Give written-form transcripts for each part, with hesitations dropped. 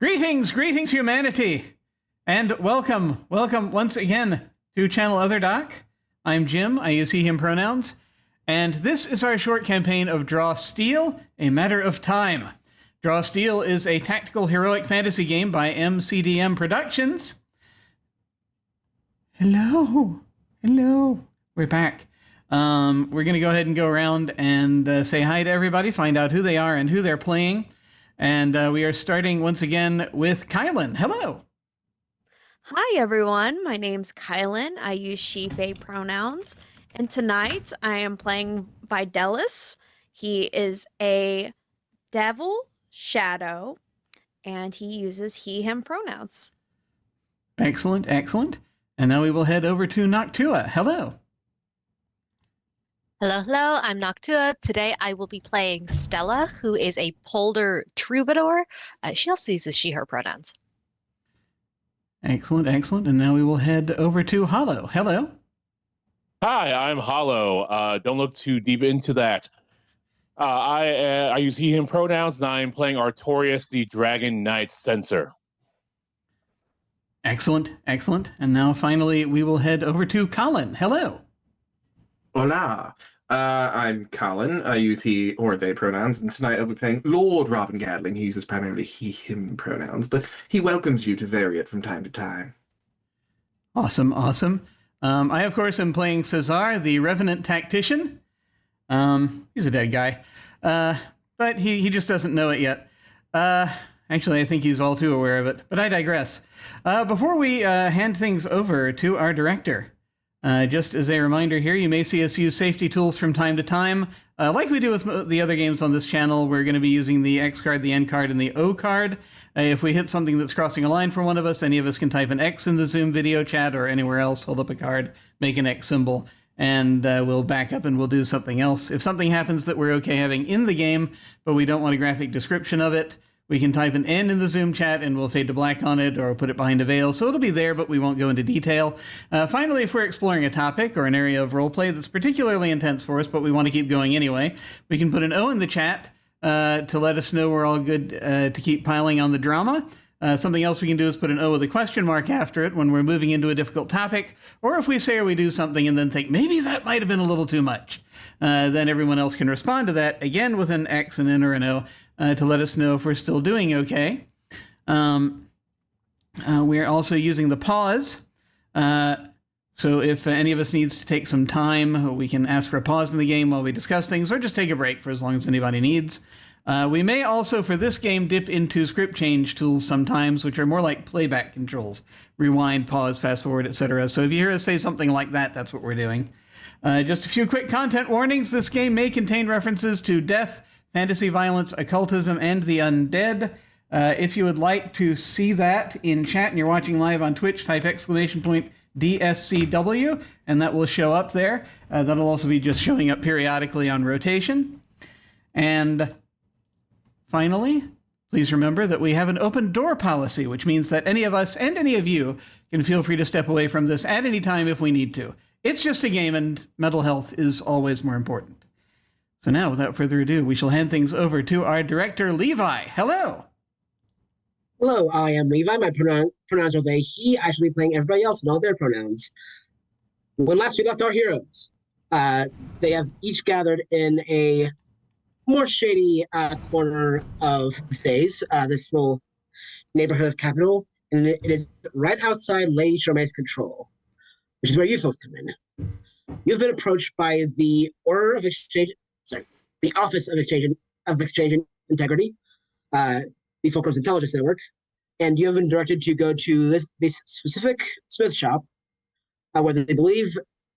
Greetings, greetings, humanity, and welcome once again to Channel Other Doc. I'm Jim, I use he, him pronouns, and this is our short campaign of Draw Steel, A Matter of Time. Draw Steel is a tactical heroic fantasy game by MCDM Productions. Hello, we're back. We're going to go ahead and go around and say hi to everybody, find out who they are and who they're playing. And we are starting once again with Kylen. Hello. Hi, everyone. My name's Kylen. I use she, they pronouns. And tonight I am playing Videlis. He is a devil shadow, and he uses he, him pronouns. Excellent, excellent. And now we will head over to Noctua. Hello. Hello, I'm Noctua. Today I will be playing Stella, who is a Polder troubadour. She also uses she, her pronouns. Excellent, excellent. And now we will head over to Hollow. Hello. Hi, I'm Hollow. Don't look too deep into that. I use he, him pronouns, and I'm playing Artorius, the Dragon Knight Censor. Excellent, excellent. And now finally we will head over to Colin. Hello. Hola, I'm Colin. I use he or they pronouns, and tonight I'll be playing Lord Robin Gatling. He uses primarily he, him pronouns, but he welcomes you to vary it from time to time. Awesome, awesome. I, of course, am playing Cesar, the Revenant Tactician. He's a dead guy, but he just doesn't know it yet. Actually, I think he's all too aware of it, but I digress. Before we hand things over to our director, just as a reminder here, you may see us use safety tools from time to time. Like we do with the other games on this channel, we're going to be using the X card, the N card, and the O card. If we hit something that's crossing a line for one of us, any of us can type an X in the Zoom video chat or anywhere else, hold up a card, make an X symbol, and we'll back up and we'll do something else. If something happens that we're okay having in the game, but we don't want a graphic description of it, we can type an N in the Zoom chat and we'll fade to black on it or put it behind a veil. So it'll be there, but we won't go into detail. Finally, if we're exploring a topic or an area of roleplay that's particularly intense for us, but we want to keep going anyway, we can put an O in the chat to let us know we're all good to keep piling on the drama. Something else we can do is put an O with a question mark after it when we're moving into a difficult topic, or if we say or we do something and then think, maybe that might have been a little too much. Then everyone else can respond to that, again with an X, an N, or an O, to let us know if we're still doing okay. We're also using the pause. So if any of us needs to take some time, we can ask for a pause in the game while we discuss things, or just take a break for as long as anybody needs. We may also, for this game, dip into script change tools sometimes, which are more like playback controls. Rewind, pause, fast forward, etc. So if you hear us say something like that, that's what we're doing. Just a few quick content warnings. This game may contain references to death, fantasy violence, occultism, and the undead. If you would like to see that in chat and you're watching live on Twitch, type !DSCW, and that will show up there. That'll also be just showing up periodically on rotation. And finally, please remember that we have an open door policy, which means that any of us and any of you can feel free to step away from this at any time if we need to. It's just a game, and mental health is always more important. So now, without further ado, we shall hand things over to our director, Levi. Hello. Hello, I am Levi. My pronouns are they, he. I shall be playing everybody else and all their pronouns. When last we left our heroes, they have each gathered in a more shady corner of the stage, this little neighborhood of Capital, and it is right outside Lady Charmaine's control, which is where you folks come in. You've been approached by the the Office of Exchange and Integrity, the Fulcrum's intelligence network, and you have been directed to go to this specific smith shop where they believe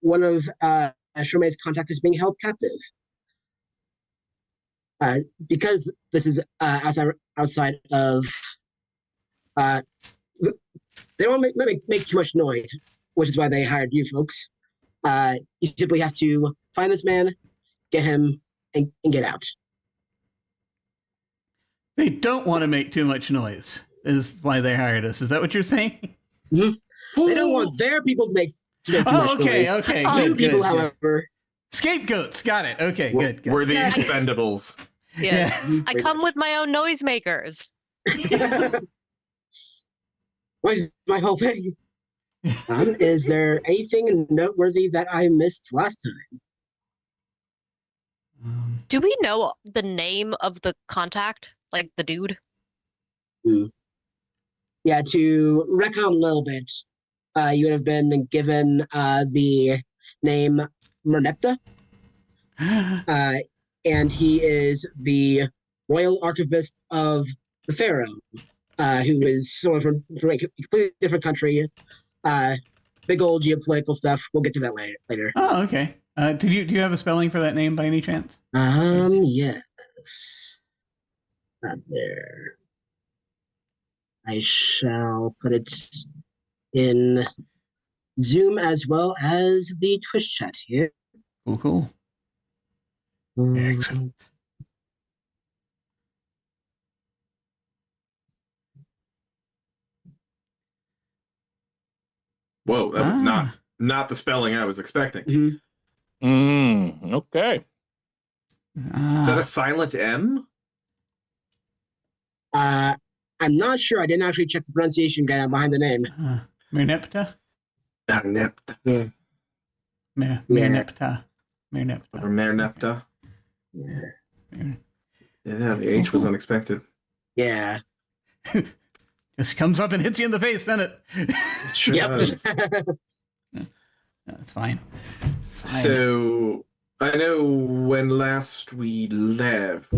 one of Charmaine's contacts is being held captive. Because this is outside of, they don't make too much noise, which is why they hired you folks. You simply have to find this man, get him, and get out. They don't want to make too much noise, is why they hired us. Is that what you're saying? Mm-hmm. They don't want their people to make too much noise. Okay. You people, good. however. Scapegoats. Got it. Okay, good. We're the Expendables. Yeah. I come with my own noisemakers. What is my whole thing? Is there anything noteworthy that I missed last time? Do we know the name of the contact? Like the dude? Yeah, to recount a little bit, you would have been given the name Merneptah, and he is the royal archivist of the Pharaoh, who is sort of from a completely different country. Big old geopolitical stuff. We'll get to that later. Oh, okay. Do you have a spelling for that name by any chance? Yes. Not there. I shall put it in Zoom as well as the Twitch chat here. Cool. Excellent. Whoa, that was not the spelling I was expecting. Okay. Is that a silent M? I'm not sure. I didn't actually check the pronunciation guide behind the name. Merneptah? Merneptah. Merneptah. Merneptah. Or Merneptah. Yeah. Yeah, the H was unexpected. Yeah. Just comes up and hits you in the face, doesn't it? It sure does. That's fine. So, I know when last we left,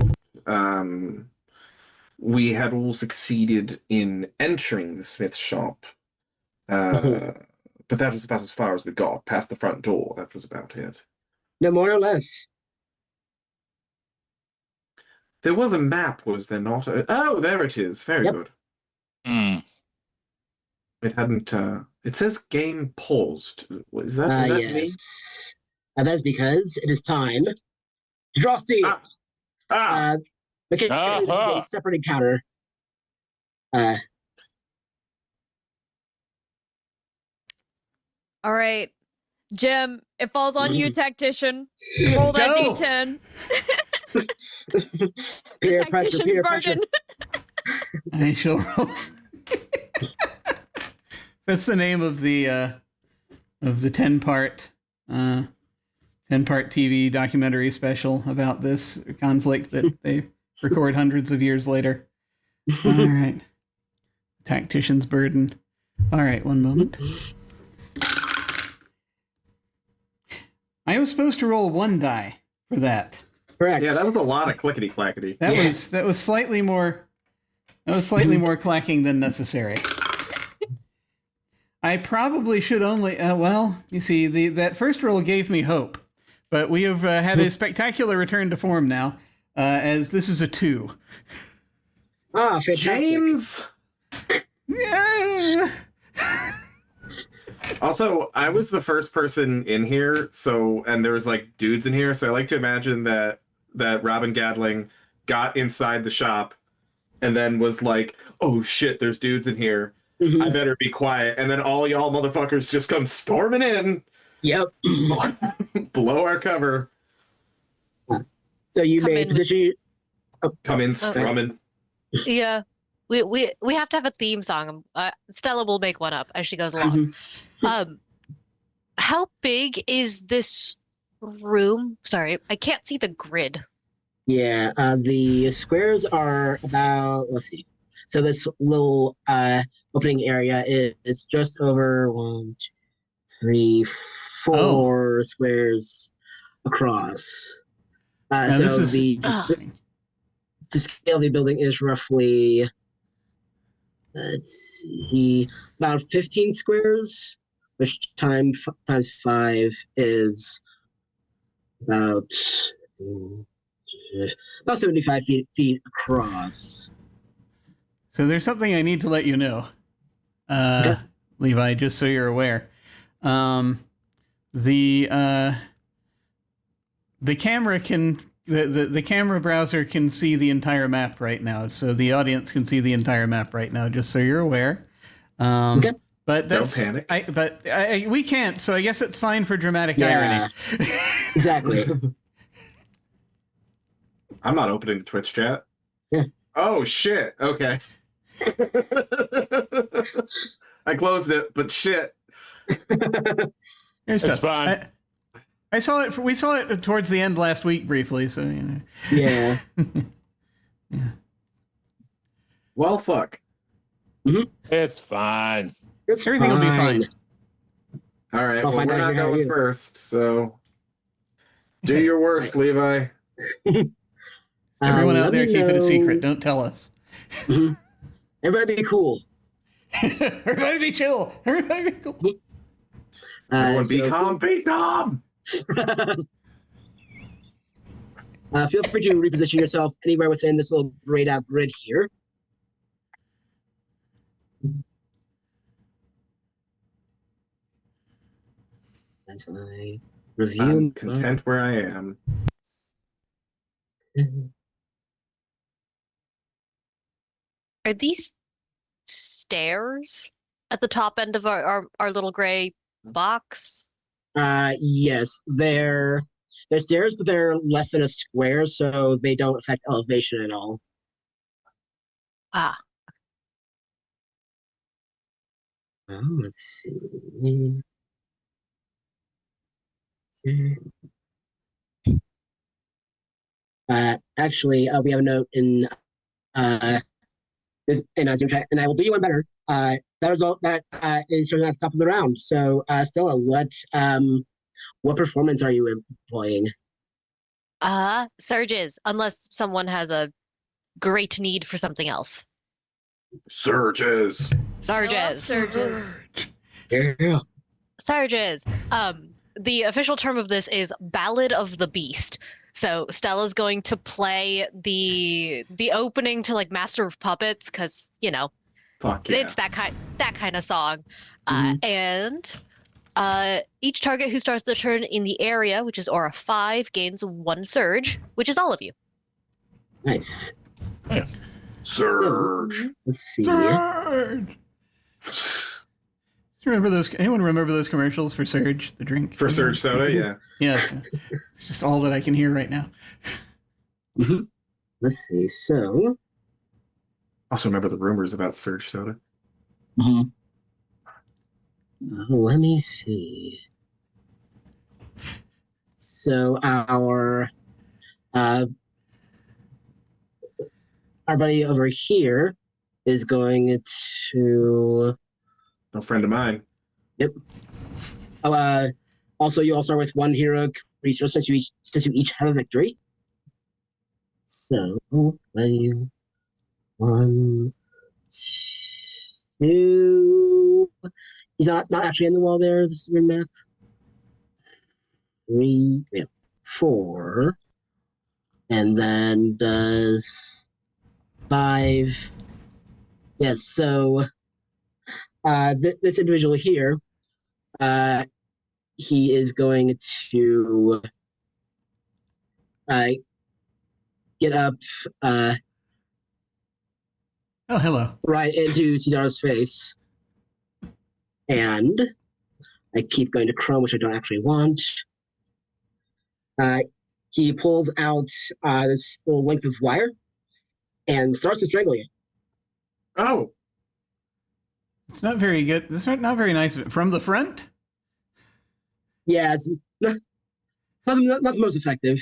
we had all succeeded in entering the smith's shop. But that was about as far as we got, past the front door. That was about it. No more or less. There was a map, was there not? Oh, there it is. Very Yep. good. It hadn't. It says game paused. Is that me? Yes. That's because it is time to draw steam. Okay, this is a separate encounter. All right, Jim, it falls on you, tactician. Roll that Go! D10. Peer pressure, Tactician's peer pressure. burden. I shall roll. That's the name of the 10-part TV documentary special about this conflict that they record hundreds of years later. All right. Tactician's burden. All right, one moment. I was supposed to roll 1 die for that. Correct. Yeah, that was a lot of clickety clackety. That was slightly more clacking than necessary. I probably should only you see, that first roll gave me hope, but we have had a spectacular return to form now, as this is a 2. Fantastic. James. Yeah. Also, I was the first person in here, and there was like dudes in here, so I like to imagine that Robin Gadling got inside the shop and then was like, "Oh shit, there's dudes in here. I better be quiet." And then all y'all motherfuckers just come storming in. Yep. Blow our cover. So you Come may in. position. Come in strumming. Yeah. We have to have a theme song. Stella will make one up as she goes along. How big is this room? Sorry, I can't see the grid. Yeah, the squares are about, let's see. So this little opening area is just over 1, 2, 3, 4 squares across. Now, So this is the interesting. scale of the building is roughly, let's see, about 15 squares, which times 5 is about 75 feet across. So there's something I need to let you know, Levi, just so you're aware. The camera can the camera browser can see the entire map right now, so the audience can see the entire map right now, just so you're aware. Okay. But that's, Don't panic. We can't, so I guess it's fine for dramatic irony. Exactly. I'm not opening the Twitch chat. Yeah. Oh shit. Okay. I closed it, but shit. Here's It's stuff. fine. I saw it. We saw it towards the end last week briefly. So you know. Yeah. Well, fuck. It's fine. It's Everything will be fine. All right. I'll Well, find we're out not here how going you- first, so do your worst, Levi. Everyone out let there, me keep it a know- secret. Don't tell us. Mhm. Everybody be cool. Everybody be chill. Everybody be cool. Everyone be so- calm, be calm. Feel free to reposition yourself anywhere within this little grayed out grid here. As I review. I'm content where I am. Are these stairs at the top end of our little gray box? Yes, they're stairs, but they're less than a square, so they don't affect elevation at all. Ah, Let's see. Actually, we have a note in this in Zoom chat, and I will do you one better. That result that is shown at the top of the round. So, Stella, what performance are you employing? surges, unless someone has a great need for something else. Surges. Surges. Surges. Yeah. Surges. The official term of this is Ballad of the Beast. So Stella's going to play the opening to like Master of Puppets, because Fuck yeah. it's that kind of song. Mhm. And each target who starts their turn in the area, which is aura 5, gains 1 surge, which is all of you. Nice. Surge. Let's see. Surge. Remember those? Anyone remember those commercials for Surge, the drink? For Surge Soda, yeah. Yeah. It's just all that I can hear right now. Mhm. Let's see. So. Also remember the rumors about Surge Soda. Mhm. Let me see. So our buddy over here is going to. No friend of mine. Yep. Also, you all start with 1 heroic resource since you each have a victory. So play 1, 2. He's not actually in the wall there. This is your map. 3, 4, and then does 5. Yes. So, this individual here, he is going to get up Oh, hello. right into Sidara's face, and I keep going to Chrome, which I don't actually want. He pulls out this little length of wire and starts to strangle you. Oh, It's not very good. That's not very nice. From the front? Yeah, it's not the most effective.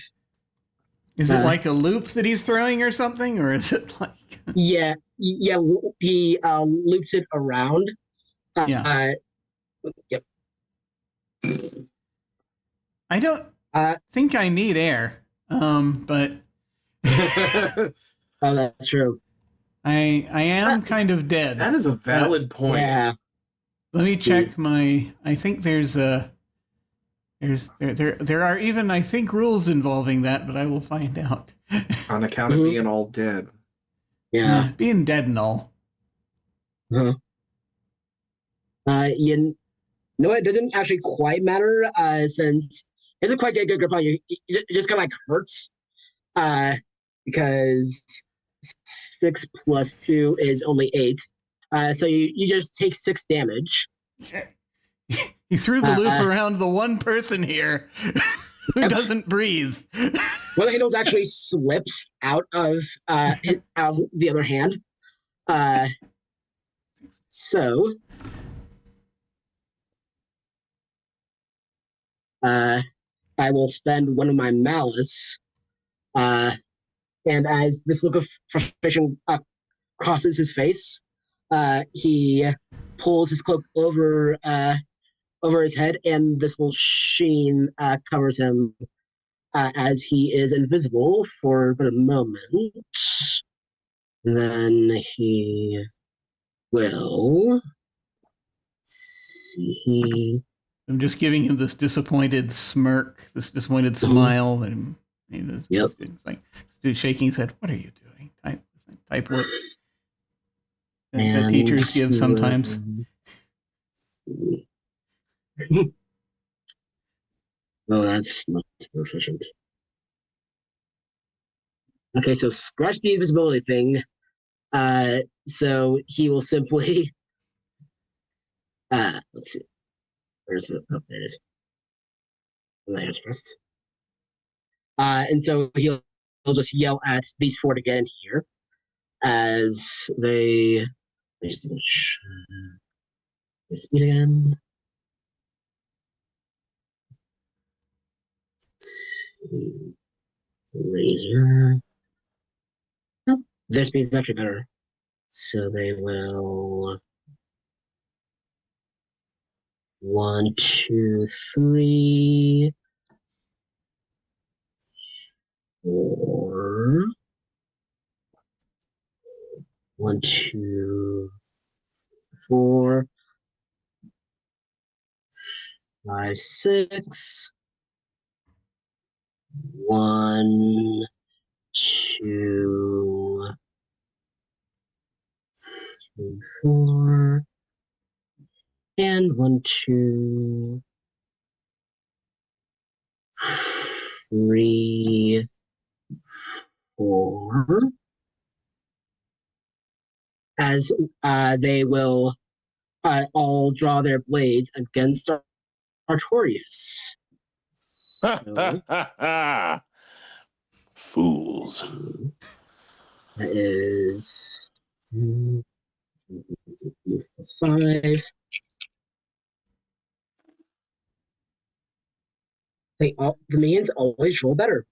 Is it like a loop that he's throwing or something? Or is it like... Yeah. He loops it around. Yeah. Yep. I don't think I need air. But Oh, that's true. I am kind of dead. that is a valid point. Yeah. Let me check my... I think there are even, I think, rules involving that, but I will find out. On account of being all dead. Yeah. Being dead and all. You know, it doesn't actually quite matter, since it doesn't quite get a good grip on you. It just kind of like hurts, because 6 plus 2 is only 8. So you just take 6 damage. He threw the loop around the one person here who doesn't breathe. One of the handles actually slips out of the other hand, Uh, so, I will spend one of my malice, and as this look of frustration crosses his face, he pulls his cloak over his head, and this little sheen covers him as he is invisible for but a moment. Then he will see. I'm just giving him this disappointed smirk, this disappointed smile. And Yep. It's like just shaking his head. What are you doing? Type work that the teachers give sometimes. Oh, that's not efficient. Okay, so scratch the invisibility thing. So he will simply let's see. Where's the there it is. Layers first. And so he'll just yell at these four to get in here as they speed again. Razor. Oh, their speed is actually better. So they will 1, 2, 3, 4. 1, 2, 4, 5, 6. 1, 2, 3, 4, and 1, 2, 3, 4. As they will all draw their blades against Artorius. So, Fools. that is 5. The minions always roll better.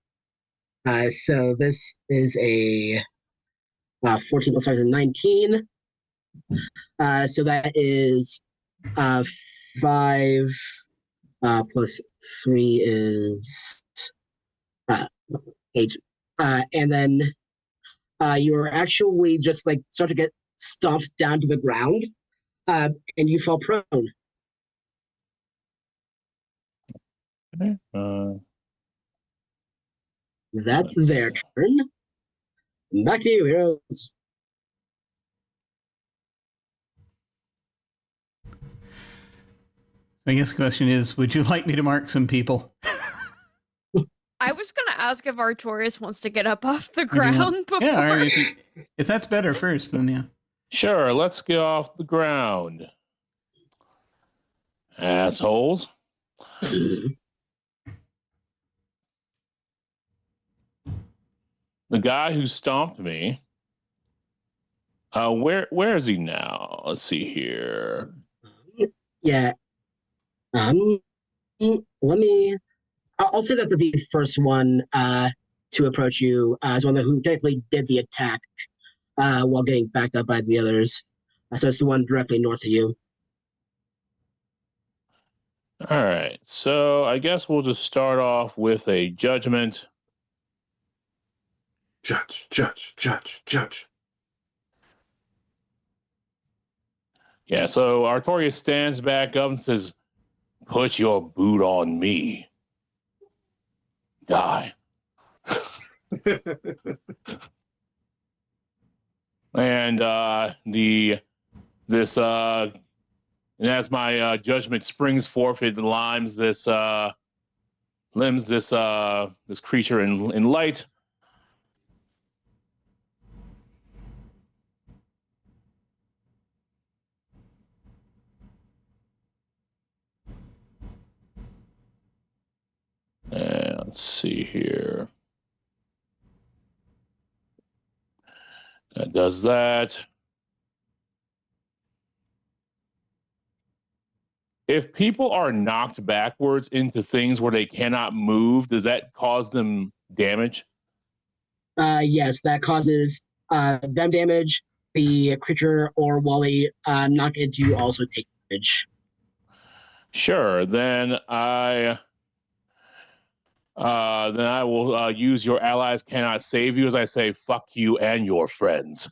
So this is a 14 plus 5 is a 19. So that is 5 plus 3 is 8. And then you are actually just like start to get stomped down to the ground, and you fall prone. That's their turn. Back to you, heroes. I guess the question is, would you like me to mark some people? I was gonna ask if Artorius wants to get up off the ground before. Yeah, or if that's better first, then yeah. Sure, let's get off the ground. Assholes. The guy who stomped me. Where is he now? Let's see here. Yeah. Let me. I'll say that the first one to approach you is one who technically did the attack while getting backed up by the others. So it's the one directly north of you. All right, so I guess we'll just start off with a judgment. Judge, judge, judge, judge. Yeah, so Artorius stands back up and says, "Put your boot on me. Die." And and as my judgment springs forth, it limbs this creature in light. And let's see here. That does that. If people are knocked backwards into things where they cannot move, does that cause them damage? Yes, that causes them damage. The creature or while they knock into you also take damage. Sure. Then I will use your allies cannot save you as I say fuck you and your friends.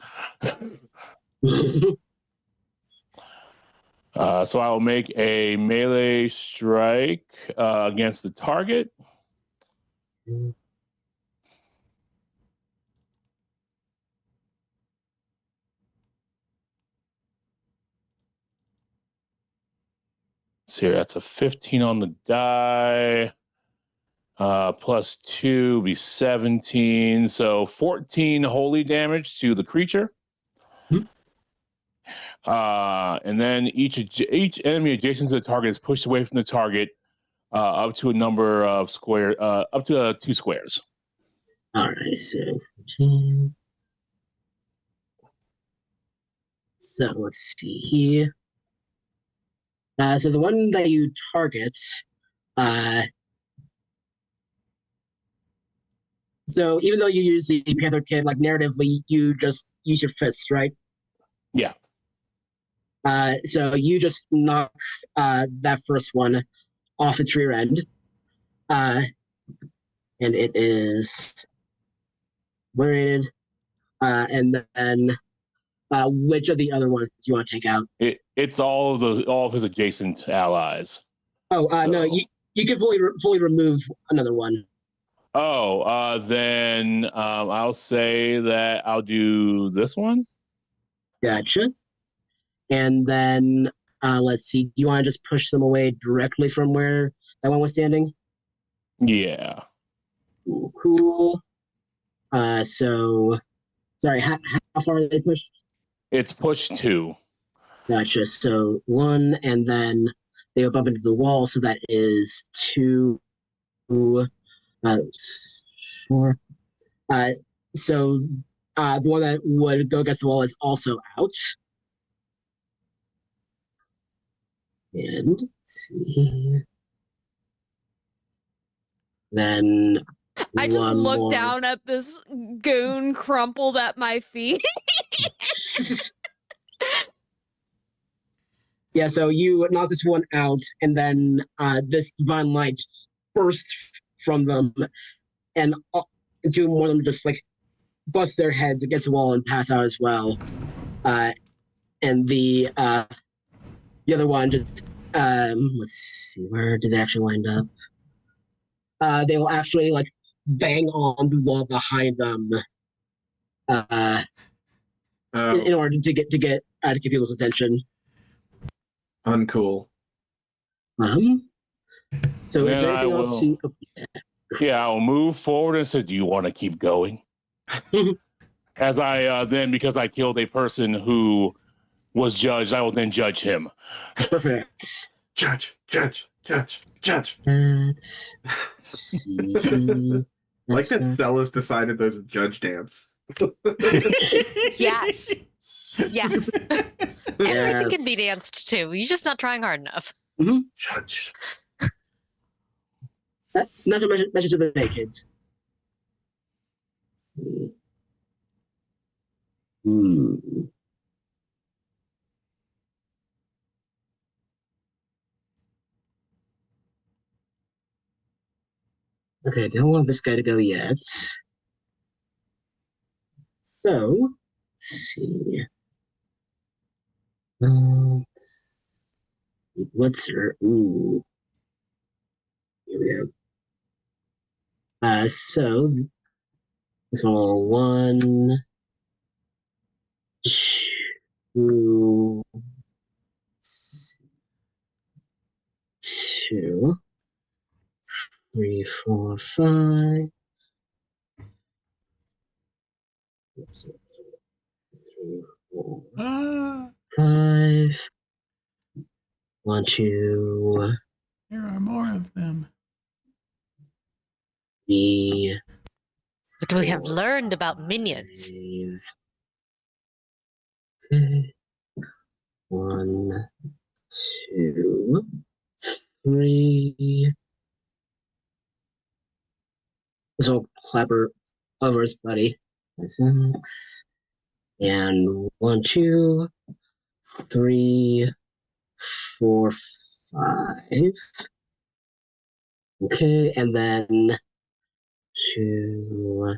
So I will make a melee strike against the target. So that's a 15 on the die. Plus 2 be 17. So 14 holy damage to the creature. And then each enemy adjacent to the target is pushed away from the target up to a number of up to 2 squares. All right, so 14. So let's see here. So the one that you target, so even though you use the Panther Kid, like narratively, you just use your fists, right? Yeah. So you just knock that first one off its rear end, and it is liberated. And then, which of the other ones do you want to take out? It's all of his adjacent allies. Oh, no, you can fully remove another one. Oh, then I'll say that I'll do this one. Gotcha. And then let's see. You want to just push them away directly from where that one was standing? Yeah. Ooh, cool. So, sorry, how far are they pushed? It's pushed 2. Gotcha. So 1, and then they will bump into the wall. So that is 2, 4. So the one that would go against the wall is also out. And let's see. Then I just one look more. down at this goon crumpled at my feet. Yeah, so you knock this one out, and then this divine light bursts from them, and 2 more of them just like bust their heads against the wall and pass out as well. And the other one just let's see, where did they actually wind up? They will actually like bang on the wall behind them in order to get people's attention. Uncool. So is there anything else to? Yeah, I'll move forward and say, "Do you want to keep going?" As I then, because I killed a person who was judged, I will then judge him. Perfect. Judge. Let's see. Like that Celis decided there's a judge dance. Yes. Yes. Everything can be danced too. You're just not trying hard enough. Mm-hmm. Judge. That's a message to the day, kids. Okay, don't want this guy to go yet. So, let's see. What's her? Ooh. Here we go. So, this one, 1, 2, 2, 3, 4, 5. 3, 4, 5. 1, 2. There are more of them. 3. But we have learned about minions. 5. Okay. 1, 2. 3. So clapper over his buddy. 6. And 1, 2, 3, 4, 5. Okay, and then 2.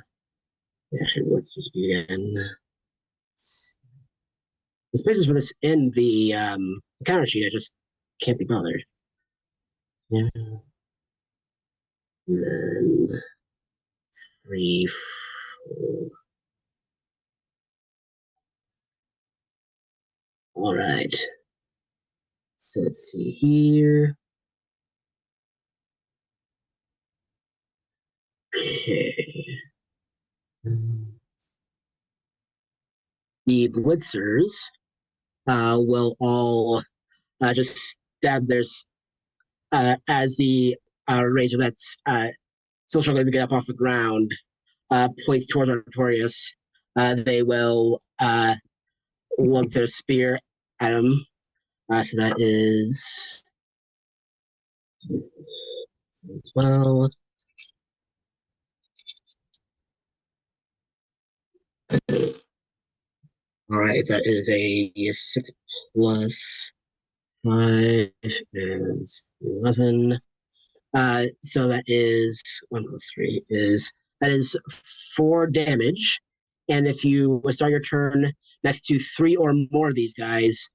Actually, let's just do it again. The spaces for this in the counter sheet, I just can't be bothered. Yeah. And then 3, 4. All right. So let's see here. Okay. The blitzers will all just stab theirs as the razor that's still struggling to get up off the ground points toward Artorius. They will look their spear at him. So that is 12. All right, that is a 6 plus 5 is 11. So that is 1 plus 3 is 4 damage. And if you start your turn next to 3 or more of these guys,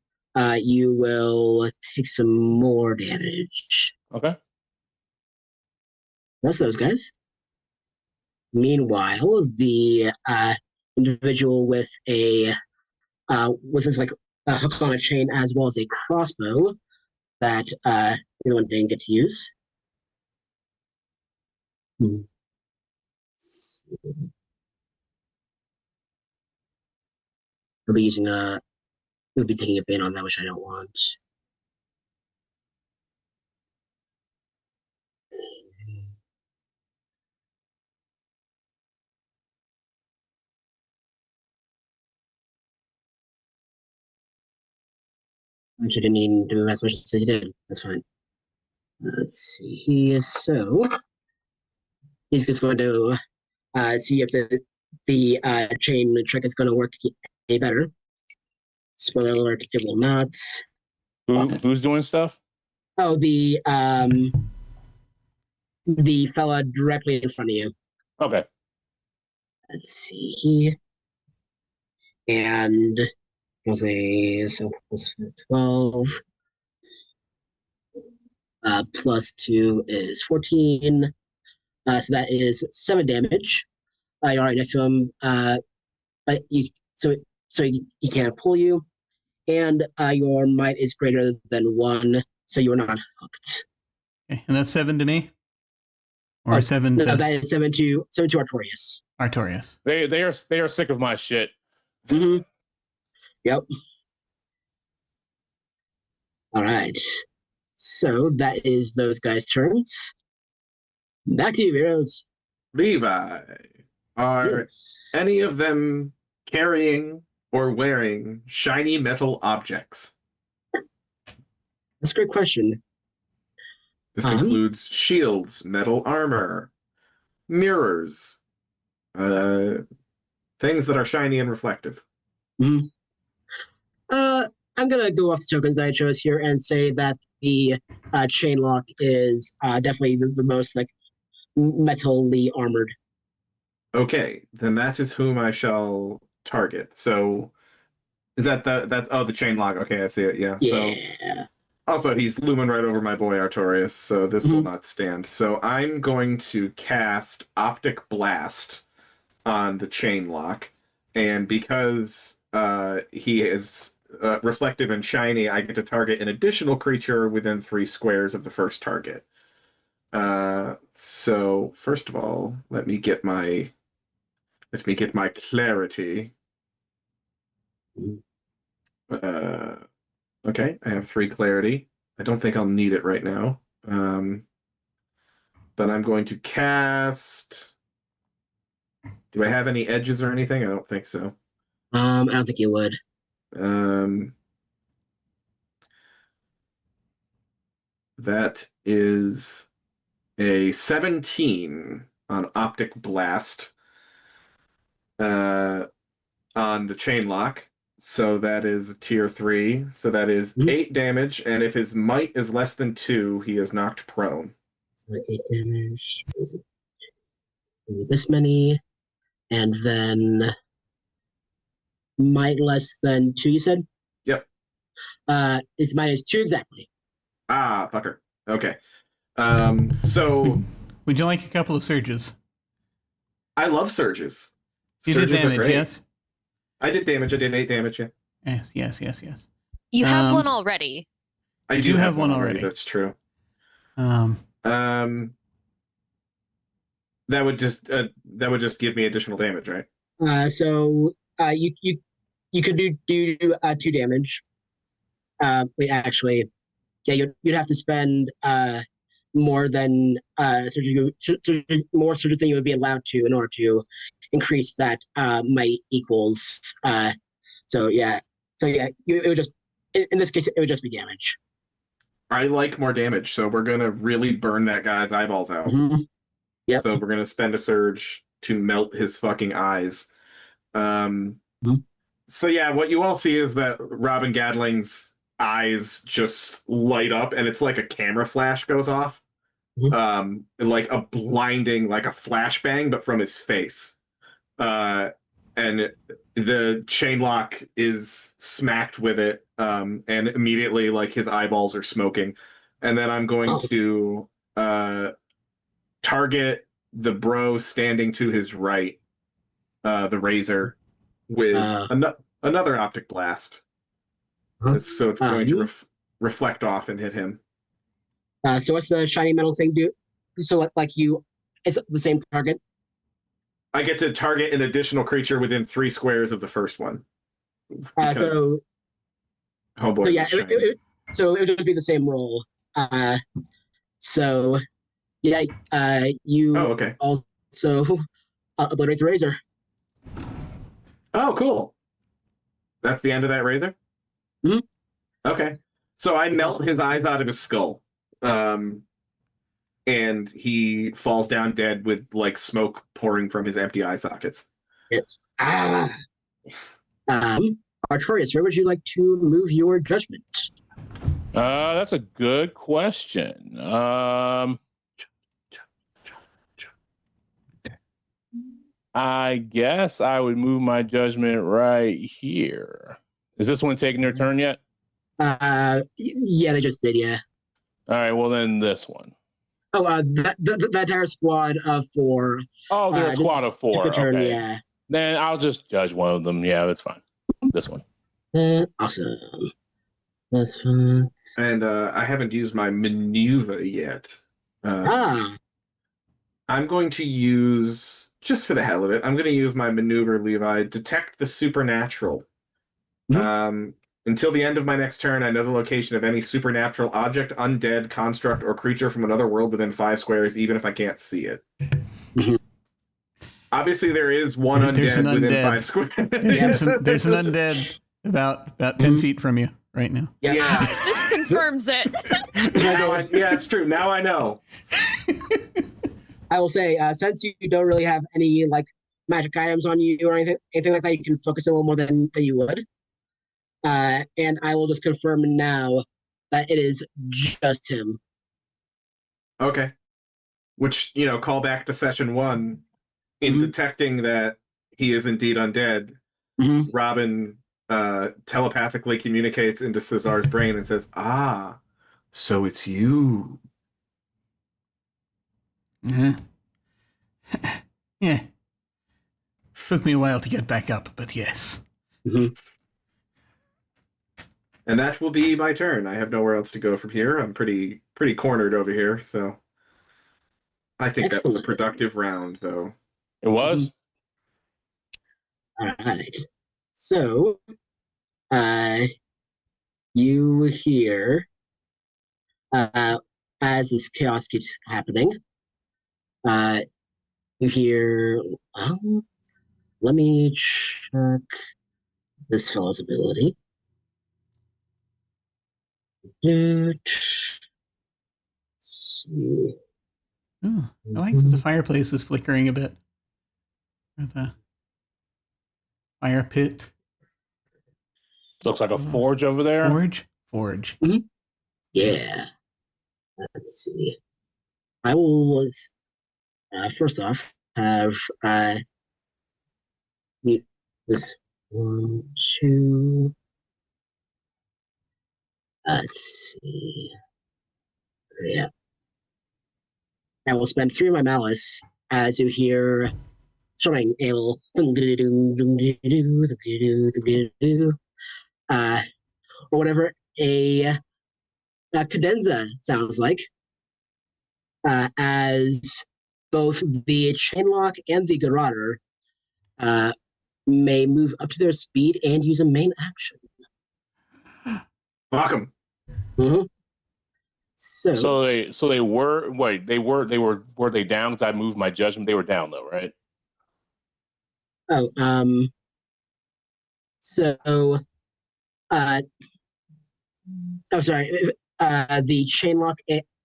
you will take some more damage. Okay. That's those guys. Meanwhile, the individual with a with this like a hook on a chain as well as a crossbow that the one didn't get to use. He'll be using he'll be taking a bait on that, which I don't want. Actually, didn't need to move as much as he did. That's fine. Let's see. So he's just going to see if the chain trick is going to work any better. Spoiler alert: it will not. Who's doing stuff? Oh, the fella directly in front of you. Okay. Let's see. And was a so plus 12. Plus 2 is 14. So that is 7 damage. You're right next to him. But you so he can't pull you, and your might is greater than 1, so you are not hooked. Okay, and that's 7 to me, or 7 no, to that is 7 to Artorius. Artorius. They are sick of my shit. Mm-hmm. Yep. All right. So that is those guys' turns. Back to you, heroes. Levi, are Yes. any of them carrying or wearing shiny metal objects? That's a great question. This includes shields, metal armor, mirrors, things that are shiny and reflective. Mm-hmm. I'm gonna go off the tokens I chose here and say that the chain lock is definitely the most like metally armored. Okay, then that is whom I shall target. So is that that's the chain lock? Okay, I see it. Yeah. So also he's looming right over my boy Artorius, so this will not stand. So I'm going to cast Optic Blast on the chain lock, and because he is reflective and shiny, I get to target an additional creature within 3 squares of the first target. So first of all, let me get my clarity. Okay, I have 3 clarity. I don't think I'll need it right now. But I'm going to cast. Do I have any edges or anything? I don't think so. I don't think you would. That is a 17 on Optic Blast on the chain lock. So that is tier 3. So that is 8 damage, and if his might is less than 2, he is knocked prone. So 8 damage. This many. And then might less than 2, you said? Yep. Its might is 2 exactly. Ah, fucker. Okay. So Would you like a couple of surges? I love surges. You did Surges are damage, great. yes? I did damage. I did 8 damage, yeah. Yes. You have one already. I You do do have have one one already. already. That's true. Um, That would just give me additional damage, right? So you could do 2 damage. Wait, actually, yeah, you'd have to spend more than more surgery than you would be allowed to in order to increase that might equals. So it would just in this case it would just be damage. I like more damage, so we're gonna really burn that guy's eyeballs out. Mm-hmm. Yep. So we're gonna spend a surge to melt his fucking eyes. So yeah, what you all see is that Robin Gadling's eyes just light up, and it's like a camera flash goes off. Like a blinding, like a flashbang, but from his face. And the chain lock is smacked with it, and immediately, like, his eyeballs are smoking. And then I'm going to target the bro standing to his right, the Razor, with another Optic Blast. So it's going to reflect off and hit him. So what's the shiny metal thing do? So it's the same target? I get to target an additional creature within 3 squares of the first one. So yeah, so it would just be the same roll. So yeah, you okay. Also obliterate the Razor. Oh, cool. That's the end of that Razor? Mm-hmm. Okay. So I melt his eyes out of his skull. And he falls down dead with, like, smoke pouring from his empty eye sockets. Yes. Artorius, where would you like to move your judgment? That's a good question. I guess I would move my judgment right here. Is this one taking their turn yet? Yeah, they just did, yeah. All right, well then this one. Oh, the entire squad of 4. Oh, they're a squad of 4. The turn, okay. Yeah. Then I'll just judge one of them. Yeah, that's fine. This one. Awesome. That's fun. And I haven't used my maneuver yet. I'm going to use, just for the hell of it, I'm going to use my maneuver, Levi, detect the supernatural. Until the end of my next turn, I know the location of any supernatural object, undead, construct, or creature from another world within 5 squares, even if I can't see it. Obviously, there is one undead within 5 squares. There's an undead about 10 feet from you right now. Yeah. This confirms it. Yeah, it's true. Now I know. I will say, since you don't really have any like magic items on you or anything like that, you can focus a little more than you would. And I will just confirm now that it is just him. Okay. Which, call back to session 1. In detecting that he is indeed undead, Robin telepathically communicates into Cesar's brain and says, so it's you. Yeah. Took me a while to get back up, but yes. And that will be my turn. I have nowhere else to go from here. I'm pretty cornered over here, so I think that was a productive round, though. It was? All right. So, you hear, as this chaos keeps happening, you hear, let me check this fellow's ability. Let's see. Ooh, I like that the fireplace is flickering a bit. Or the fire pit. Looks like a forge over there. Forge. Yeah. Let's see. I will first off have this 1, 2. Let's see. Yeah. I will spend 3 of my malice as you hear strumming a little or whatever a cadenza sounds like, as both the chain lock and the garroter may move up to their speed and use a main action. Welcome. Mm-hmm. So they were were they down because I moved my judgment? They were down though, right? The chain lock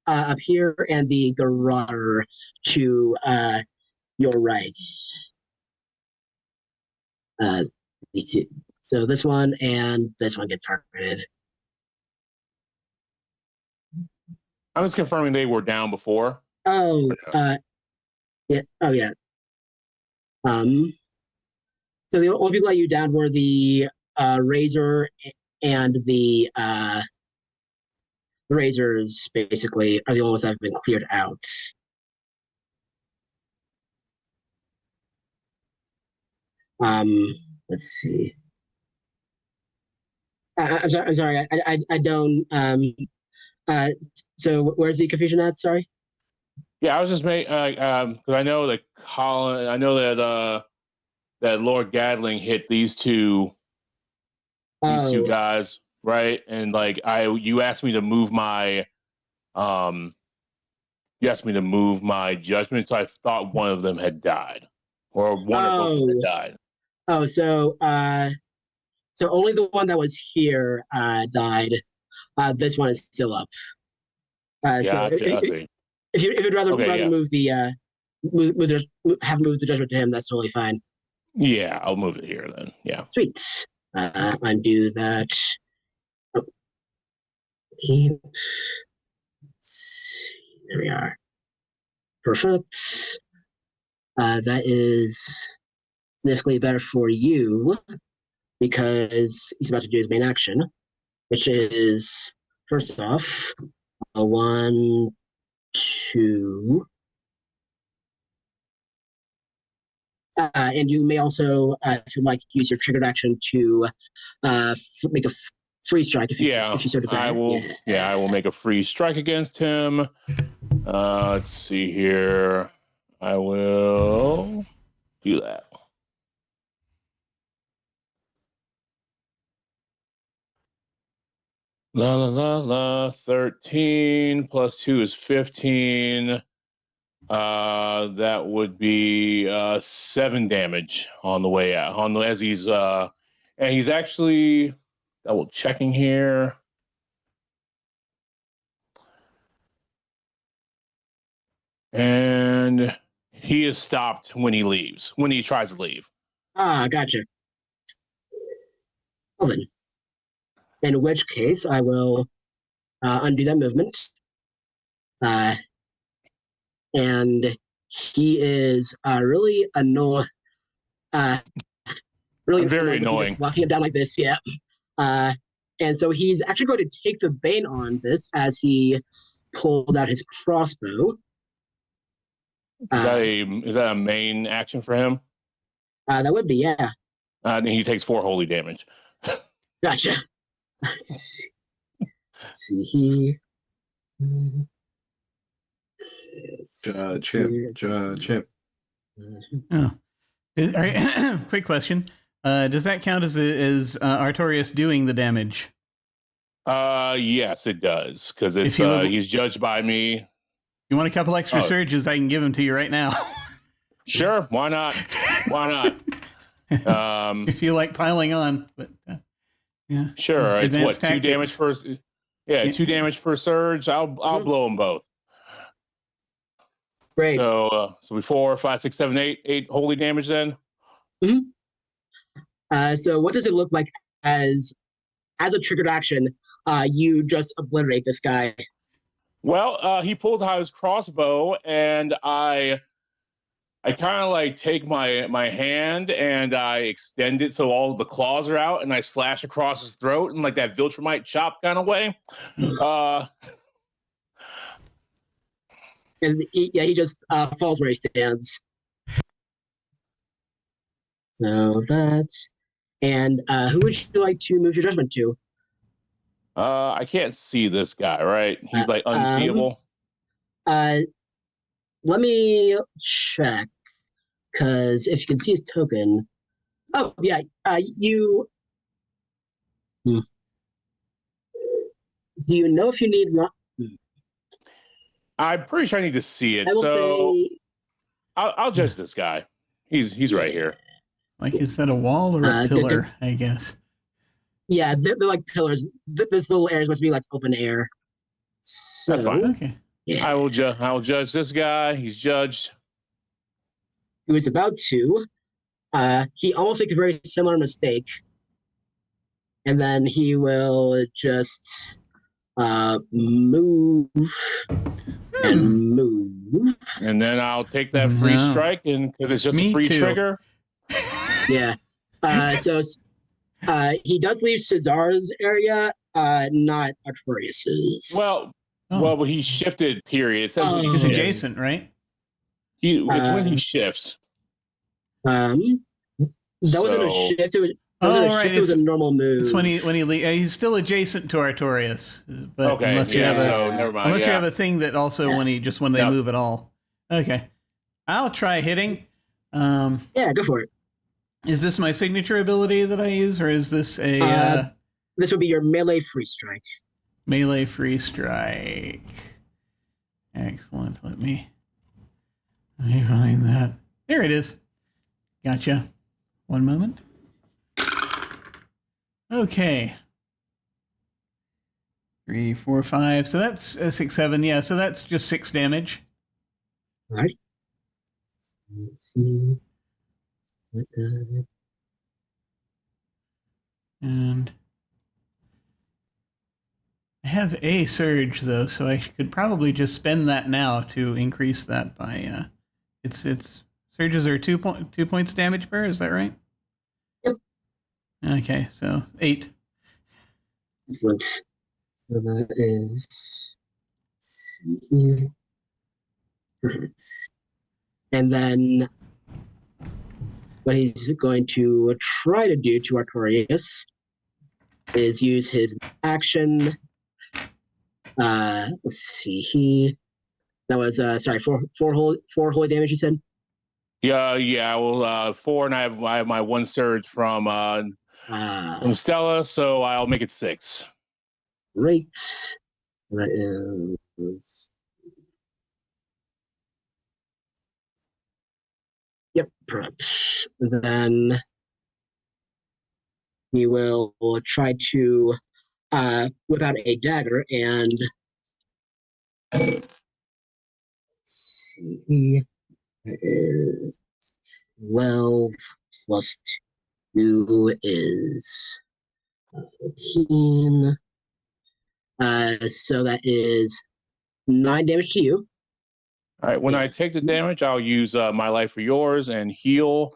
up here and the garroter to your right. These two. So this one and this one get targeted. I was confirming they were down before. Oh, yeah. Oh, yeah. So the only people that you downed were the Razor and the Razors, basically, are the only ones that have been cleared out. Let's see. I'm sorry. I don't. So where's the confusion at? Sorry. Yeah, I was just making because I know that Colin. I know that that Lord Gadling hit these two guys, right? And like you asked me to move my judgment, so I thought one of them had died, or one or both of them had died. Oh, so only the one that was here died. This one is still up. Yeah, If you'd rather move the have moved the judgment to him, that's totally fine. Yeah, I'll move it here then. Yeah. Sweet. Undo that. Oh. Keep. There we are. Perfect. That is significantly better for you because he's about to do his main action, which is first off a 1, 2. And you may also, if you'd like, use your triggered action to make a free strike if you so desire. I will. Yeah, I will make a free strike against him. Let's see here. I will do that. La la la la. 13 plus 2 is 15. That would be 7 damage on the way out. As he's and he's actually double checking here. And he is stopped when he tries to leave. Gotcha. Well then, in which case I will undo that movement. And he is really annoyed. Really very annoying. Walking him down like this, yeah. And so he's actually going to take the bane on this as he pulls out his crossbow. Is that a main action for him? That would be, yeah. And he takes 4 holy damage. Gotcha. Let's see. Chimp. Oh. All right. Quick question. Does that count as Artorias doing the damage? Yes, it does, because it's he's judged by me. You want a couple extra surges? I can give them to you right now. Sure, why not? Why not? If you like piling on, but yeah. Sure, it's what, tactics. 2 damage per. Yeah, 2 damage per surge. I'll blow them both. Great. So we 4, 5, 6, 7, 8. 8 holy damage then. So what does it look like as a triggered action? You just obliterate this guy. Well, he pulls out his crossbow, and I kind of like take my hand and I extend it so all the claws are out, and I slash across his throat in like that Viltrumite chop kind of way. And he just falls where he stands. So that's... And who would you like to move your judgment to? I can't see this guy, right? He's like unseeable. Let me check, because if you can see his token... Oh, yeah, you... Do you know if you need... I'm pretty sure I need to see it, I will so say... I'll judge this guy. He's right here. Like, is that a wall or a pillar, I guess? Yeah, they're like pillars. This little area is supposed to be like open air. So, That's fine. Okay. Yeah. I will judge this guy. He's judged. He was about to. He almost makes a very similar mistake. And then he will just move and move. And then I'll take that free strike, and because it's just a free trigger. Yeah. So he does leave Cesar's area, not Artorius's. Well, he shifted. Period. It says when He's shifts. adjacent, right? It's when he shifts. That wasn't a shift. It was. It was a normal move. It's when he's still adjacent to Artorius, but Okay, unless you have never mind. you have a thing that also when they move at all. Okay, I'll try hitting. Yeah, go for it. Is this my signature ability that I use, or is this a this would be your melee free strike. Melee free strike? Excellent. Let me find that. There it is. Gotcha. One moment. Okay. 3, 4, 5. So that's 6, 7. Yeah, so that's just 6 damage. All right. Let's see. And I have a surge though, so I could probably just spend that now to increase that by it's surges are 2 points damage per, is that right? Yep. Okay, so 8. Excellent. So that is, let's see. Perfect. And then what he's going to try to do to Artorius is use his action. Let's see. That was four holy damage. You said. Yeah. Well, 4, and I have my 1 surge from Stella, so I'll make it 6. Great. That is. Yep, correct. Then he will try to whip out a dagger and let's see. That is 12 plus 2 is 14. So that is 9 damage to you. All right. When I take the damage, I'll use my life for yours and heal.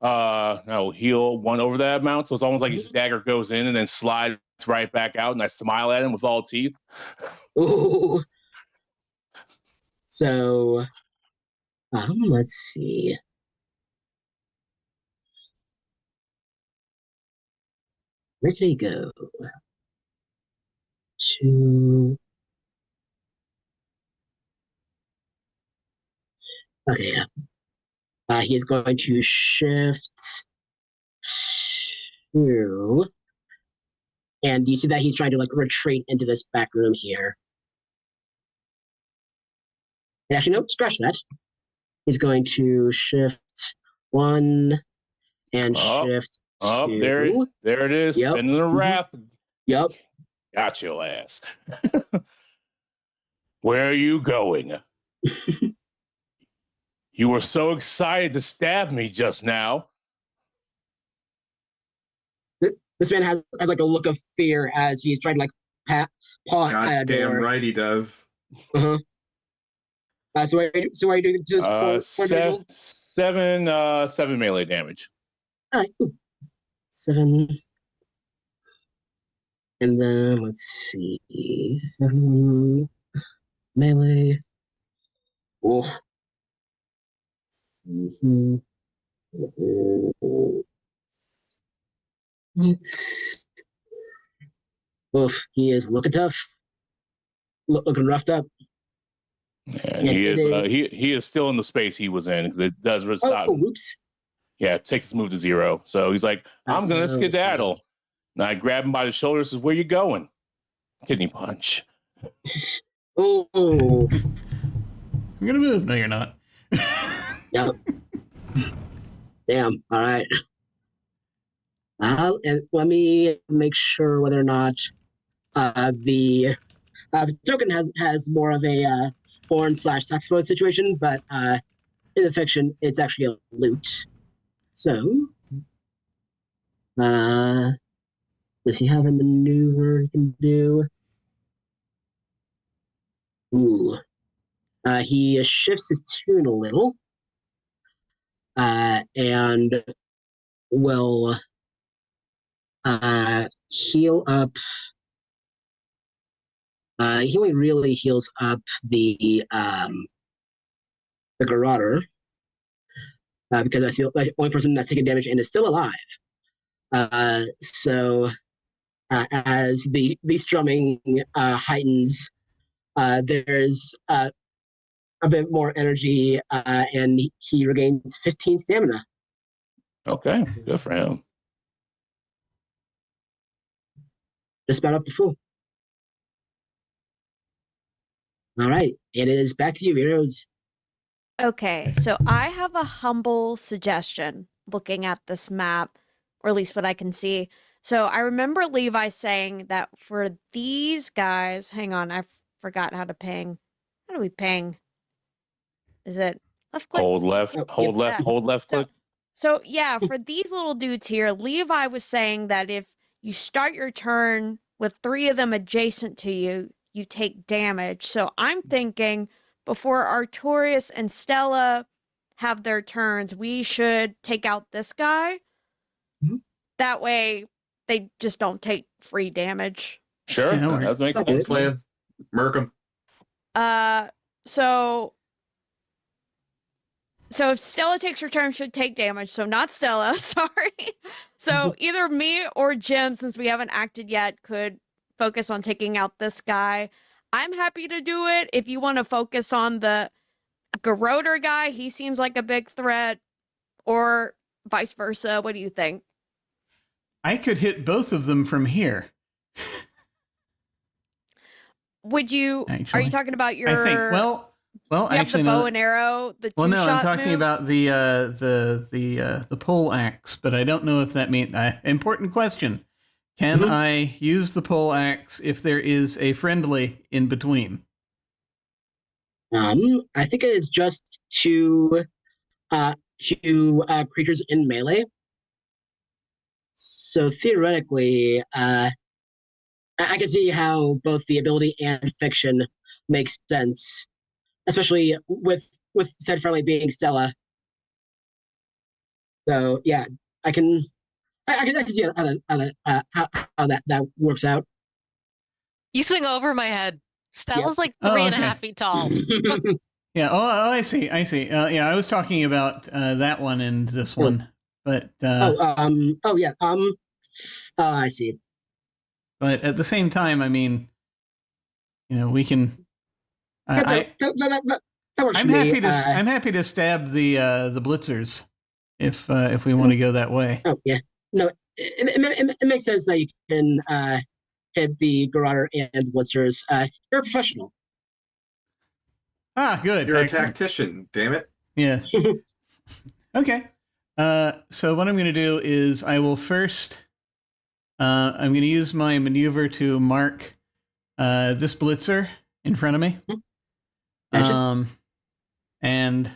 I will heal 1 over that amount. So it's almost like his dagger goes in and then slides right back out, and I smile at him with all teeth. Ooh. So, let's see. Where can he go? Okay, yeah. He is going to shift to, and you see that he's trying to like retreat into this back room here. And actually, no, scratch that. He's going to shift 1 and shift 2. There it is. Yep. And the wrath. Yep. Got your ass. Where are you going? You were so excited to stab me just now. This man has like a look of fear as he's trying to like paw at a God damn door. right he does. Uh-huh. So what are you doing to this poor individual? Seven melee damage. All right. Ooh. 7. And then let's see. 7 melee. Oh. Oof, he is looking tough. Looking roughed up. And he is still in the space he was in. It does stop. Oh, whoops. Yeah, it takes his move to 0. So he's like, I'm going to skedaddle. And I grab him by the shoulder and says, where you going? Kidney punch. Oh. I'm going to move. No, you're not. Yep. Damn. All right. And let me make sure whether or not the token has more of a horn/saxophone situation, but in the fiction, it's actually a lute. So, does he have a maneuver he can do? Ooh. He shifts his tune a little, and will heal up. He only really heals up the Garroter, because that's the only person that's taking damage and is still alive. So as the strumming heightens, there's a bit more energy, and he regains 15 stamina. Okay, good for him. Just about up to full. All right, it is back to you, heroes. Okay, so I have a humble suggestion looking at this map, or at least what I can see. So I remember Levi saying that for these guys, hang on, I forgot how to ping. How do we ping? Is it left click? Hold left, hold left, hold left click. So yeah, for these little dudes here, Levi was saying that if you start your turn with 3 of them adjacent to you, you take damage. So I'm thinking before Artorias and Stella have their turns, we should take out this guy. Mm-hmm. That way they just don't take free damage. Sure, that makes sense. Plan. Murk him. So if Stella takes her turn, should take damage. So not Stella, sorry. So either me or Jim, since we haven't acted yet, could focus on taking out this guy. I'm happy to do it. If you want to focus on the Garroter guy, he seems like a big threat, or vice versa. What do you think? I could hit both of them from here. Would you? Actually, are you talking about your? I think. Well. You have the bow and arrow. The two-shot no, I'm talking move? about the pole axe, but I don't know if that means. Important question: can I use the pole axe if there is a friendly in between? I think it is just to creatures in melee. So theoretically, I can see how both the ability and fiction makes sense, especially with said friendly being Stella. So yeah, I can see how that works out. You swing over my head. Stella's like 3.5 feet tall. Yeah. Oh, I see. Yeah, I was talking about that one and this one, but I see. But at the same time, I mean, we can. That works I'm for happy me. to. I'm happy to stab the blitzers if we want to go that way. Oh yeah, no, it makes sense that you can hit the Garroter and the blitzers. You're a professional. Ah, good. You're Excellent. a tactician, damn it. Yeah. Okay. So what I'm going to do is I will first. I'm going to use my maneuver to mark this blitzer in front of me. Gotcha. And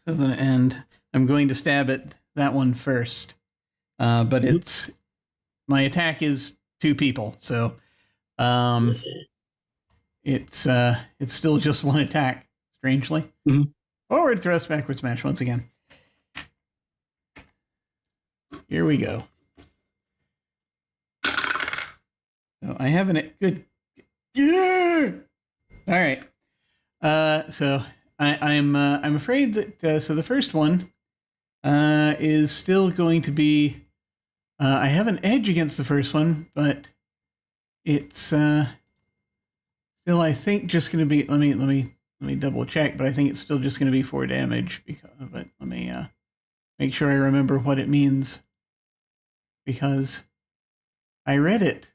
and I'm going to stab at that one first. But it's my attack is 2 people, so it's still just 1 attack. Strangely, forward thrust, backward smash once again. Here we go. So I have an good. Yeah. All right. So I'm afraid that so the first one is still going to be. I have an edge against the first one, but it's still, I think, just going to be. Let me double check, but I think it's still just going to be 4 damage. But let me make sure I remember what it means, because I read it.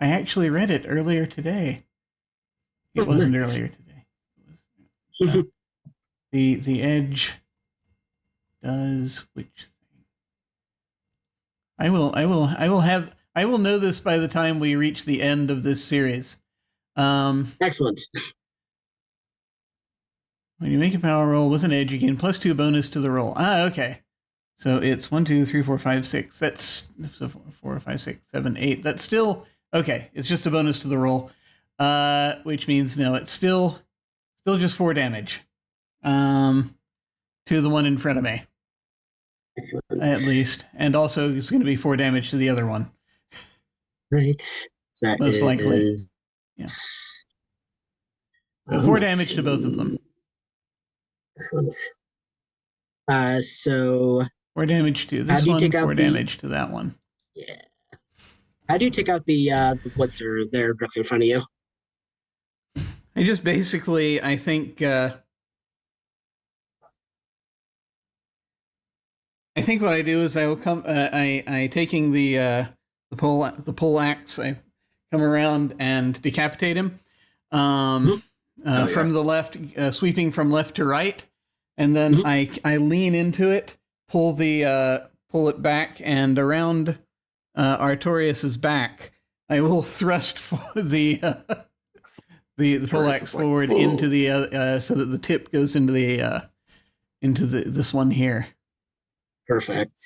I actually read it earlier today. It wasn't earlier today. It was, the edge does which thing? I will know this by the time we reach the end of this series. Excellent. When you make a power roll with an edge, you gain +2 bonus to the roll. Okay. So it's 1, 2, 3, 4, 5, 6. That's so 4, 5, 6, 7, 8. That's still okay. It's just a bonus to the roll, which means no. It's still just 4 damage to the one in front of me. Excellent. At least, and also it's going to be 4 damage to the other one. Right. So that Most likely. is... Yeah. So 4 damage to both of them. Excellent. So 4 damage to this one, 4 damage to that one. Yeah. How do you take out the blitzer there directly in front of you? I just basically, I think what I do is I will come. I taking the pole axe. I come around and decapitate him from the left, sweeping from left to right, and then I lean into it, pull it back, and around Artorias's back, I will thrust for the poleaxe forward into the so that the tip goes into the this one here. Perfect.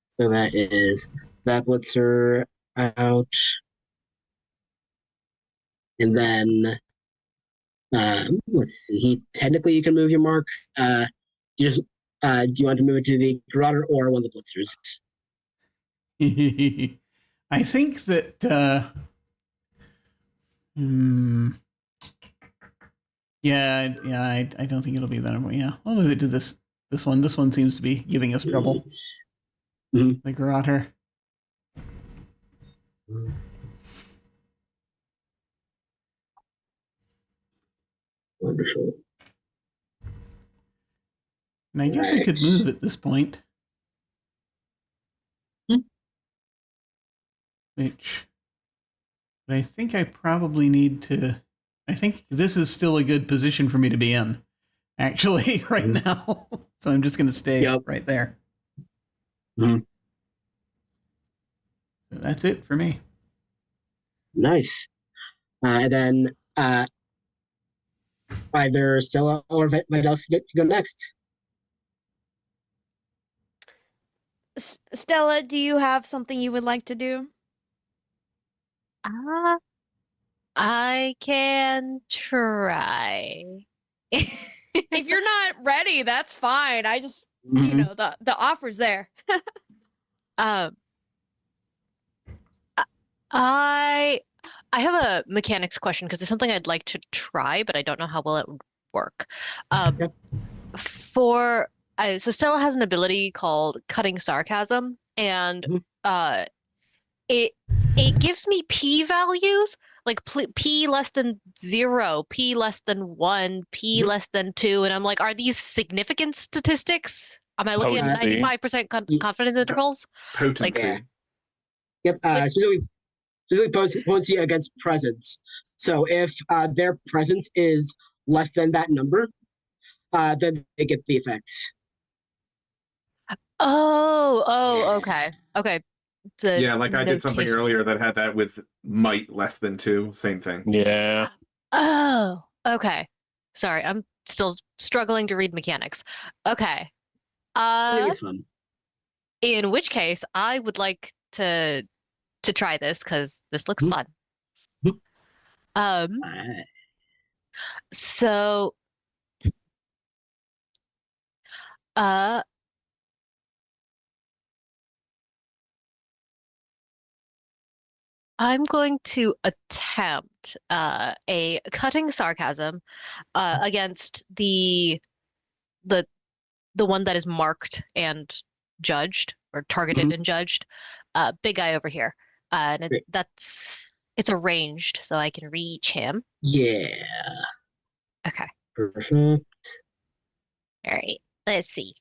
So that is that blitzer out, and then let's see. Technically, you can move your mark. Do you want to move it to the Garroter or one of the blitzers? I think that. I don't think it'll be that. Yeah, I'll move it to this one. This one seems to be giving us trouble. The Garroter. Wonderful. And I guess I could move at this point. But I think I probably need to. I think this is still a good position for me to be in, actually, right now. So I'm just going to stay right there. So that's it for me. Nice. And then either Stella or Vidalis can go next. Stella, do you have something you would like to do? I can try. If you're not ready, that's fine. I just, you know, the offer's there. I have a mechanics question because there's something I'd like to try, but I don't know how well it would work. So Stella has an ability called Cutting Sarcasm, and it gives me P values, like P less than 0, P less than 1, P less than 2, and I'm like, are these significant statistics? Am I looking at 95% confidence intervals? Potency. Yep. Specifically potency against presence. So if their presence is less than that number, then they get the effects. Okay. Yeah, like I did something earlier that had that with might less than 2. Same thing. Yeah. Oh, okay. Sorry, I'm still struggling to read mechanics. Okay. I think it's fun. In which case, I would like to try this because this looks fun. Alright. So, I'm going to attempt a cutting sarcasm against the one that is marked and judged, or targeted and judged. Big guy over here. And Great. it's arranged, so I can reach him. Yeah. Okay. Perfect. All right. Let's see.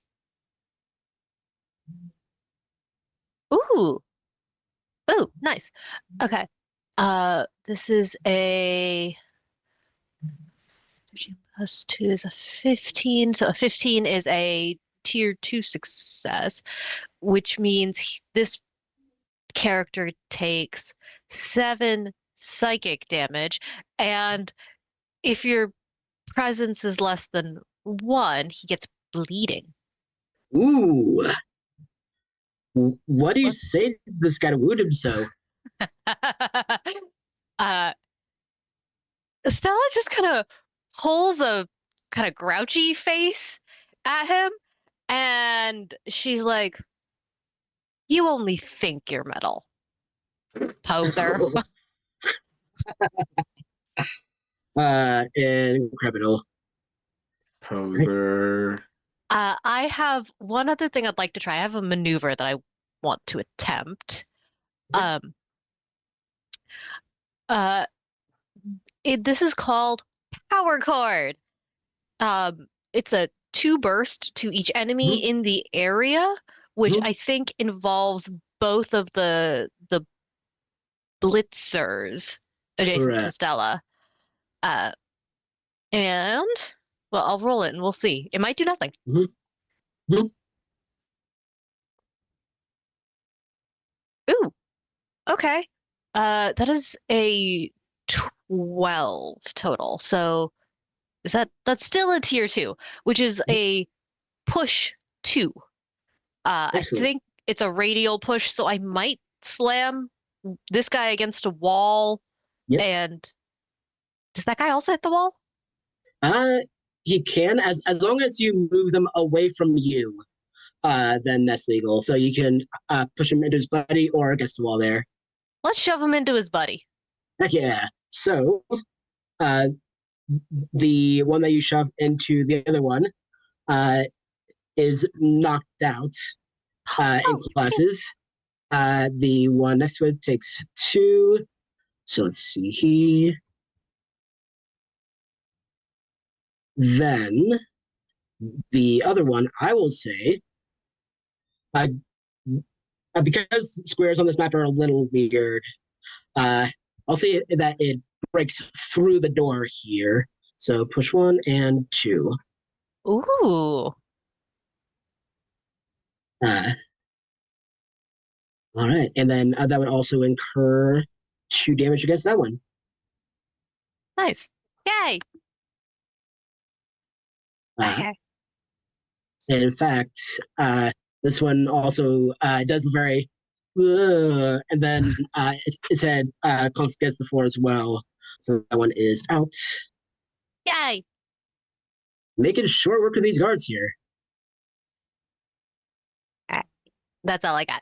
Ooh. Ooh, nice. Okay. This is a 13 plus 2 is a 15. So a 15 is a tier 2 success, which means this character takes 7 psychic damage, and if your presence is less than 1, he gets bleeding. Ooh. What do you say this guy to wound him so? Stella just kind of pulls a kind of grouchy face at him, and she's like, "You only think you're metal, poser." Incredible. Poser. I have one other thing I'd like to try. I have a maneuver that I want to attempt. This is called Power Chord. It's a 2 burst to each enemy in the area, which I think involves both of the blitzers adjacent to Stella. And well, I'll roll it and we'll see. It might do nothing. Ooh, okay. That is a 12 total. So that's still a tier 2, which is a push 2. I think it's a radial push, so I might slam this guy against a wall. Yep. And does that guy also hit the wall? He can, as long as you move them away from you. Then that's legal. So you can push him into his buddy or against the wall there. Let's shove him into his buddy. Yeah. So, the one that you shove into the other one, is knocked out, in classes. The one next to it takes 2. So let's see here. Then the other one, I will say, because squares on this map are a little weird, I'll say that it breaks through the door here. So push 1 and 2. Ooh. All right, and then that would also incur 2 damage against that one. Nice. Yay. Okay. And in fact, this one also does very, and then its head clunks against the floor as well. So that one is out. Yay. Making short work of these guards here. That's all I got.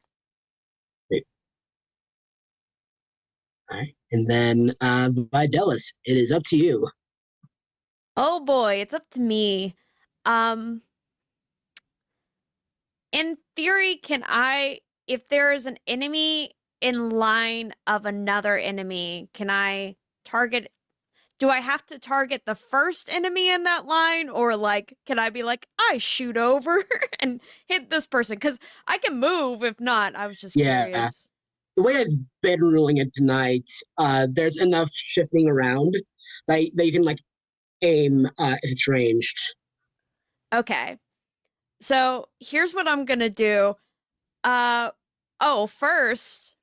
Great. All right, and then Videlis, it is up to you. Oh boy, it's up to me. In theory, if there is an enemy in line of another enemy, can I target? Do I have to target the first enemy in that line, or can I be like, I shoot over and hit this person? Because I can move. If not, I was just curious. The way I've been ruling it tonight, there's enough shifting around that you can aim if it's ranged. Okay. So here's what I'm gonna do. First,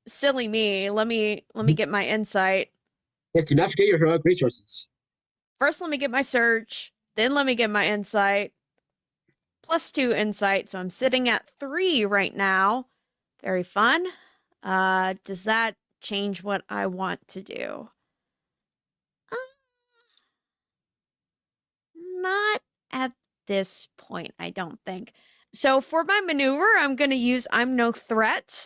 silly me. Let me get my insight. Yes, do not forget your heroic resources. First, let me get my search. Then let me get my insight. +2 insight, so I'm sitting at 3 right now. Very fun. Does that change what I want to do? Not at this point, I don't think. So for my maneuver, I'm going to use I'm no threat.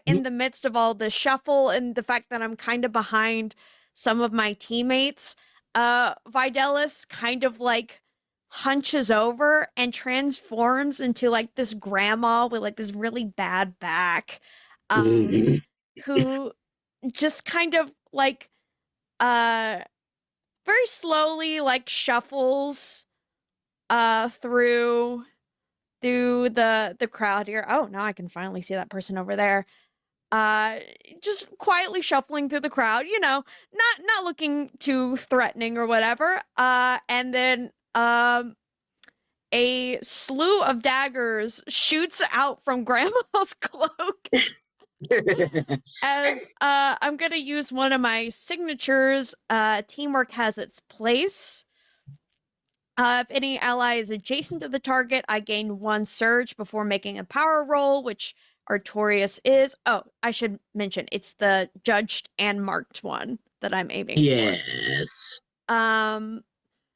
In the midst of all the shuffle and the fact that I'm kind of behind some of my teammates, Videlis kind of like hunches over and transforms into like this grandma with like this really bad back, who just kind of like very slowly like shuffles through the crowd here. Oh, now I can finally see that person over there. Just quietly shuffling through the crowd, you know, not looking too threatening or whatever. And then a slew of daggers shoots out from Grandma's cloak. And I'm gonna use one of my signatures. Teamwork has its place. If any ally is adjacent to the target, I gain 1 surge before making a power roll, which Artorius is. Oh, I should mention, it's the judged and marked one that I'm aiming for. Yes.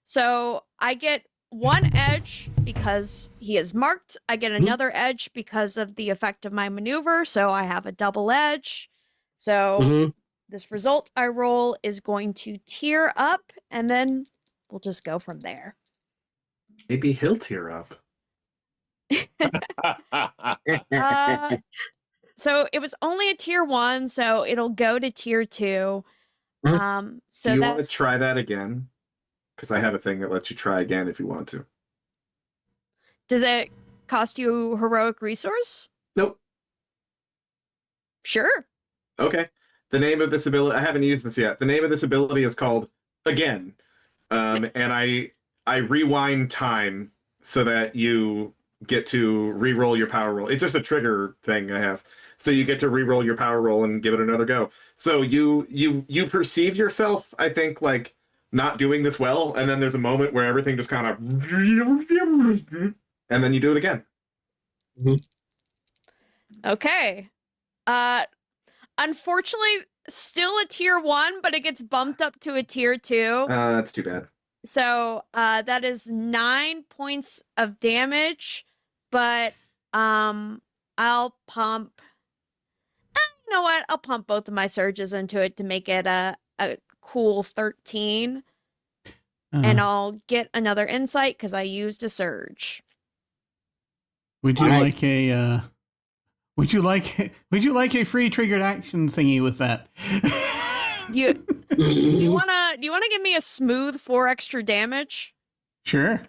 So I get 1 edge because he is marked. I get another edge because of the effect of my maneuver, so I have a double edge. So this result I roll is going to tier up, and then we'll just go from there. Maybe he'll tear up. So it was only a tier 1, so it'll go to tier 2. So do you want to try that again? Because I have a thing that lets you try again if you want to. Does it cost you heroic resource? Nope. Sure. Okay. The name of this ability, I haven't used this yet. The name of this ability is called Again. And I rewind time so that you get to re-roll your power roll. It's just a trigger thing I have. So you get to re-roll your power roll and give it another go. So you perceive yourself, I think, like not doing this well, and then there's a moment where everything just kind of and then you do it again. Okay. Unfortunately, still a tier 1, but it gets bumped up to a tier 2. That's too bad. So that is 9 points of damage, but I'll pump. You know what? I'll pump both of my surges into it to make it a cool 13, and I'll get another insight because I used a surge. Would you like a? Would you like a free triggered action thingy with that? Do you wanna give me a smooth 4 extra damage? Sure.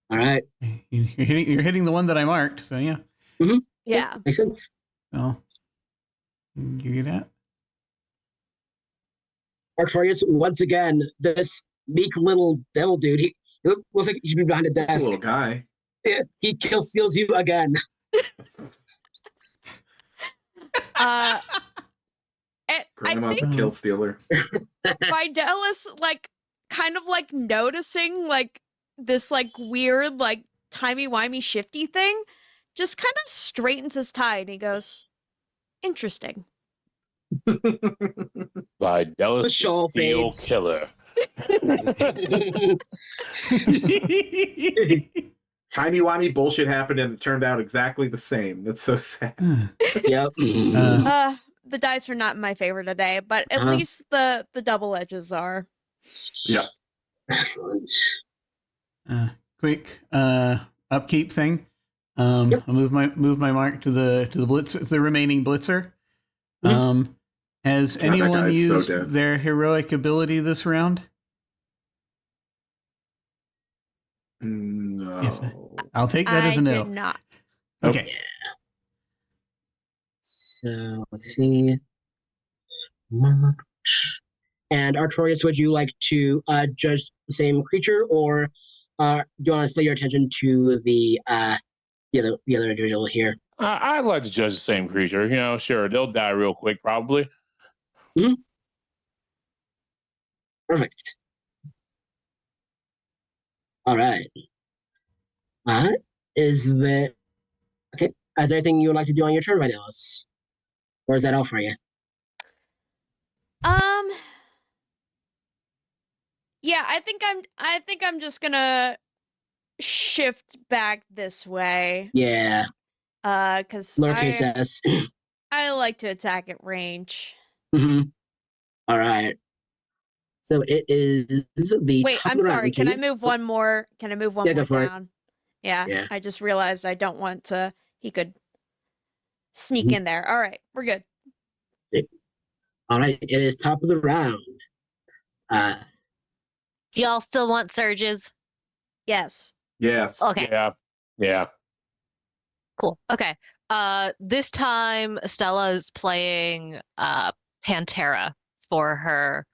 All right. You're hitting the one that I marked, so yeah. Yeah. Makes sense. Well, give you that. Artorius, once again, this meek little devil dude, he looks like he should be behind a This desk. little guy. He kill steals you again. Grandma I the think kill stealer. Videlis, like, kind of like noticing like this like weird like timey-wimey shifty thing, just kind of straightens his tie and he goes, interesting. Videlis, The shawl steel fades. killer. Timey-wimey bullshit happened and it turned out exactly the same. That's so sad. Yep. The dice are not in my favor today, but at least the double edges are. Yeah. Excellent. Quick upkeep thing. I'll move my mark to the blitzer, the remaining blitzer. Has God, anyone that guy's so used dead. their heroic ability this round? No. I'll take that as a no. I did not. Okay. So let's see. And Artorius, would you like to judge the same creature, or do you want to split your attention to the other individual here? I'd like to judge the same creature. You know, sure, they'll die real quick, probably. Perfect. All right. Is there okay? Is there anything you would like to do on your turn, Vidalis? Or is that all for you? Yeah, I think I'm just gonna shift back this way. Yeah. Cause Lowercase s. I like to attack at range. Mm-hmm. All right. So it is the Wait, top I'm of the sorry. round. Can I move one more? Can I move one Yeah, more go for it. down? Yeah, Yeah. I just realized I don't want to. He could sneak in there. All right, we're good. All right. It is top of the round. Do y'all still want surges? Yes. Yes. Okay, Yeah. cool. Okay. This time Stella is playing Pantera for her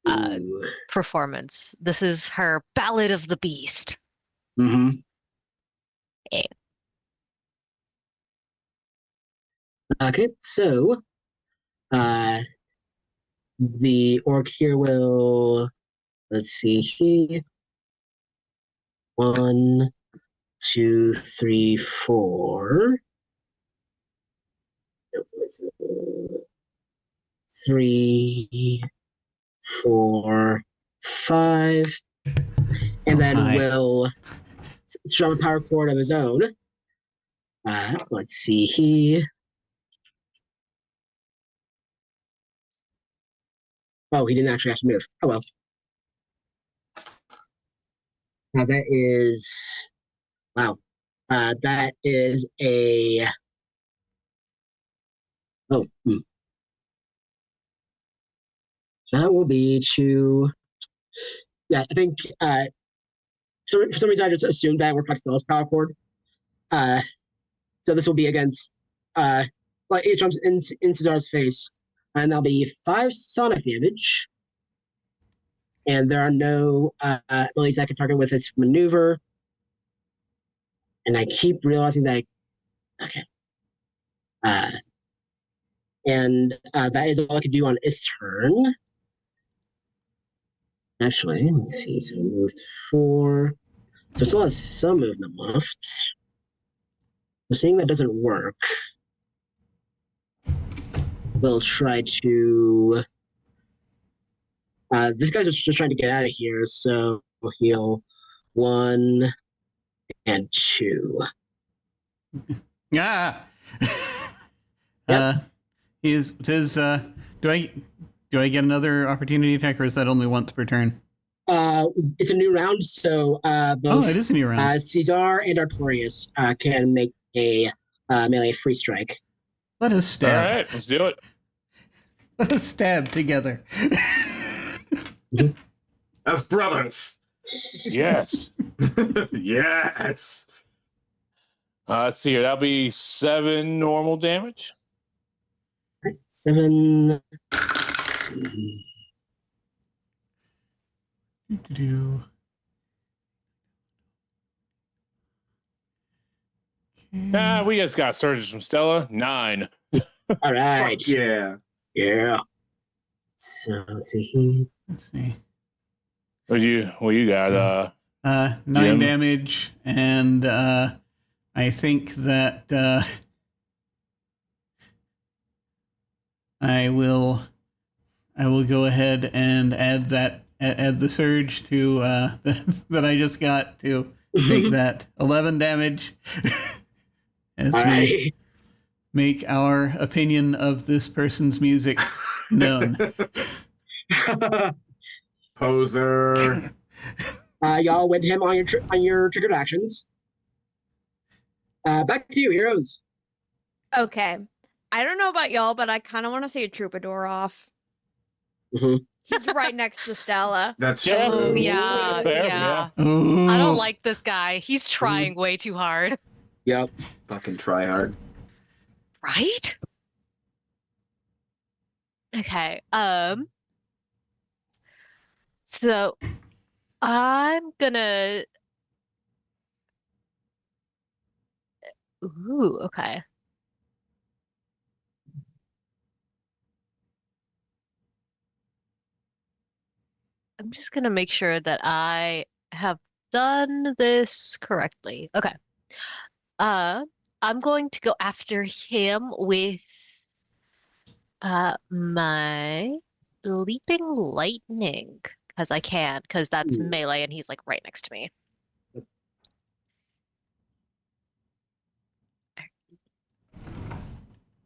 Ooh. performance. This is her Ballad of the Beast. Mm-hmm. Eh. Okay, so the orc here will, let's see here. 1, 2, 3, 4. 3, 4, 5. And then will strum a power chord of his own. Let's see here. Oh, he didn't actually have to move. Oh well. Now that is wow. That is a oh. That will be to yeah. I think for some reason I just assumed that we're Stella's power chord. So this will be against well, it jumps into Dar's face, and that'll be 5 sonic damage. And there are no abilities I can target with this maneuver. And I keep realizing that okay. And that is all I can do on its turn. Actually, let's see. So we moved 4. So it still has some movement left. So seeing that doesn't work, we'll try to. This guy's just trying to get out of here, so he'll 1 and 2. Yeah. Yep. Do I get another opportunity attack, or is that only once per turn? It's a new round, so both It is a new round. Caesar and Artorias can make a melee free strike. Let us stab. All right, let's do it. Let us stab together. As brothers. Yes. Yes. Let's see here. That'll be 7 normal damage. 7. Let's see. We just got surges from Stella. 9. All right. Fuck yeah. Yeah. So let's see here. Let's see. What you got? 9 Jim? damage, and I think that I will go ahead and add the surge to that I just got to make that 11 damage as All we right. make our opinion of this person's music known. Poser. Y'all with him on your triggered actions. Back to you, heroes. Okay. I don't know about y'all, but I kind of want to see a troubadour off. Mm-hmm. He's right next to Stella. That's Yeah. Oh, true. yeah, Fair, yeah. Ooh. I don't like this guy. He's trying way too hard. Yep. Fucking try hard. Right? Okay. So I'm gonna. Ooh, okay. I'm just gonna make sure that I have done this correctly. Okay. I'm going to go after him with my leaping lightning because I can, because that's Ooh. melee and he's like right next to me.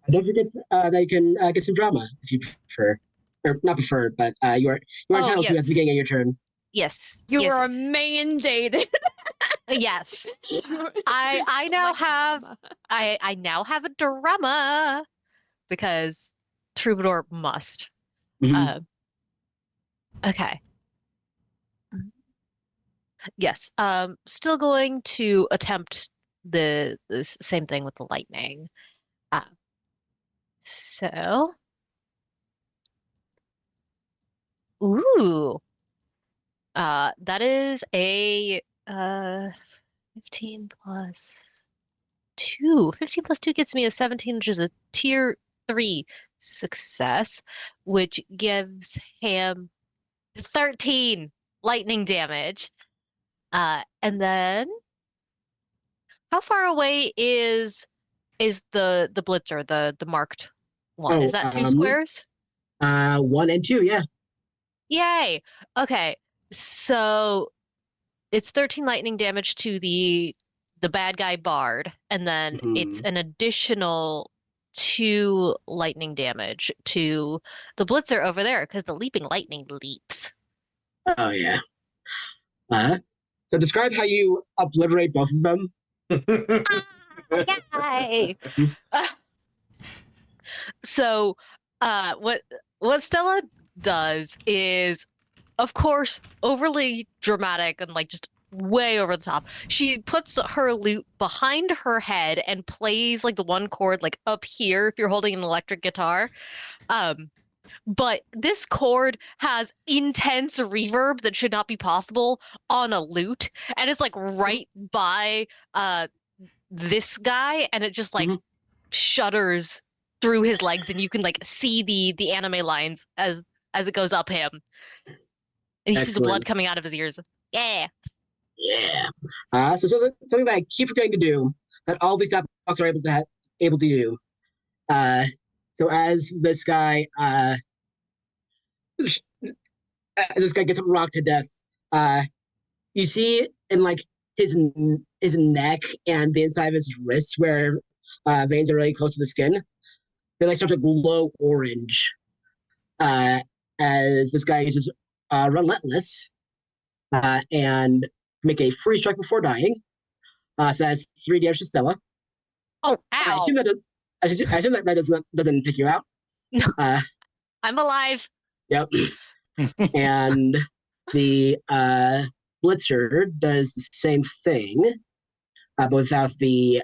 Don't forget that you can get some drama if you prefer, or not prefer, but you are entitled to at yes. the beginning of your turn. Yes. You yes, are yes. mandated. Yes. I now have I now have a drama because Troubadour must. Mhm. Okay. Yes. Still going to attempt the same thing with the lightning. Uh, so ooh. That is a 15 plus 2. 15 plus 2 gets me a 17, which is a tier 3 success, which gives him 13 lightning damage. And then how far away is the blitzer, the marked one? Is Oh, that 2 squares? 1 and 2, yeah. Yay. Okay. So it's 13 lightning damage to the bad guy bard, and then it's Mhm. an additional 2 lightning damage to the blitzer over there because the leaping lightning leaps. Oh yeah. So describe how you obliterate both of them. Yay! So, what Stella does is, of course, overly dramatic and like just way over the top. She puts her lute behind her head and plays like the one chord like up here if you're holding an electric guitar. But this chord has intense reverb that should not be possible on a lute, and it's like right by this guy, and it just like Mhm. shudders through his legs, and you can like see the anime lines as it goes up him, and you see the blood Excellent. coming out of his ears. Yeah. Yeah. So something that I keep forgetting to do that all these box are able to do. So as this guy gets rocked to death, you see in like his neck and the inside of his wrists where veins are really close to the skin, they like start to glow orange as this guy uses Relentless and make a free strike before dying. So that's 3 damage to Stella. Oh, I ow. assume that doesn't take you out. No. I'm alive. Yep. And the Blitzer does the same thing, but without the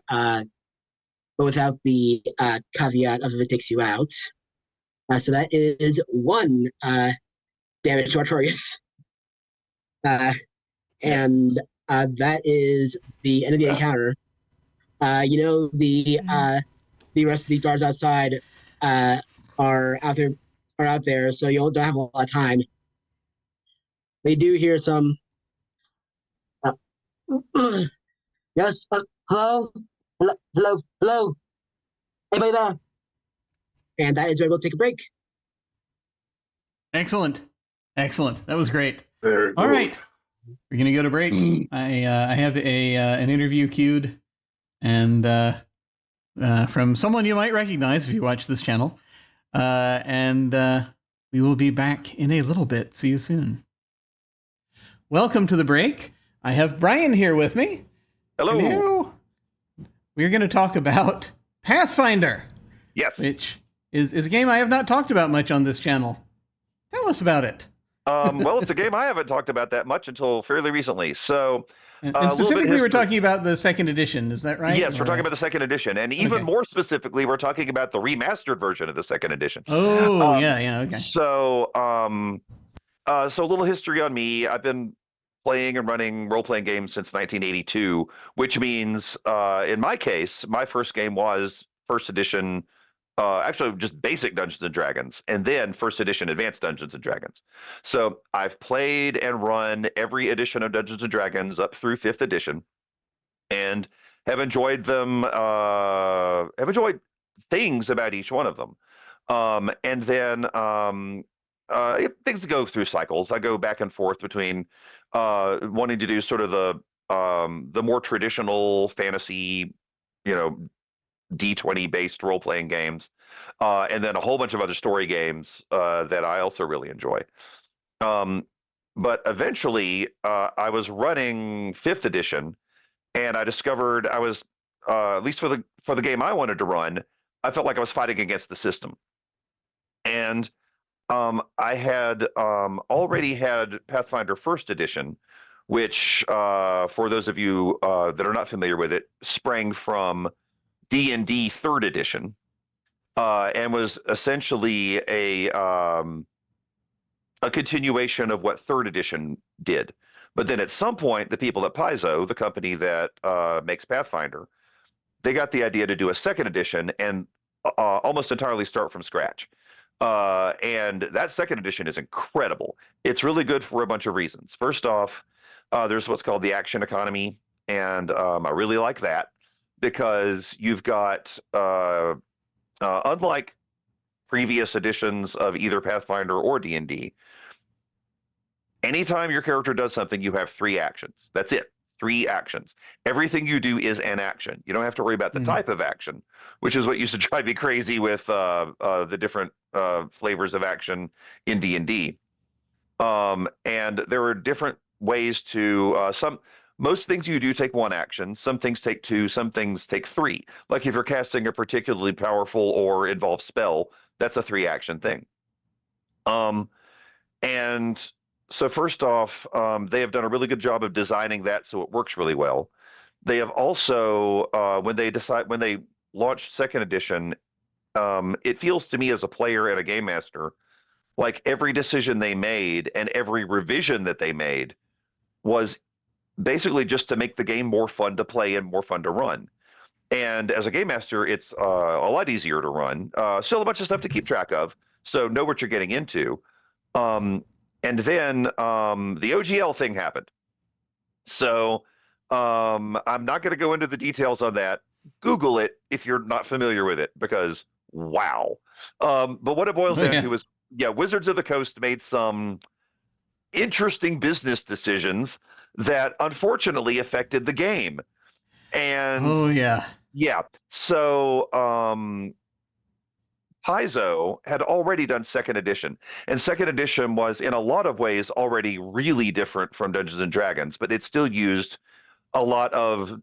caveat of if it takes you out. So that is 1 damage to Artorias. And that is the end of the encounter. The rest of the guards outside are out there, so you don't have a lot of time. They do hear some. Yes. Hello. Hello. Anybody there? And that is where we'll take a break. Excellent. That was great. Very good. All right. We're going to go to break. I have an interview queued, and from someone you might recognize if you watch this channel. And we will be back in a little bit. See you soon. Welcome to the break. I have Brian here with me. Hello. We're going to talk about Pathfinder. Yes. Which is a game I have not talked about much on this channel. Tell us about it. Well, it's a game I haven't talked about that much until fairly recently. So, and specifically, we're talking about the 2nd edition. Is that right? Yes, we're talking about the 2nd edition. And even more specifically, we're talking about the remastered version of the 2nd edition. Oh, yeah, okay. So, so a little history on me. I've been playing and running role-playing games since 1982, which means, in my case, my first game was 1st edition actually just basic Dungeons and Dragons, and then first edition advanced Dungeons and Dragons. So I've played and run every edition of Dungeons and Dragons up through 5th edition, and have enjoyed them. Have enjoyed things about each one of them, and then things go through cycles. I go back and forth between wanting to do sort of the more traditional fantasy, you know, D20 based role playing games, and then a whole bunch of other story games that I also really enjoy. But eventually, I was running 5th edition, and I discovered I was at least for the game I wanted to run, I felt like I was fighting against the system, and I had already had Pathfinder First Edition, which, for those of you that are not familiar with it, sprang from D&D Third Edition, and was essentially a continuation of what Third Edition did. But then at some point, the people at Paizo, the company that makes Pathfinder, they got the idea to do a 2nd edition and almost entirely start from scratch. And that 2nd edition is incredible. It's really good for a bunch of reasons. First off, there's what's called the action economy, and I really like that because you've got, unlike previous editions of either Pathfinder or D&D, anytime your character does something, you have 3 actions. That's it. 3 actions. Everything you do is an action. You don't have to worry about the type of action, which is what used to drive me crazy with the different flavors of action in D&D. And there are different ways to most things you do take 1 action. Some things take 2. Some things take 3. Like if you're casting a particularly powerful or involved spell, that's a 3 action thing. And so first off, they have done a really good job of designing that so it works really well. They have also, when they launched 2nd edition, it feels to me as a player and a game master like every decision they made and every revision that they made was basically just to make the game more fun to play and more fun to run. And as a game master, it's a lot easier to run. Still a bunch of stuff to keep track of, so know what you're getting into. And then the OGL thing happened. So I'm not going to go into the details on that. Google it if you're not familiar with it, because wow. But what it boils down to is, Wizards of the Coast made some interesting business decisions that unfortunately affected the game. And so Paizo had already done 2nd edition, and 2nd edition was in a lot of ways already really different from Dungeons and Dragons, but it still used a lot of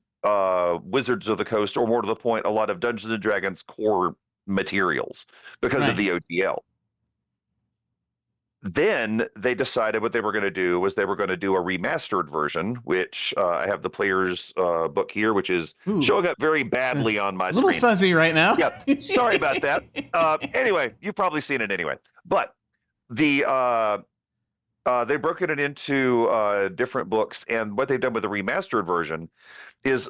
Wizards of the Coast, or more to the point, a lot of Dungeons and Dragons core materials because of the OGL. Then they decided what they were going to do was they were going to do a remastered version, which I have the player's book here, which is showing up very badly on my screen. A little fuzzy right now. Sorry about that. Anyway, you've probably seen it anyway. But they've broken it into different books, and what they've done with the remastered version is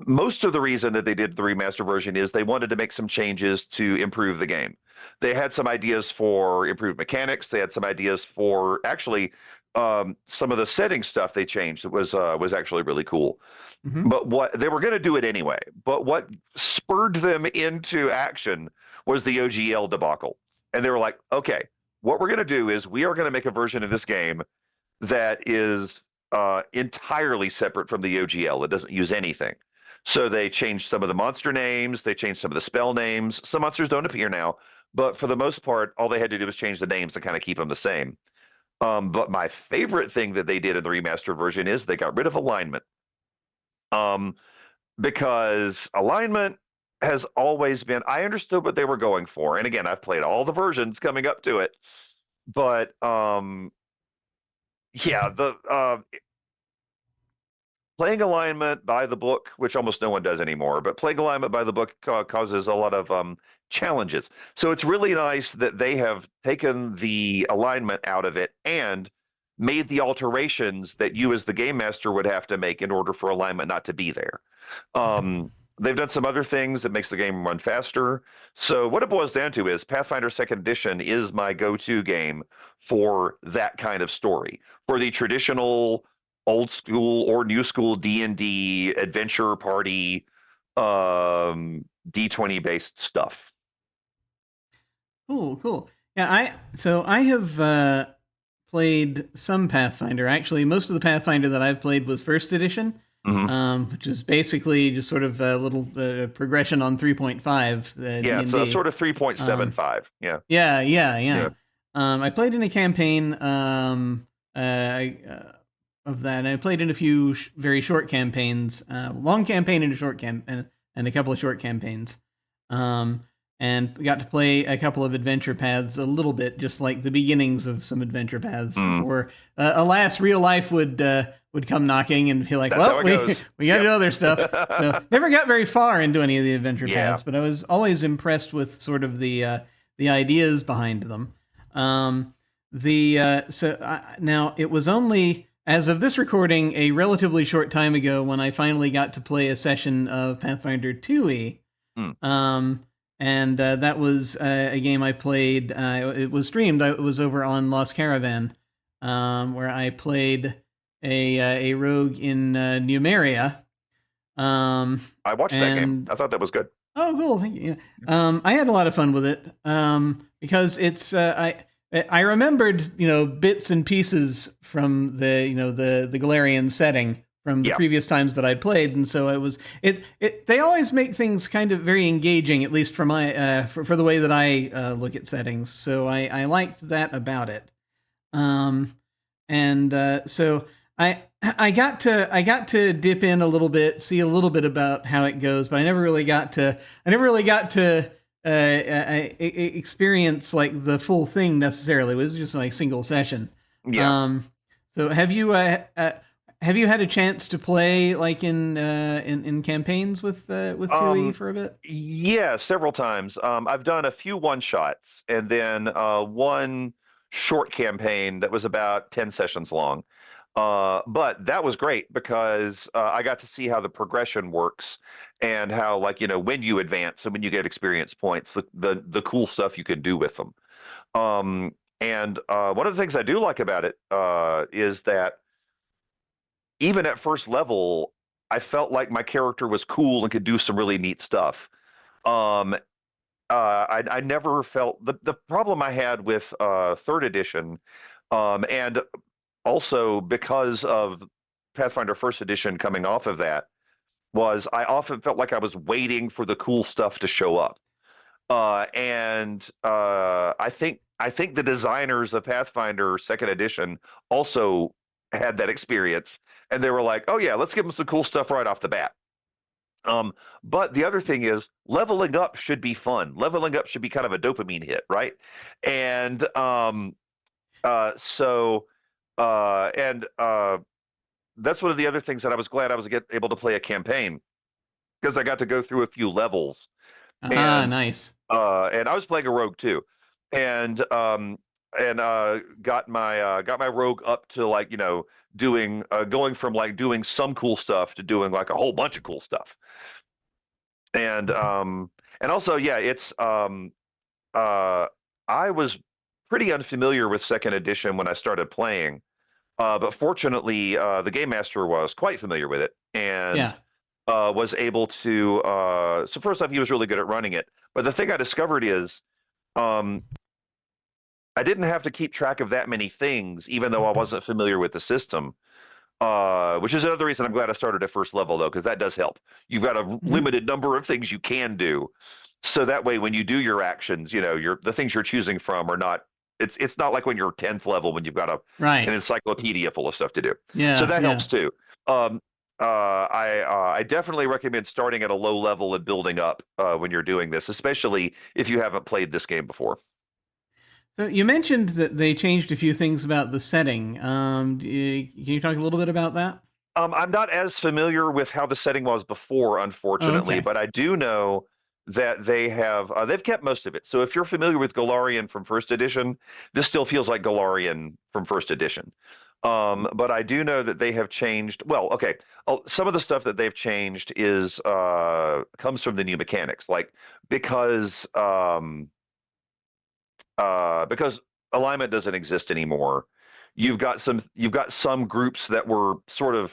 most of the reason that they did the remastered version is they wanted to make some changes to improve the game. They had some ideas for improved mechanics. They had some ideas for actually some of the setting stuff they changed. It was actually really cool. But what they were going to do it anyway. But what spurred them into action was the OGL debacle. And they were like, okay, what we're going to do is we are going to make a version of this game that is entirely separate from the OGL. It doesn't use anything. So they changed some of the monster names. They changed some of the spell names. Some monsters don't appear now. But for the most part, all they had to do was change the names to kind of keep them the same. But my favorite thing that they did in the remastered version is they got rid of alignment. Because alignment has always been, I understood what they were going for. And again, I've played all the versions coming up to it. But playing alignment by the book, which almost no one does anymore, but playing alignment by the book causes a lot of challenges. So it's really nice that they have taken the alignment out of it and made the alterations that you as the game master would have to make in order for alignment not to be there. They've done some other things that makes the game run faster. So what it boils down to is Pathfinder Second Edition is my go-to game for that kind of story. For the traditional old school or new school D&D adventure party D20 based stuff. Cool. Yeah, I have played some Pathfinder. Actually, most of the Pathfinder that I've played was First Edition, which is basically just sort of a little progression on 3.5. Yeah, D&D. so sort of 3.75. Yeah. I played in a campaign of that, and I played in a few very short campaigns, long campaign and a short and a couple of short campaigns. And we got to play a couple of adventure paths a little bit, just like the beginnings of some adventure paths before, alas, real life would come knocking and be like, That's we got to do other stuff. So, never got very far into any of the adventure paths, but I was always impressed with sort of the ideas behind them. Now it was only, as of this recording, a relatively short time ago when I finally got to play a session of Pathfinder 2e. And that was a game I played. It was streamed. It was over on Lost Caravan, where I played a rogue in Numeria. I watched that game. I thought that was good. Oh, cool! Thank you. Yeah. I had a lot of fun with it because it's I remembered bits and pieces from the Galarian setting from the previous times that I'd played, and so they always make things kind of very engaging, at least for my for the way that I look at settings. So I liked that about it, so I got to dip in a little bit, see a little bit about how it goes, but I never really got to experience like the full thing necessarily. It was just like single session. Yeah. So have you had a chance to play like in campaigns with 2e for a bit? Yeah, several times. I've done a few one-shots and then one short campaign that was about 10 sessions long. But that was great because I got to see how the progression works and how, when you advance and when you get experience points, the cool stuff you can do with them. And one of the things I do like about it is that even at first level, I felt like my character was cool and could do some really neat stuff. I never felt the problem I had with third edition, and also because of Pathfinder First Edition coming off of that, was I often felt like I was waiting for the cool stuff to show up. And I think the designers of Pathfinder Second Edition also had that experience, and they were like, "Oh yeah, let's give them some cool stuff right off the bat." But the other thing is, leveling up should be fun. Leveling up should be kind of a dopamine hit, right? And that's one of the other things that I was glad I was able to play a campaign, because I got to go through a few levels. Nice. And I was playing a rogue too, and got my rogue up to doing going from doing some cool stuff to doing a whole bunch of cool stuff. And also, it's I was pretty unfamiliar with Second Edition when I started playing, but fortunately the game master was quite familiar with it and was able to so first off, he was really good at running it, but the thing I discovered is I didn't have to keep track of that many things, even though I wasn't familiar with the system, which is another reason I'm glad I started at first level, though, because that does help. You've got a limited number of things you can do, so that way when you do your actions, the things you're choosing from are not. It's not like when you're 10th level when you've got an encyclopedia full of stuff to do. Yeah, so that helps too. I definitely recommend starting at a low level and building up when you're doing this, especially if you haven't played this game before. So you mentioned that they changed a few things about the setting. Can you talk a little bit about that? I'm not as familiar with how the setting was before, unfortunately, but I do know that they've kept most of it. So if you're familiar with Golarion from First Edition, this still feels like Golarion from First Edition. But I do know that they have changed. Well, okay. Some of the stuff that they've changed is comes from the new mechanics, like because because alignment doesn't exist anymore. You've got some groups that were sort of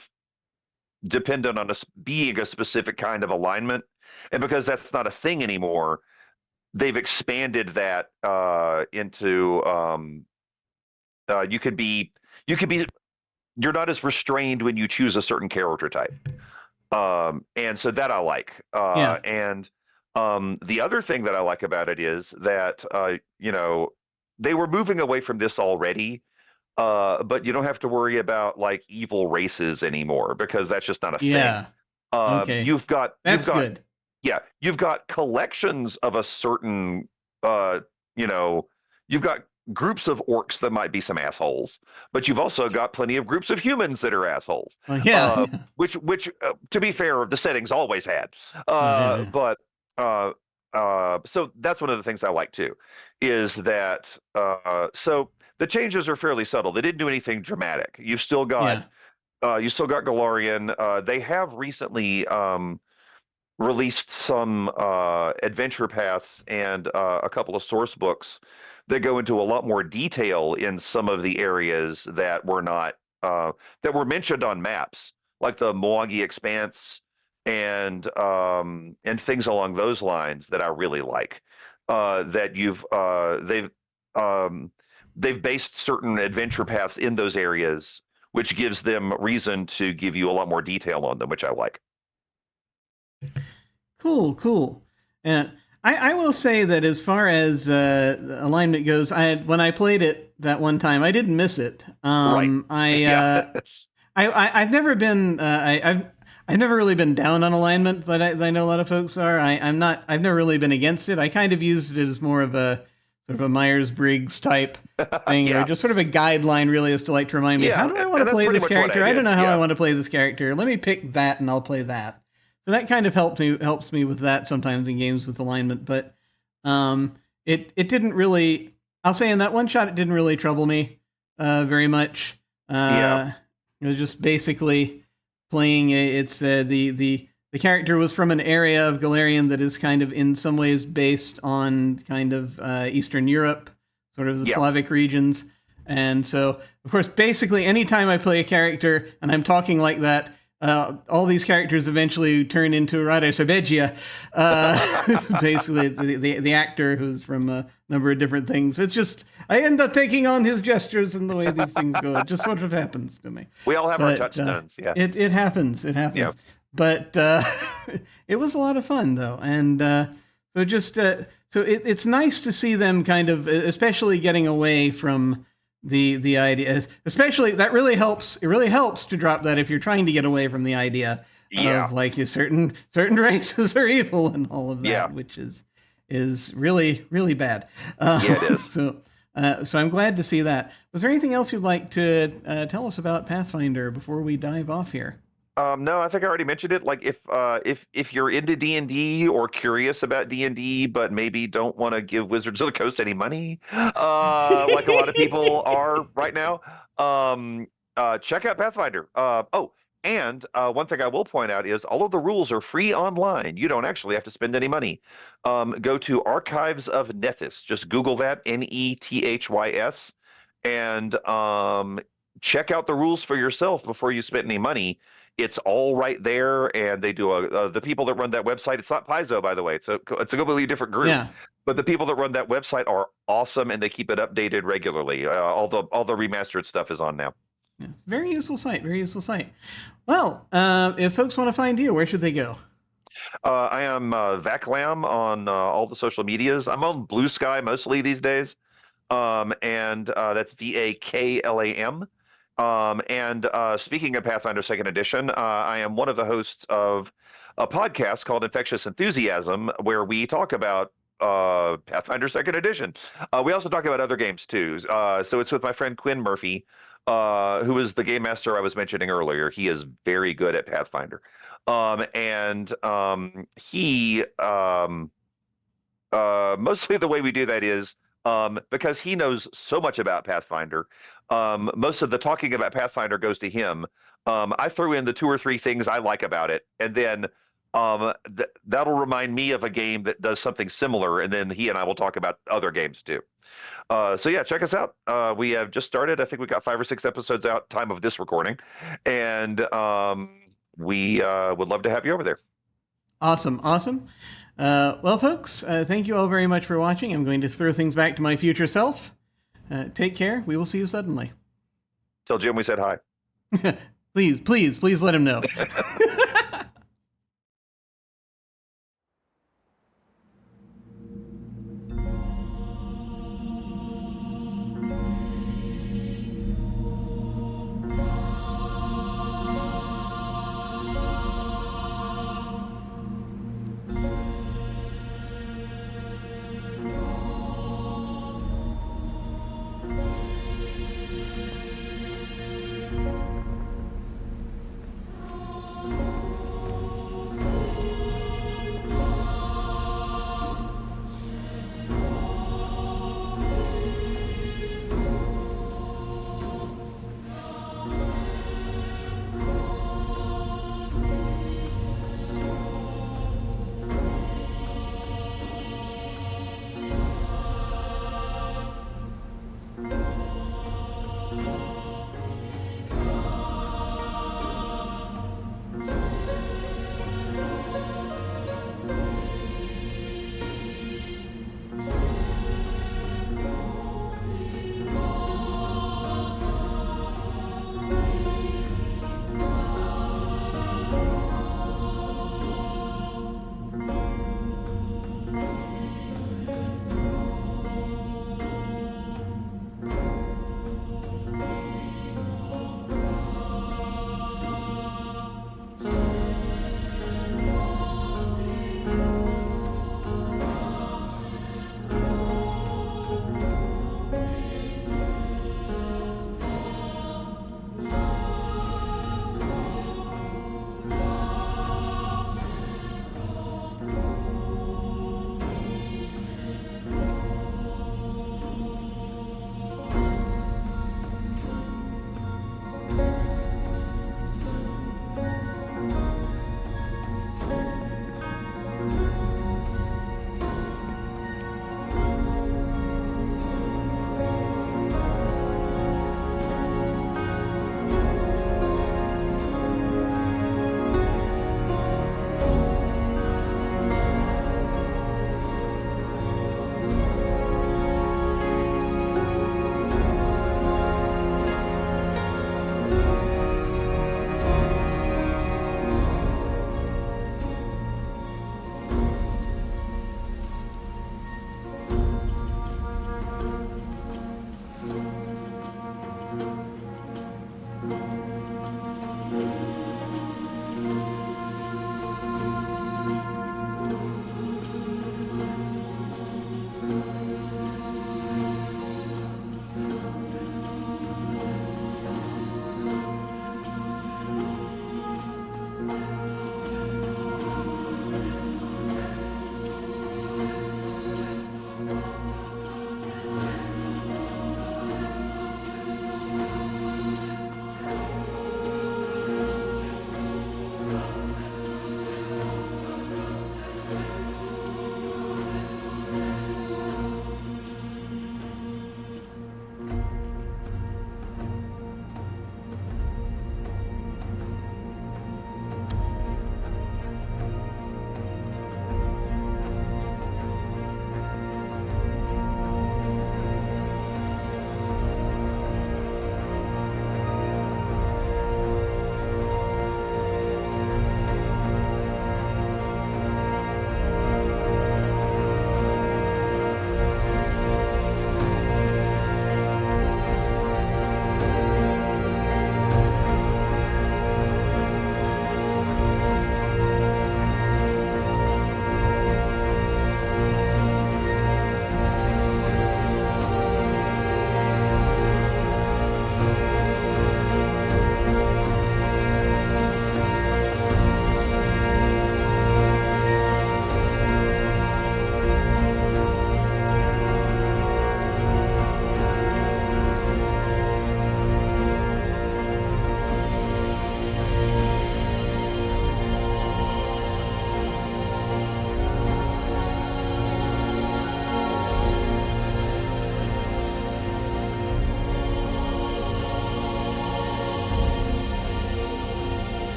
dependent on being a specific kind of alignment, and because that's not a thing anymore, they've expanded that into you could be you're not as restrained when you choose a certain character type, and so that I like. And the other thing that I like about it is that they were moving away from this already. But you don't have to worry about like evil races anymore because that's just not a Yeah. thing. Okay. That's good. Yeah, you've got collections of a certain you've got groups of orcs that might be some assholes, but you've also got plenty of groups of humans that are assholes. Yeah. Which to be fair, the settings always had. Yeah. But so that's one of the things I like too, is that so the changes are fairly subtle. They didn't do anything dramatic. You've still got Galarian. They have recently released some adventure paths and a couple of source books that go into a lot more detail in some of the areas that were not that were mentioned on maps, like the Moagi Expanse and things along those lines that I really like. That they've based certain adventure paths in those areas, which gives them reason to give you a lot more detail on them, which I like. Cool. And I will say that as far as alignment goes, when I played it that one time, I didn't miss it. Right. I've never been I've never really been down on alignment, but I know a lot of folks are. I've never really been against it. I kind of used it as more of a sort of a Myers-Briggs type thing, or just sort of a guideline, really, as to like to remind me, how do I want to play this character? I don't know how I want to play this character. Let me pick that, and I'll play that. So that kind of helps me with that sometimes in games with alignment. But it didn't really. I'll say in that one shot, it didn't really trouble me very much. It was just basically playing. The character was from an area of Galarian that is kind of in some ways based on kind of Eastern Europe, sort of the Slavic regions. And so, of course, basically anytime I play a character and I'm talking like that, all these characters eventually turn into Rada Sabegia, basically the actor who's from a number of different things. It's just, I end up taking on his gestures and the way these things go. It just sort of happens to me. We all have our touchstones, It happens. Yeah. But it was a lot of fun, though. And it's nice to see them kind of, especially getting away from the idea. Especially, that really helps. It really helps to drop that if you're trying to get away from the idea of like certain races are evil and all of that, which is really, really bad. It is. So I'm glad to see that. Was there anything else you'd like to tell us about Pathfinder before we dive off here? No, I think I already mentioned it. Like if you're into D&D or curious about D&D, but maybe don't want to give Wizards of the Coast any money, like a lot of people are right now, check out Pathfinder. And one thing I will point out is all of the rules are free online. You don't actually have to spend any money. Go to Archives of Nethys. Just Google that, Nethys, and check out the rules for yourself before you spend any money. It's all right there, and they do the people that run that website. It's not Paizo, by the way. It's a completely different group. Yeah. But the people that run that website are awesome, and they keep it updated regularly. All the remastered stuff is on now. Yeah, very useful site. Very useful site. Well, if folks want to find you, where should they go? I am Vaclam on all the social medias. I'm on Blue Sky mostly these days, and that's VAKLAM. And speaking of Pathfinder 2nd Edition, I am one of the hosts of a podcast called Infectious Enthusiasm, where we talk about Pathfinder 2nd Edition. We also talk about other games, too. So it's with my friend Quinn Murphy, who is the game master I was mentioning earlier. He is very good at Pathfinder. He mostly the way we do that is because he knows so much about Pathfinder. Most of the talking about Pathfinder goes to him. I threw in the 2 or 3 things I like about it, and then that'll remind me of a game that does something similar, and then he and I will talk about other games too. So yeah, check us out. We have just started. I think we got 5 or 6 episodes out time of this recording, and we would love to have you over there. Awesome. Well, folks, thank you all very much for watching. I'm going to throw things back to my future self. Take care. We will see you suddenly. Tell Jim we said hi. Please let him know.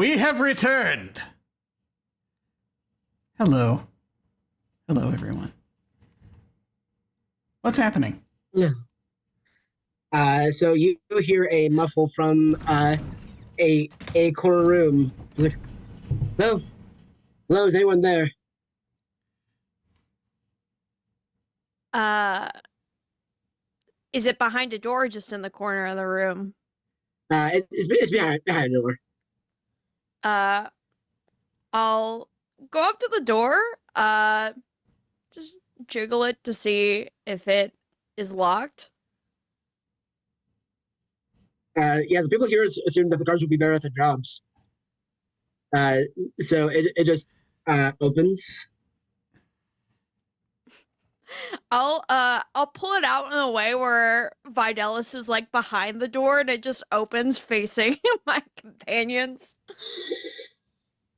We have returned. Hello. Hello, everyone. What's happening? Yeah. So you hear a muffle from a corner room. It's like, hello? Hello, is anyone there? Is it behind a door or just in the corner of the room? It's behind the door. I'll go up to the door, just jiggle it to see if it is locked. Yeah, the people here assume that the guards will be better at their jobs. So it just opens. I'll pull it out in a way where Videlis is like behind the door and it just opens facing my companions.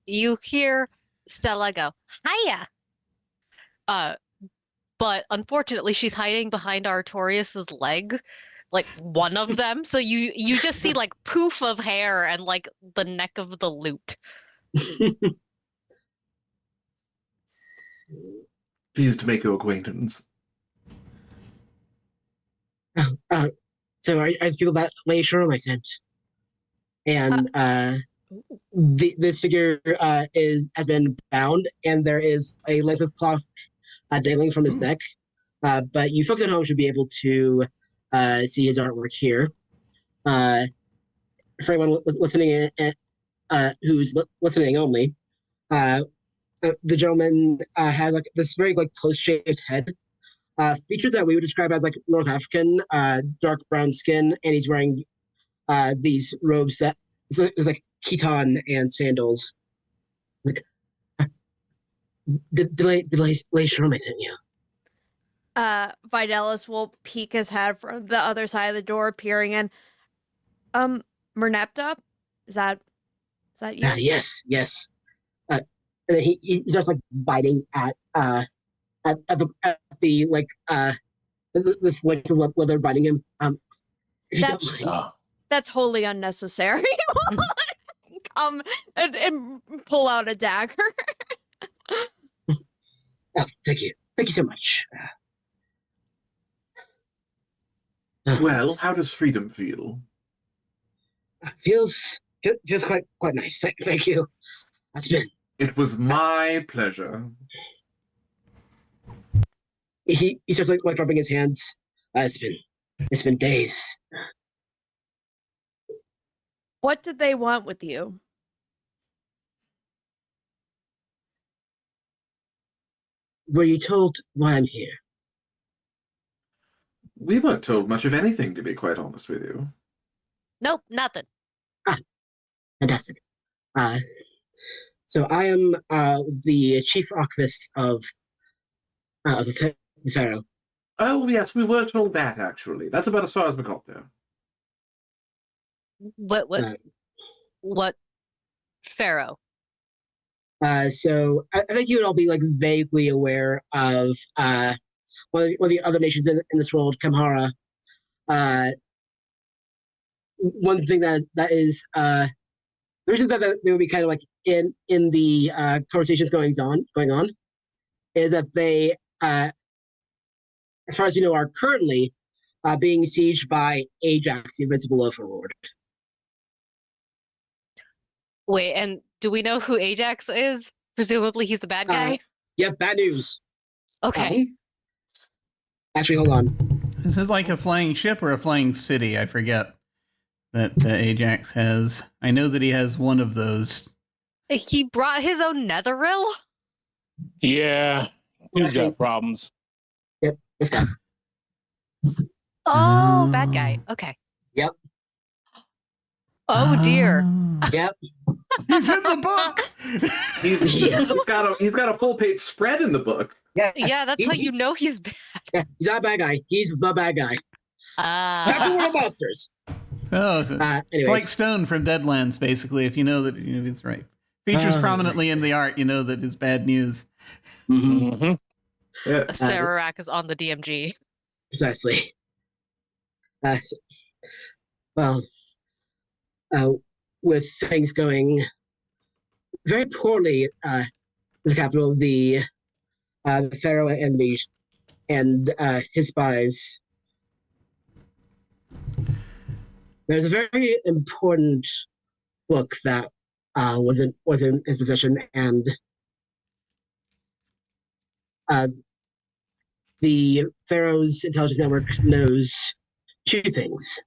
You hear Stella go, hiya! But unfortunately she's hiding behind Artorius's leg, like one of them. So you just see like poof of hair and like the neck of the lute. Pleased to make your acquaintance. So I feel that Lady Sherm I sent. And this figure has been bound, and there is a length of cloth dangling from his neck. But you folks at home should be able to see his artwork here. For anyone listening who's listening only, the gentleman has like this very like close-shaved head, features that we would describe as like North African, dark brown skin, and he's wearing these robes that is like chiton and sandals. Like, did Lady Sherm I sent you? Videlis will peek his head from the other side of the door, peering in. Mernepta, is that you? Yes. And then he starts like biting at the like this like what they're biting him. That's wholly unnecessary. Come and pull out a dagger. Oh, thank you so much. Well, how does freedom feel? Feels quite nice. Thank you. It was my pleasure. He starts like rubbing his hands. It's been days. What did they want with you? Were you told why I'm here? We weren't told much of anything, to be quite honest with you. Nope, nothing. Fantastic. So I am the chief archivist of the Pharaoh. Oh, yes, we were told that, actually. That's about as far as we got there. What Pharaoh? So I think you would all be like vaguely aware of one of the other nations in this world, Kamhara. One thing that is the reason that they would be kind of like in the conversations going on is that they, as far as you know, are currently being sieged by Ajax, the Invincible Overlord. Wait, and do we know who Ajax is? Presumably he's the bad guy? Yeah, bad news. Okay. Actually, hold on. Is it like a flying ship or a flying city? I forget that Ajax has. I know that he has one of those. He brought his own netheril? Yeah, he's got problems. Yep, this guy. Oh, bad guy. Okay. Yep. Oh dear. Yep. He's in the book. He's got a full page spread in the book. Yeah, that's how you know he's bad. Yeah, he's not a bad guy. He's the bad guy. Happy World Busters. Oh, it's like Anyways. Stone from Deadlands, basically. If you know that he's right, features prominently in the art, you know that it's bad news. Mm-hmm. Yeah. Sararak is on the DMG. Precisely. Well, with things going very poorly in the capital. The pharaoh and his spies. There's a very important book that was in his possession, and the pharaoh's intelligence network knows two things.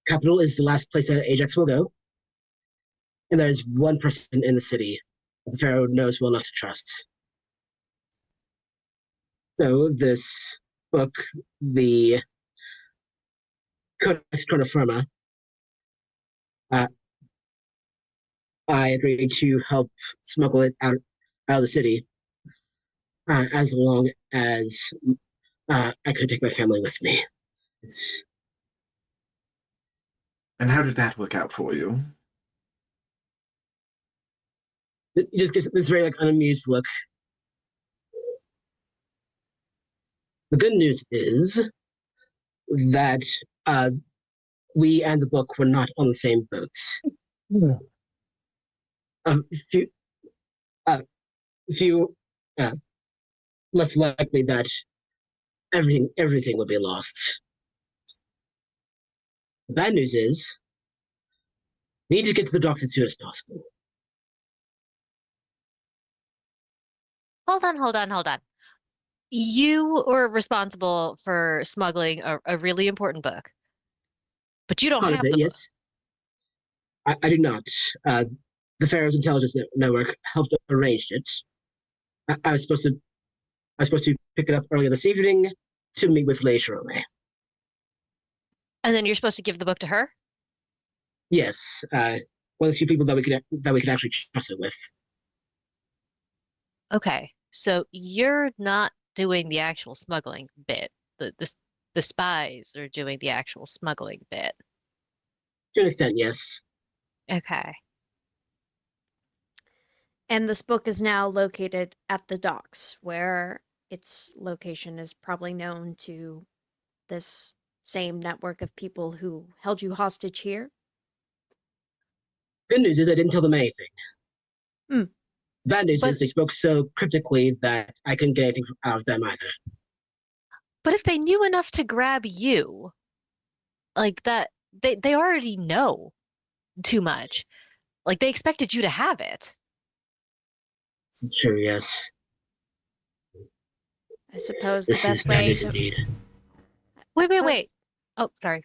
Capital is the last place that Ajax will go, and there's one person in the city the pharaoh knows well enough to trust. So this book, the Codex Chronoforma, I agreed to help smuggle it out of the city, as long as I could take my family with me. And how did that work out for you? It just gives this very unamused look. The good news is that we and the book were not on the same boats. Few less likely that everything would be lost. The bad news is we need to get to the docks as soon as possible. Hold on. You were responsible for smuggling a really important book, but you don't have the book. Yes. I do not. The Pharaoh's intelligence network helped arrange it. I was supposed to pick it up earlier this evening to meet with Lei Shirome. And then you're supposed to give the book to her? Yes, one of the few people that we could actually trust it with. Okay, so you're not doing the actual smuggling bit. The spies are doing the actual smuggling bit. To an extent, yes. Okay. And this book is now located at the docks, where its location is probably known to this same network of people who held you hostage here. Good news is I didn't tell them anything. Hmm. Bad news is they spoke so cryptically that I couldn't get anything out of them either. But if they knew enough to grab you, like that, they already know too much. Like they expected you to have it. This is true, yes. I suppose the This is best bad way news to... indeed. Wait. Oh, sorry.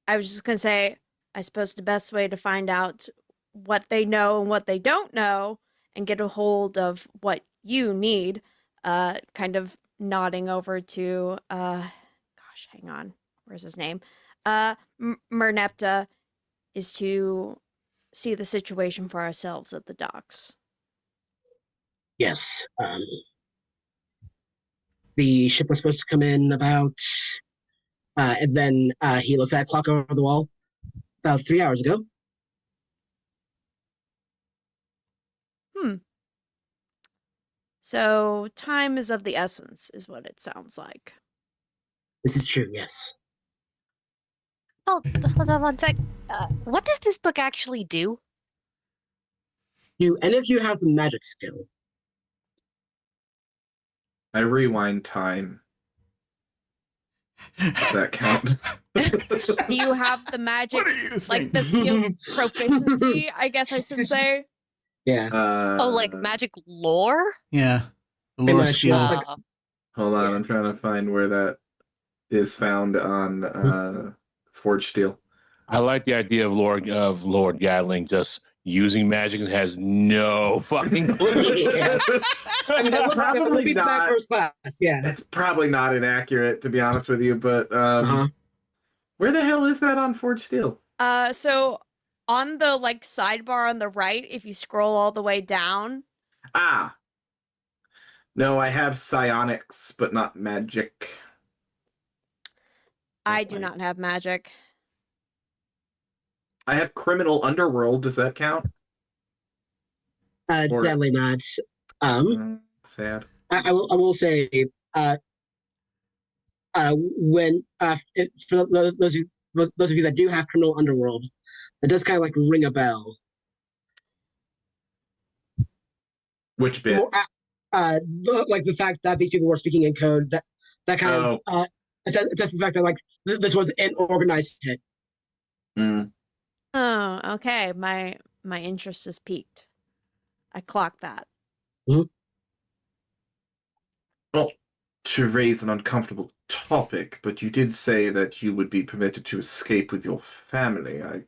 I was just going to say, I suppose the best way to find out what they know and what they don't know and get a hold of what you need, kind of nodding over to, gosh, hang on, where's his name? Merneptah, is to see the situation for ourselves at the docks. Yes. The ship was supposed to come in about, and then he looks at a clock over the wall, about 3 hours ago. So time is of the essence, is what it sounds like. This is true, yes. Oh, hold on one sec. What does this book actually do? Do any of you have the magic skill? I rewind time. Does that count? Do you have the magic, What do you think? like the skill proficiency, I guess I should say? Yeah. Oh, like magic lore? Yeah. The Pretty lore much, skill. like- Hold on, Yeah. I'm trying to find where that is found on Forged Steel. I like the idea of Lord Gatling just using magic and has no fucking clue. Yeah. I mean, that Probably would be not. my first class, yeah. That's probably not inaccurate, to be honest with you, but where the hell is that on Forged Steel? So on the like sidebar on the right, if you scroll all the way down. Ah. No, I have psionics, but not magic. I do not have magic. I have criminal underworld. Does that count? Or- Sadly not. Sad. I will say, when for those of you that do have criminal underworld, that does kind of like ring a bell. Which bit? Like the fact that these people were speaking in code, that kind of that's the fact that like this was an organized hit. Mm. Oh, okay. My interest is piqued. I clocked that. Well, to raise an uncomfortable topic, but you did say that you would be permitted to escape with your family. I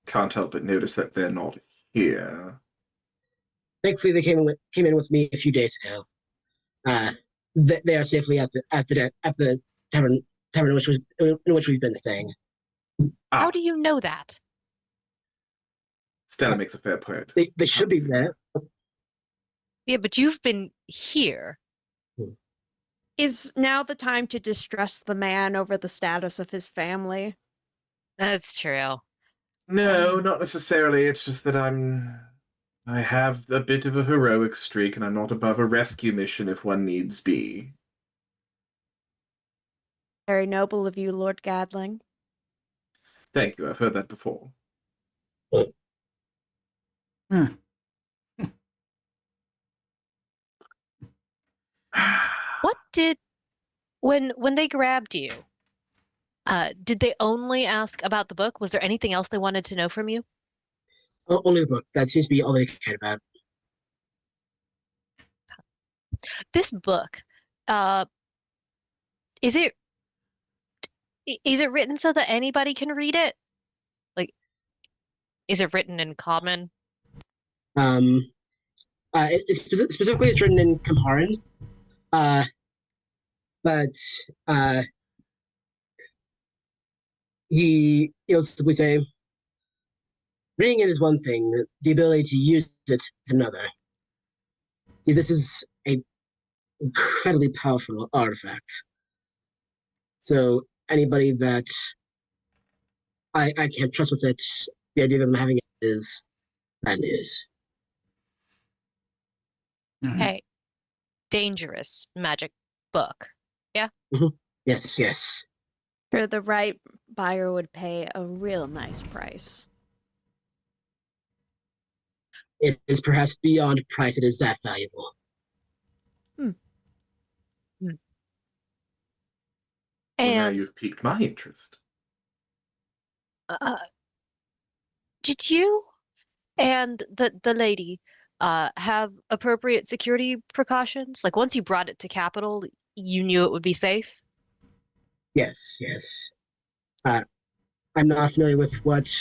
can't help but notice that they're not here. Thankfully, they came in with me a few days ago. They are safely at the tavern in which we've been staying. How do you know that? Stella makes a fair point. They should be there. Yeah, but you've been here. Is now the time to distress the man over the status of his family? That's true. No, not necessarily. It's just that I have a bit of a heroic streak, and I'm not above a rescue mission if one needs be. Very noble of you, Lord Gadling. Thank you. I've heard that before. What did when they grabbed you? Did they only ask about the book? Was there anything else they wanted to know from you? Only the book. That seems to be all they cared about. This book, is it written so that anybody can read it? Like, is it written in common? Specifically, it's written in Kamharan. But he'll simply say, reading it is one thing, the ability to use it is another. See, this is an incredibly powerful artifact. So anybody that I can't trust with it, the idea of them having it is bad news. Hey, dangerous magic book. Yeah? Mm-hmm. Yes, yes. Sure, the right buyer would pay a real nice price. It is perhaps beyond price. It is that valuable. Well, now And you've piqued my interest. did you and the lady have appropriate security precautions? Like once you brought it to Capital, you knew it would be safe? Yes, yes. I'm not familiar with what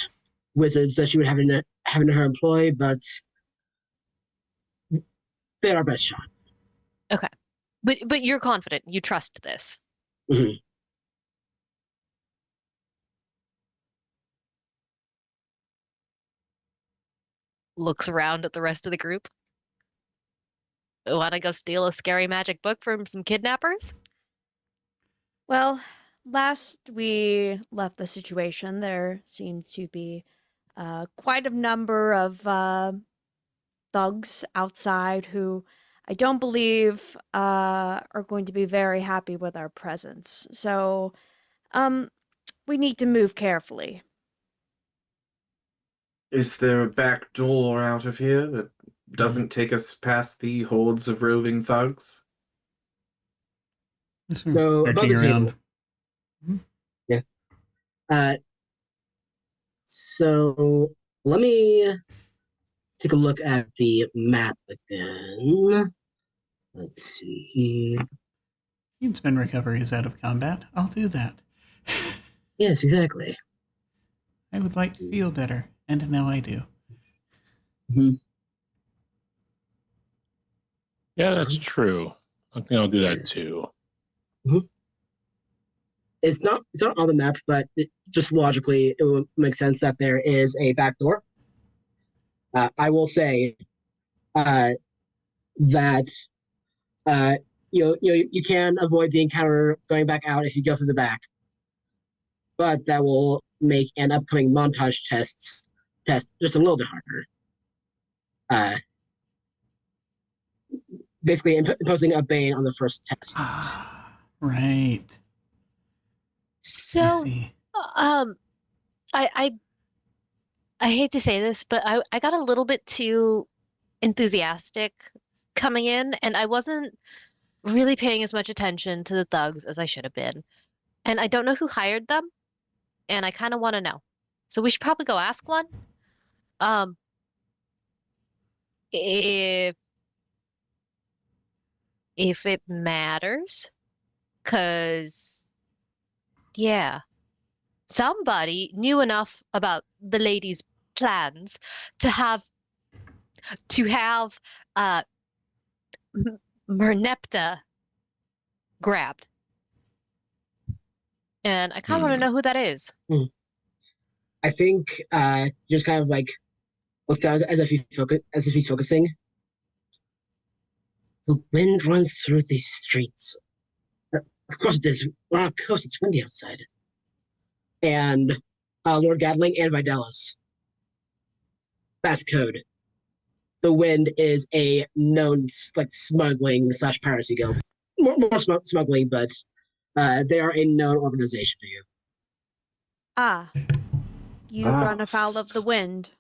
wizards that she would have in her employ, but they're our best shot. Okay. But you're confident. You trust this. Mm-hmm. Looks around at the rest of the group. Want to go steal a scary magic book from some kidnappers? Well, last we left the situation, there seemed to be quite a number of thugs outside who I don't believe are going to be very happy with our presence. So, we need to move carefully. Is there a back door out of here that doesn't take us past the hordes of roving thugs? So above the around. table. Yeah. So let me take a look at the map again. Let's see here. You can spend recoveries out of combat. I'll do that. Yes, exactly. I would like to feel better, and now I do. Mm-hmm. Yeah, that's true. I think I'll do that too. Mm-hmm. It's not on the map, but just logically, it would make sense that there is a back door. I will say that you can avoid the encounter going back out if you go through the back, but that will make an upcoming montage test just a little bit harder. Basically, imposing a bane on the first test. Right. So, I hate to say this, but I got a little bit too enthusiastic coming in, and I wasn't really paying as much attention to the thugs as I should have been. And I don't know who hired them, and I kind of want to know. So we should probably go ask one. Um, if it matters, 'cause yeah, somebody knew enough about the lady's plans to have uh Merneptah grabbed. And I kind of want to know who that is. I think just kind of like looks down as if he's focusing. The wind runs through these streets. Of course it is. We're on a coast. It's windy outside. And Lord Gadling and Videlis. That's code. The Wind is a known like smuggling / piracy guild. More smuggling, but they are a known organization to you. Ah, you run afoul of the wind.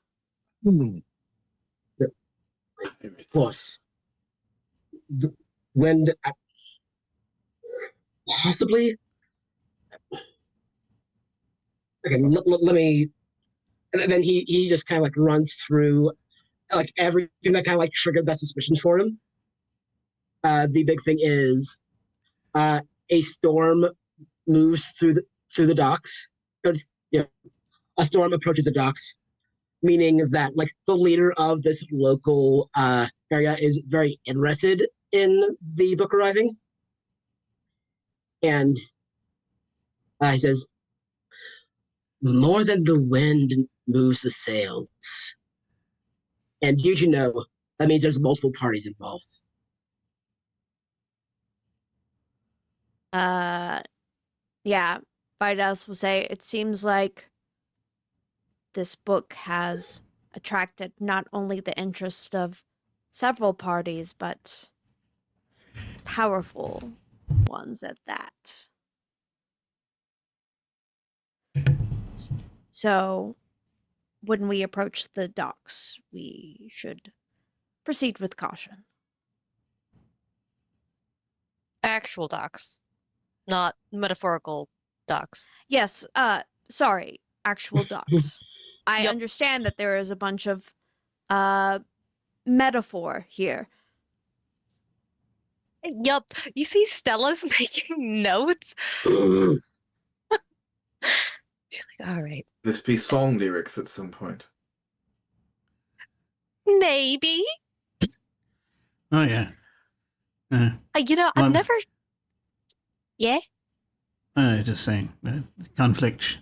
Of course. The Wind, possibly. Okay, let me. And then he just kind of like runs through like everything that kind of like triggered that suspicion for him. The big thing is a storm moves through the docks. A storm approaches the docks, meaning that like the leader of this local area is very interested in the book arriving. And he says, more than the wind moves the sails. And you know, that means there's multiple parties involved. Yeah, Vidas will say, it seems like this book has attracted not only the interest of several parties, but powerful ones at that. So, when we approach the docks, we should proceed with caution. Actual docks, not metaphorical docks. Yes, sorry, actual docks. I Yep. understand that there is a bunch of metaphor here. Yup. You see Stella's making notes. She's like, all right. This be song lyrics at some point. Maybe. Oh yeah. I've never. Yeah. Just saying, conflict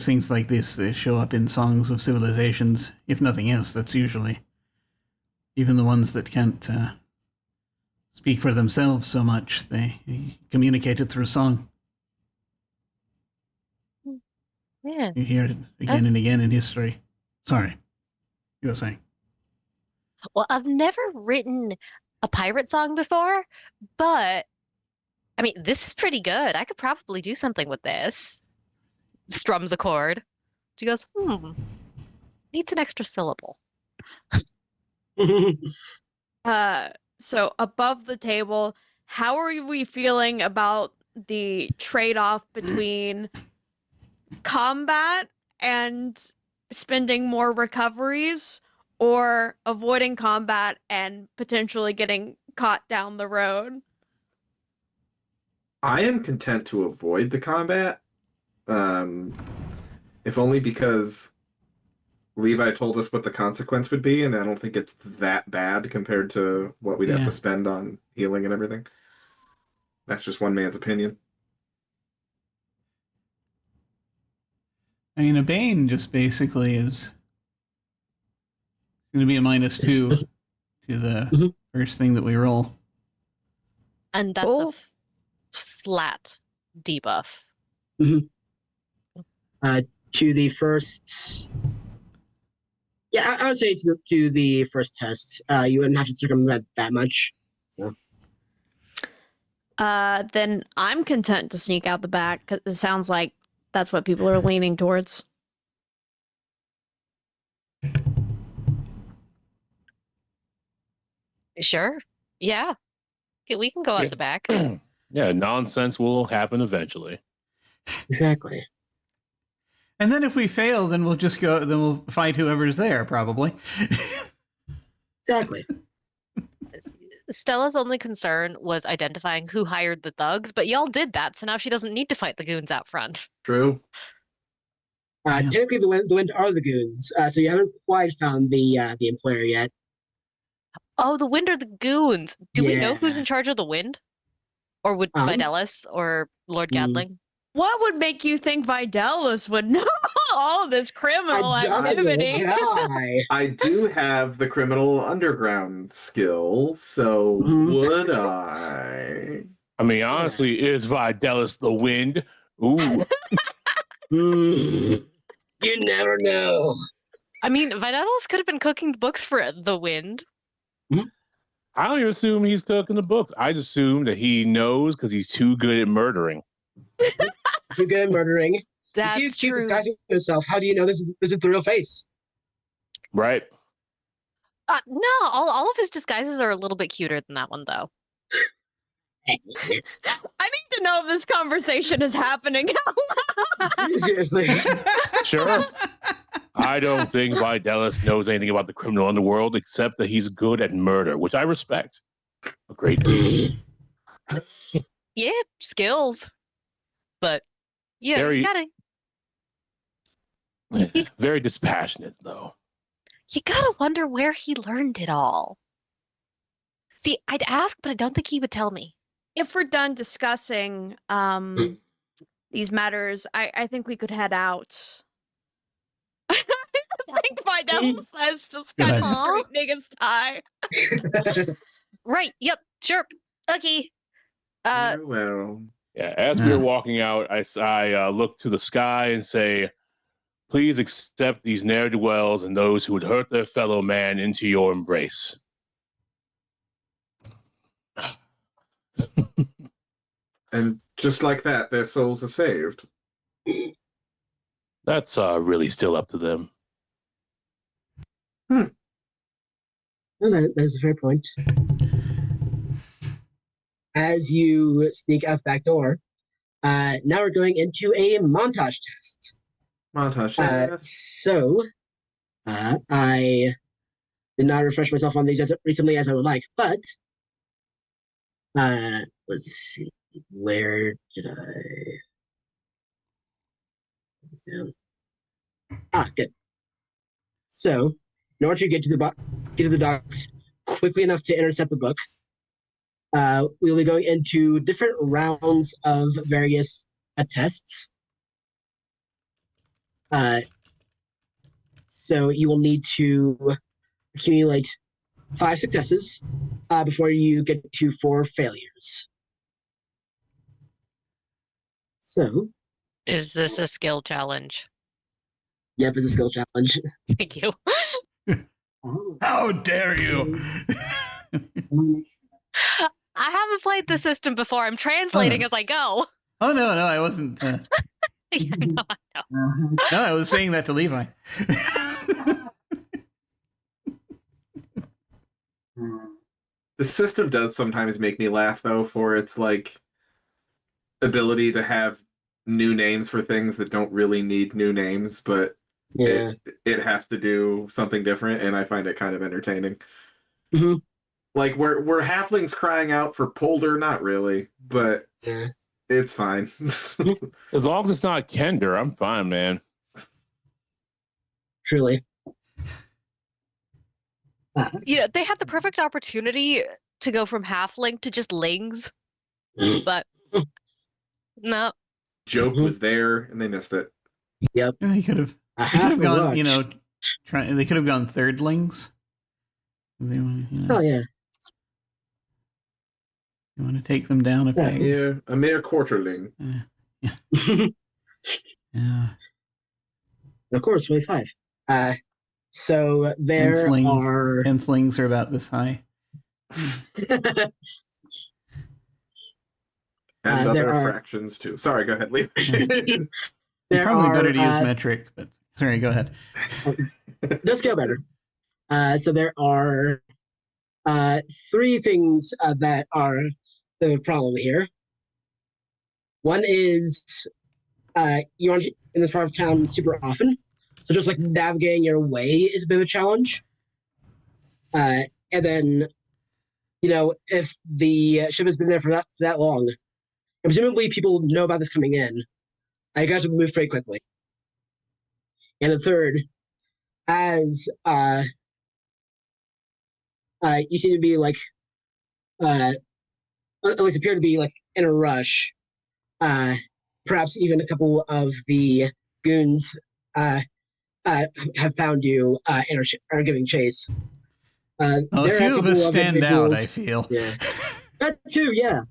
things like this, they show up in songs of civilizations. If nothing else, that's usually even the ones that can't speak for themselves so much. They communicate it through song. Yeah. You hear it again and again in history. Sorry, you were saying. Well, I've never written a pirate song before, but I mean, this is pretty good. I could probably do something with this. Strums a chord. She goes, needs an extra syllable. So above the table, how are we feeling about the trade-off between combat and spending more recoveries, or avoiding combat and potentially getting caught down the road? I am content to avoid the combat, if only because Levi told us what the consequence would be, and I don't think it's that bad compared to what we'd have to spend on healing and everything. That's just one man's opinion. I mean, a Bane just basically is going to be a -2 to the first thing that we roll. And that's a flat debuff. To the first... Yeah, I would say to the first test, you wouldn't have to circumvent that much. So, then I'm content to sneak out the back, because it sounds like that's what people are leaning towards. Sure. Yeah. Okay, we can go Yeah. out the back. Yeah, nonsense will happen eventually. Exactly. And then if we fail, then we'll just go. Then we'll fight whoever's there, probably. Exactly. Stella's only concern was identifying who hired the thugs, but y'all did that, so now she doesn't need to fight the goons out front. True. Yeah. Technically, the wind are the goons, so you haven't quite found the employer yet. Oh, the wind are the goons. Do we know who's Yeah. in charge of the wind? Or would Fidelis or Lord Gadling? What would make you think Fidelis would know all this criminal I just activity? guy. I do have the criminal underground skill, so Mhm. would I? I mean, honestly, is Videlis the wind? Ooh. You never know. I mean, Fidelis could have been cooking the books for the wind. I don't even assume he's cooking the books. I just assume that he knows because he's too good at murdering. Too good at murdering. That's He's true. disguising himself. How do you know this is the real face? Right? No, all of his disguises are a little bit cuter than that one, though. I need to know if this conversation is happening. Seriously. Sure. I don't think Videlis knows anything about the criminal underworld except that he's good at murder, which I respect. A great deal. Yeah, skills. But yeah, Very- you gotta Very dispassionate, though. wonder where he learned it all. See, I'd ask, but I don't think he would tell me. If we're done discussing these matters, I think we could head out. I think Fidelis has just kind of Aw. straightening his tie. Right, yep, sure. Okay. Very well. Yeah, as we were walking out, I look to the sky and say, please accept these ne'er-do-wells and those who would hurt their fellow man into your embrace. And just like that, their souls are saved. That's really still up to them. Well, that's a fair point. As you sneak out the back door, now we're going into a montage test. Montage. So, I did not refresh myself on these as recently as I would like, but let's see, where did I put this down? Good. So, in order to get to the docks quickly enough to intercept the book, we'll be going into different rounds of various tests. So you will need to accumulate 5 successes before you get to 4 failures. So, Is this a skill challenge? yep, it's a skill challenge. Thank you. How dare you? I haven't played the system before. I'm translating as I go. Oh no, I wasn't. Yeah, I know. No, I was saying that to Levi. The system does sometimes make me laugh, though, for its like ability to have new names for things that don't really need new names, but Yeah. it has to do something different, and I find it kind of entertaining. Mhm. Like we're halflings crying out for Polder, not really, but Yeah. it's fine. As long as it's not Kender, I'm fine, man. Truly. Yeah, they had the perfect opportunity to go from halfling to just lings, but no. Joke was there, and they missed it. Yeah, they could have. A They could half have a gone. watch. You know, they could have gone thirdlings. They want, you know, Oh yeah. you want to take them down a So, peg. Yeah, a mere quarterling. Yeah. Of course, 25. So there Infling. are. Tenthling are about this high. And there other are- fractions, too. Sorry, go ahead, Lee. You're probably better to use metric, but sorry, go ahead. Let's go better. So there are three things that are the problem here. One is you aren't in this part of town super often, so just like navigating your way is a bit of a challenge. And then, if the ship has been there for that long, and presumably people know about this coming in, you guys will move very quickly. And the third, as you seem to be like, at least appear to be like in a rush. Perhaps even a couple of the goons have found you and are giving chase. Well, a few of us stand out, I feel. Yeah. That too, yeah.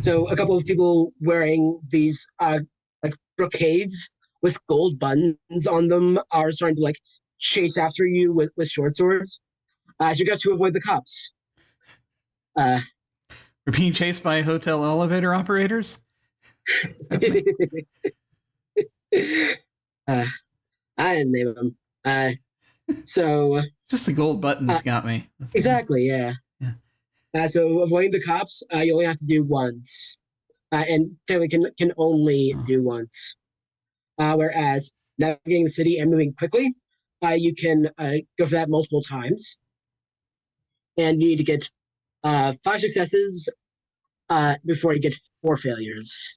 So a couple of people wearing these like brocades with gold buttons on them are starting to like chase after you with short swords. So you got to avoid the cops. We're being chased by hotel elevator operators? I didn't name them. So just the gold buttons got me. Exactly, yeah. So avoiding the cops, you only have to do once, and family can only do once. Whereas navigating the city and moving quickly, you can go for that multiple times, and you need to get 5 successes before you get 4 failures.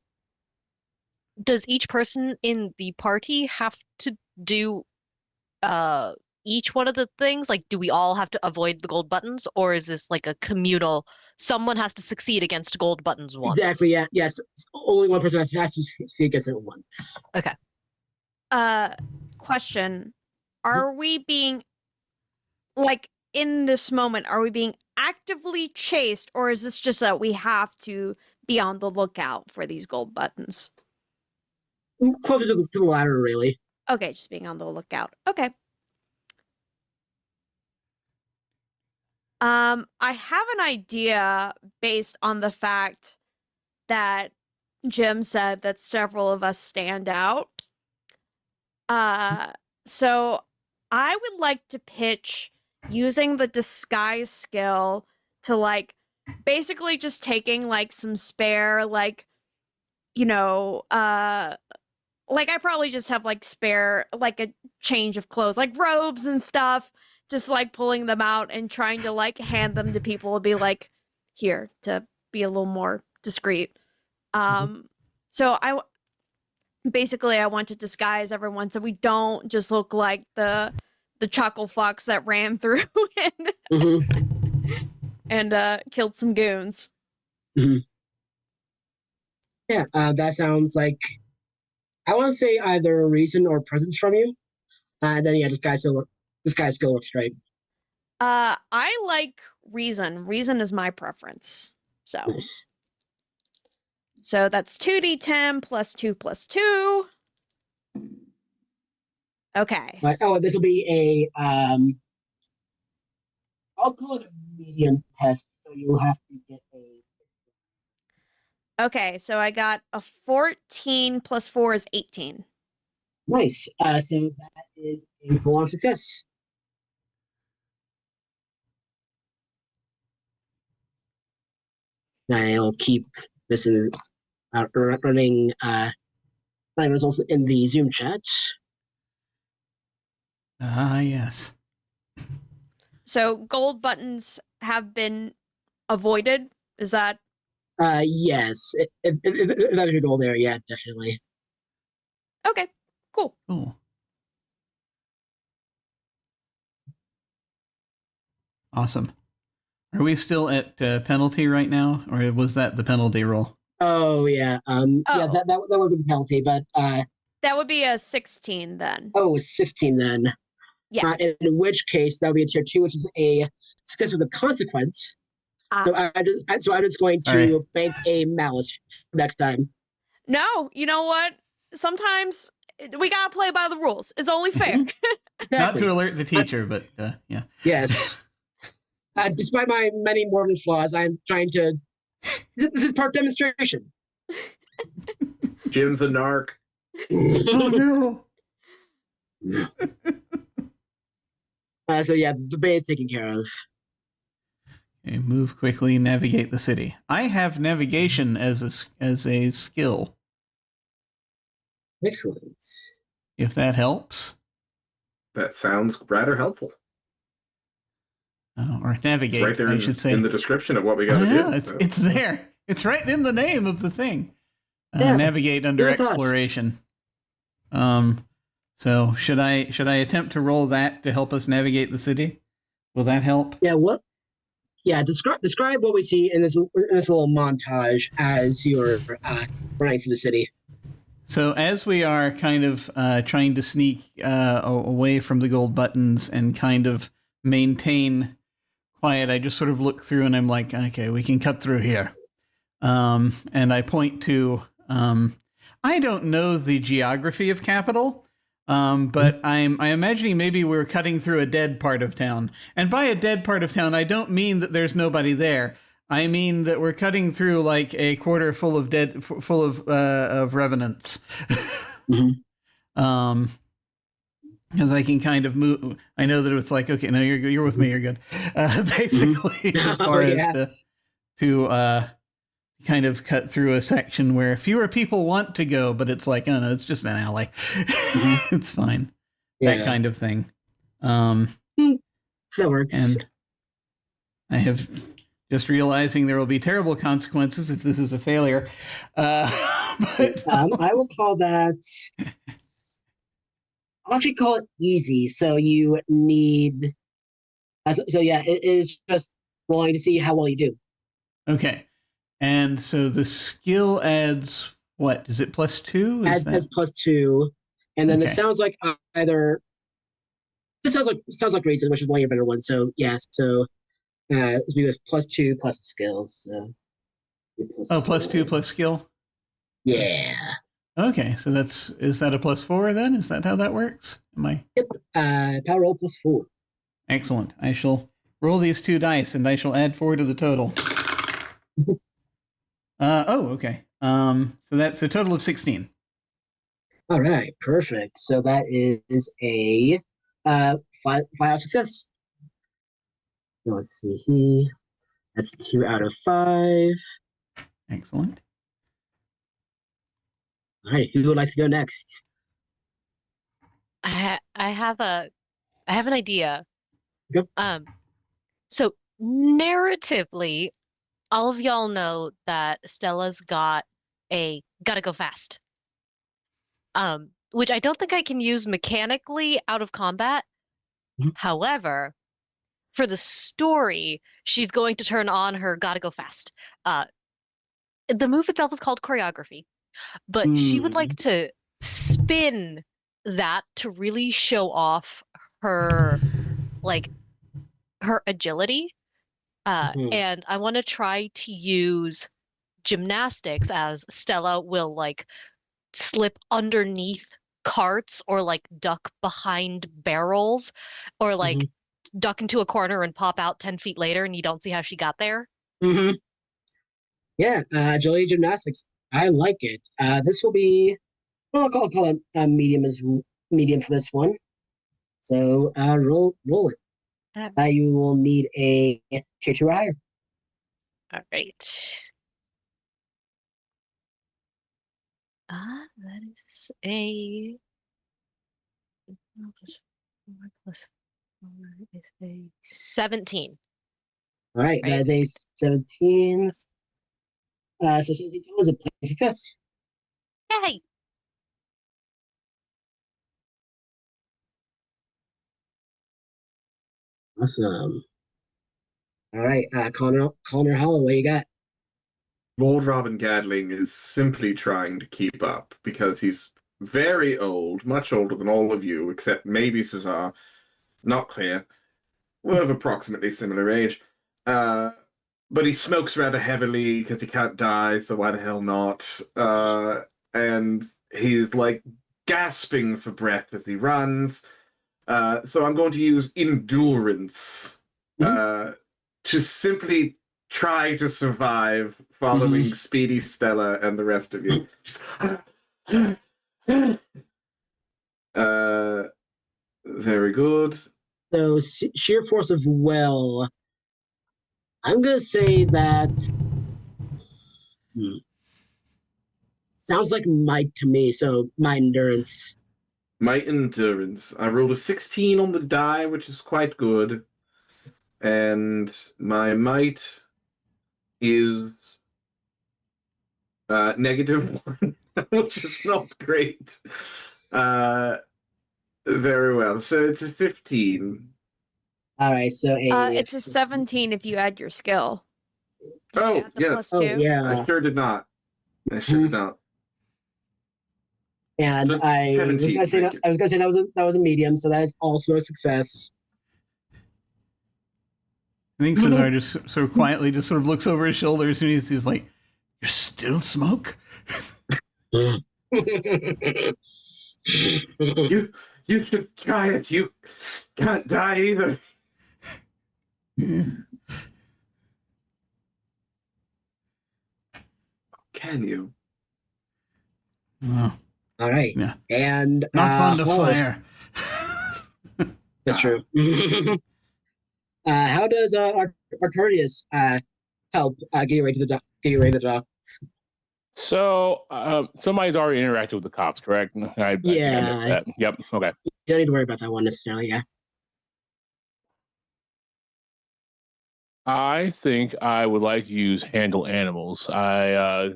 Does each person in the party have to do each one of the things? Like, do we all have to avoid the gold buttons, or is this like a communal? Someone has to succeed against gold buttons once. Exactly. Yeah. Yes. Only one person has to succeed against it once. Okay. Question: are we being like in this moment? Are we being actively chased, or is this just that we have to be on the lookout for these gold buttons? Closer to the latter, really. Okay, just being on the lookout. Okay. I have an idea based on the fact that Jim said that several of us stand out. So I would like to pitch using the disguise skill to like basically just taking like some spare like like I probably just have like spare like a change of clothes, like robes and stuff, just like pulling them out and trying to like hand them to people and be like, here, to be a little more discreet. So I want to disguise everyone so we don't just look like the chuckle fox that ran through and killed some goons. Yeah, that sounds like, I want to say either reason or presence from you. And then yeah, this guy's skill looks great. I like reason. Reason is my preference. So Nice. So that's 2d10 plus 2 plus 2. Okay. This will be a I'll call it a medium test, so you'll have to get a. Okay, so I got a 14 plus 4 is 18. Nice. So that is a full-on success. I'll keep this in running results in the Zoom chat. Yes. So gold buttons have been avoided. Is that? Yes. If that is your goal there, yeah, definitely. Okay, cool. Cool. Awesome. Are we still at penalty right now, or was that the penalty roll? Oh yeah. Yeah, that would be the penalty, but that would be a 16 then. Oh, 16 then. Yeah. In which case that would be a tier 2, which is a success with a consequence. So I'm just going to bank a malice next time. No, you know what? Sometimes we gotta play by the rules. It's only fair. Exactly. Not to alert the teacher, but yeah. Yes. Despite my many Mormon flaws, I'm trying to. This is part demonstration. Jim's a narc. Oh no. So yeah, the bay is taken care of. Okay, move quickly, navigate the city. I have navigation as a skill, Excellent. if that helps. That sounds rather helpful. Or It's navigate, right there I should say. in the description of what we got to Yeah, do. it's there. It's right in the name of the thing. Yeah, Navigate under good thought. exploration. So should I attempt to roll that to help us navigate the city? Will that help? Yeah, what? Yeah, describe what we see in this little montage as you're running through the city. So as we are kind of trying to sneak away from the gold buttons and kind of maintain quiet, I just sort of look through and I'm like, okay, we can cut through here. And I point to, I don't know the geography of Capital, but I'm imagining maybe we're cutting through a dead part of town. And by a dead part of town, I don't mean that there's nobody there. I mean that we're cutting through like a quarter full of revenants. Mm-hmm. Because I can kind of move. I know that it's like, okay, no, you're with me, you're good. Basically, as far as to kind of cut through a section where fewer people want to go, but it's like, oh no, it's just an alley. It's fine. Yeah. That kind of thing. That works. And I have just realizing there will be terrible consequences if this is a failure. But I will call that. I'll actually call it easy. So you need. So yeah, it is just rolling to see how well you do. okay. And so the skill adds what? Is it +2? Adds +2, and then Okay. this sounds like either. This sounds like reason, which is one of your better ones. So yes, so it's be with +2 plus skills. So +2 plus skill. Yeah. Okay, so is that a +4 then? Is that how that works? Am I? Yep. Power roll +4. Excellent. I shall roll these 2 dice and I shall add 4 to the total. Okay. So that's a total of 16. All right, perfect. So that is a 5 out of success. So let's see here. That's 2 out of 5. Excellent. All right, who would like to go next? I have an idea. Go. So narratively, all of y'all know that Stella's got a gotta go fast. Which I don't think I can use mechanically out of combat. Mhm. However, for the story, she's going to turn on her gotta go fast. The move itself is called choreography, but she would like to spin that to really show off her her agility. And I want to try to use gymnastics as Stella will like slip underneath carts or like duck behind barrels or like duck into a corner and pop out 10 feet later and you don't see how she got there. Mm-hmm. Yeah, agility gymnastics. I like it. This will be, well, I'll call it medium for this one. So roll it. You will need a tier 2 or higher. All right. That is a plus 4 is a 17. All right, Right. that is a 17. So 17 was a play success. Yay! Awesome. All right, Connor Hollow, what you got? Lord Robin Gadling is simply trying to keep up because he's very old, much older than all of you, except maybe Cesar. Not clear. We're of approximately similar age. But he smokes rather heavily because he can't die, so why the hell not? And he's like gasping for breath as he runs. So I'm going to use endurance to simply try to survive following Speedy Stella and the rest of you. Just, Very good. So sheer force of will. I'm gonna say that. Sounds like might to me. So my endurance. My endurance. I rolled a 16 on the die, which is quite good. And my might is -1, which is not great. Very well. So it's a 15. All right. So It's a 17 if you add your skill. Did you Oh, add the yes. +2? Oh yeah. I sure did not. I sure did not. And So I was 17, gonna say thank that you. I was gonna say that was a medium, so that is also a success. I think Cesar just sort of quietly just sort of looks over his shoulder as soon as he's like, "You're still smoke?" You should try it. You can't die either. Yeah. Can you? Well, All right. yeah. And Not fond of Hollis- fire. That's true. How does Artorius help get you ready to the dock? So somebody's already interacted with the cops, correct? I think I Yeah. missed that. Yep. Okay. You don't need to worry about that one necessarily. Yeah. I think I would like to use handle animals. I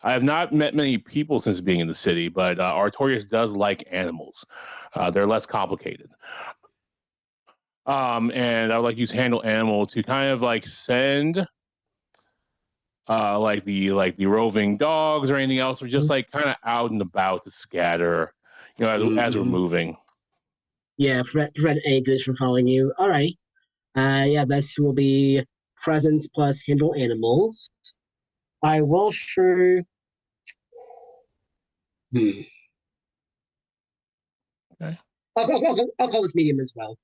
have not met many people since being in the city, but Artorius does like animals. They're less complicated. And I would like to use handle animal to kind of like send like the roving dogs or anything else, or just like kind of out and about to scatter, as we're moving. Yeah, prevent any goods from following you. All right. Yeah, this will be presence plus handle animals. I will sure. Okay. I'll call this medium as well.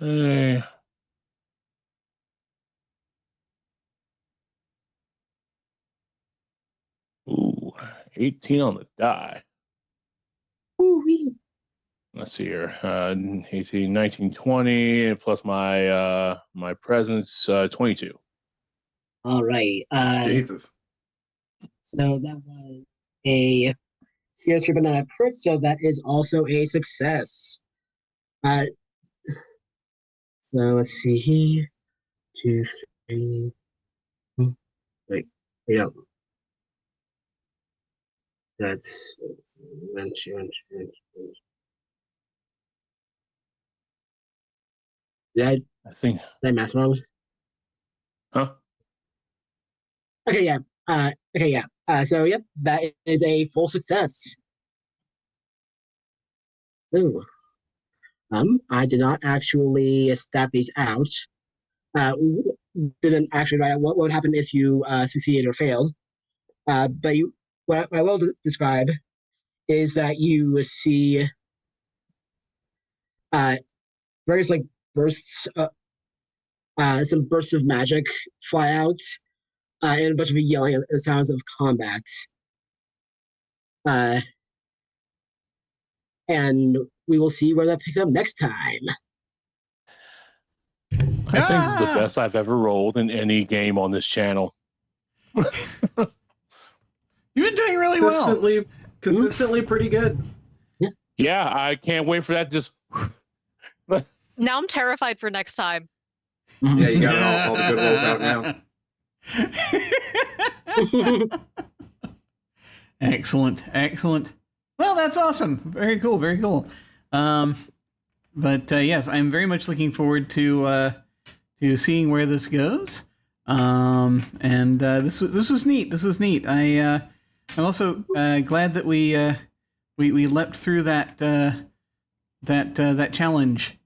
Okay. Ooh, 18 on the die. Ooh-wee. Let's see here. 18, 19, 20, and plus my my presence, 22. All right. Jesus. So that was a fierce ribbon and a crit, so that is also a success. So let's see here. 2, 3. Wait, no. That's 1, 2, 1, 2, 1, 2. Did I think. I math wrong? Huh? Okay, yeah. Okay, yeah. So yep, that is a full success. Ooh. I did not actually stat these out. Didn't actually write out what would happen if you succeeded or failed. But what I will describe is that you see various like bursts, some bursts of magic fly out, and a bunch of yelling at the sounds of combat. And we will see where that picks up next time. I think this is the best I've ever rolled in any game on this channel. You've been doing really well. Consistently pretty good. Yeah, I can't wait for that. Just Now I'm terrified for next time. Yeah, you got all the good rolls out now. Excellent. Well, that's awesome. Very cool. But yes, I'm very much looking forward to seeing where this goes. And this was neat. I'm also glad that we leapt through that challenge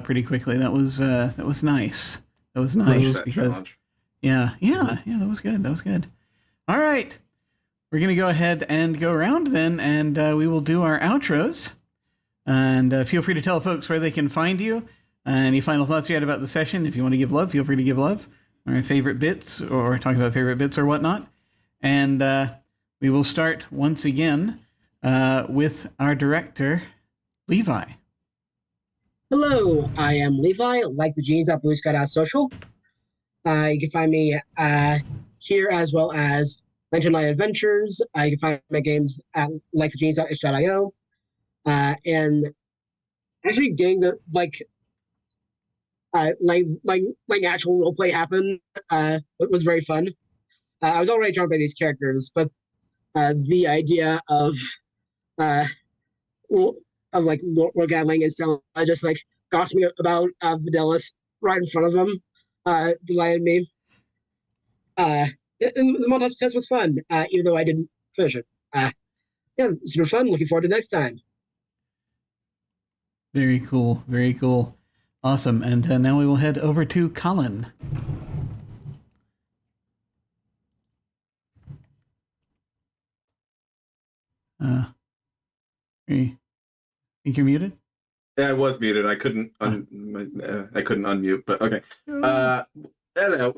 pretty quickly. That was nice. That was nice because challenge. yeah, that was good. All right. We're going to go ahead and go around then, and we will do our outros. And feel free to tell folks where they can find you. Any final thoughts you had about the session? If you want to give love, feel free to give love. our favorite bits, or talking about favorite bits or whatnot. And we will start once again with our director, Levi. Hello, I am Levi, like the jeans at bluesky.social. You can find me here as well as Mention My Adventures. You can find my games at likethejeans.itch.io. And actually getting the actual roleplay happen it was very fun. I was already drawn by these characters, but the idea of Lord Gatling and Stella just gossiping about Fidelis right in front of him delighted me. And the montage test was fun, even though I didn't finish it. Yeah, super fun. Looking forward to next time. Very cool. Very cool. Awesome. And now we will head over to Colin. I think you're muted? Yeah, I was muted. I couldn't unmute, but okay. Hello,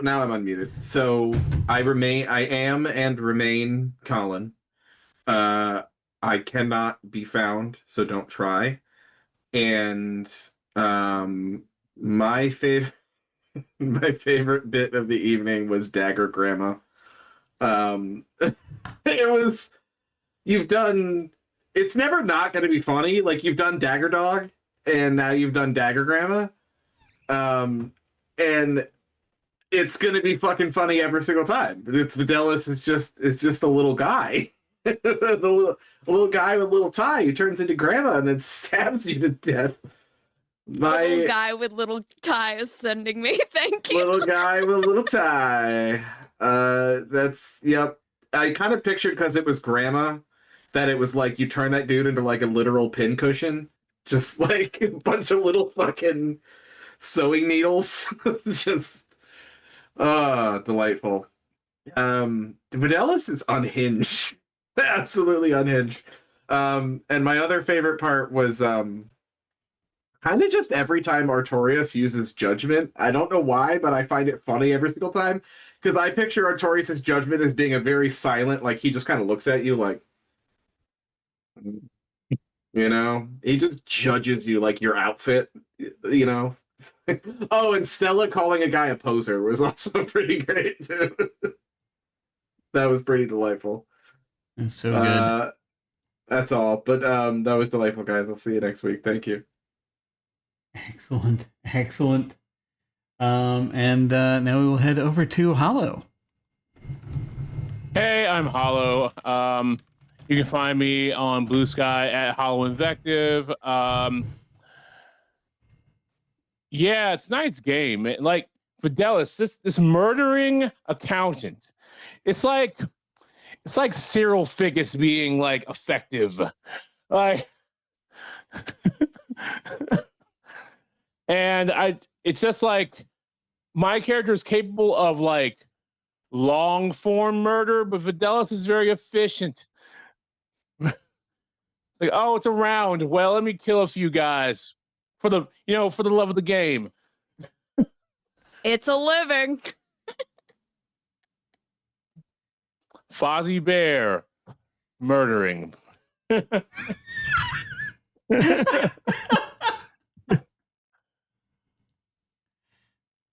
now I'm unmuted. So I am and remain Colin. I cannot be found, so don't try. And my favorite bit of the evening was Dagger Grandma. It's never not going to be funny. Like, you've done Dagger Dog, and now you've done Dagger Grandma. And it's going to be fucking funny every single time. It's Fidelis is just a little guy. A little guy with a little tie who turns into grandma and then stabs you to death. Little guy with little tie is sending me. Thank you. Little guy with a little tie. Yep. I kind of pictured, because it was grandma, that it was like you turn that dude into like a literal pincushion. Just like a bunch of little fucking sewing needles. Just delightful. Fidelis is unhinged. Absolutely unhinged. And my other favorite part was kind of just every time Artorias uses judgment. I don't know why, but I find it funny every single time, because I picture Artorias' judgment as being a very silent, like, he just kind of looks at you like, he just judges you like your outfit, Oh, and Stella calling a guy a poser was also pretty great too. That was pretty delightful. That's so good. That's all. But that was delightful, guys. I'll see you next week. Thank you. Excellent. Excellent. And now we will head over to Hollow. Hey, I'm Hollow. You can find me on Blue Sky at Hollow Invective. Yeah, it's a nice game. Like, Fidelis, this murdering accountant. It's like Cyril Figgis being like effective. Like and it's just like my character is capable of like long form murder, but Fidelis is very efficient. Like, oh, it's a round. Well, let me kill a few guys for the love of the game. It's a living. Fozzie Bear murdering.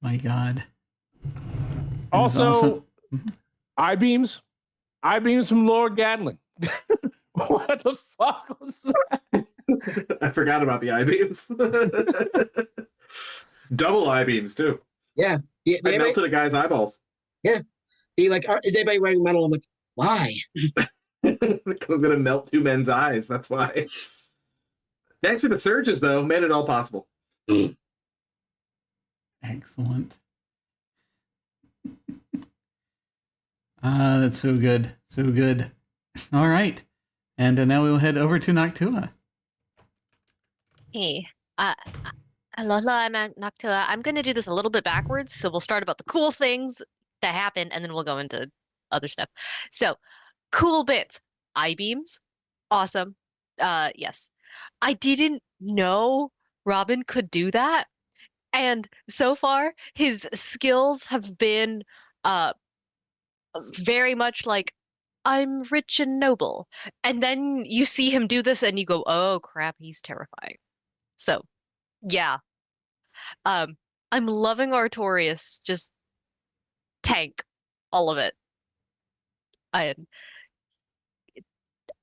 My God. Also, I-beams from Lord Gatling. What the fuck was that? I forgot about the I-beams. Double I-beams too. Yeah. I melted a guy's eyeballs. Yeah. Be like, is anybody wearing metal? I'm like, why? I'm gonna melt two men's eyes. That's why. Thanks for the surges, though. Made it all possible. Excellent. That's so good. So good. All right. And now we will head over to Noctua. Hey, Alola, I'm Noctua. I'm going to do this a little bit backwards, so we'll start about the cool things that happen, and then we'll go into other stuff. So, cool bits. I-beams. Awesome. Yes. I didn't know Robin could do that. And so far, his skills have been very much like, I'm rich and noble. And then you see him do this and you go, oh crap, he's terrifying. So, yeah. Um, I'm loving Artorias, just tank all of it. I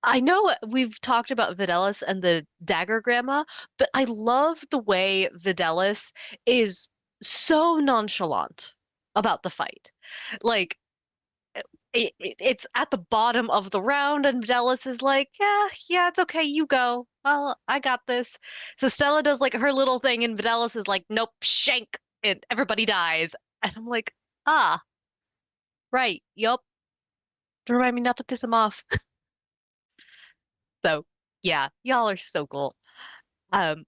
I know we've talked about Videlis and the dagger grandma, but I love the way Videlis is so nonchalant about the fight. Like it's at the bottom of the round, and Videlis is like, yeah, it's okay, you go. Well, I got this. So Stella does like her little thing, and Videlis is like, nope, shank, and everybody dies. And I'm like, ah, right, yup. Remind me not to piss him off. So yeah, y'all are so cool. Um,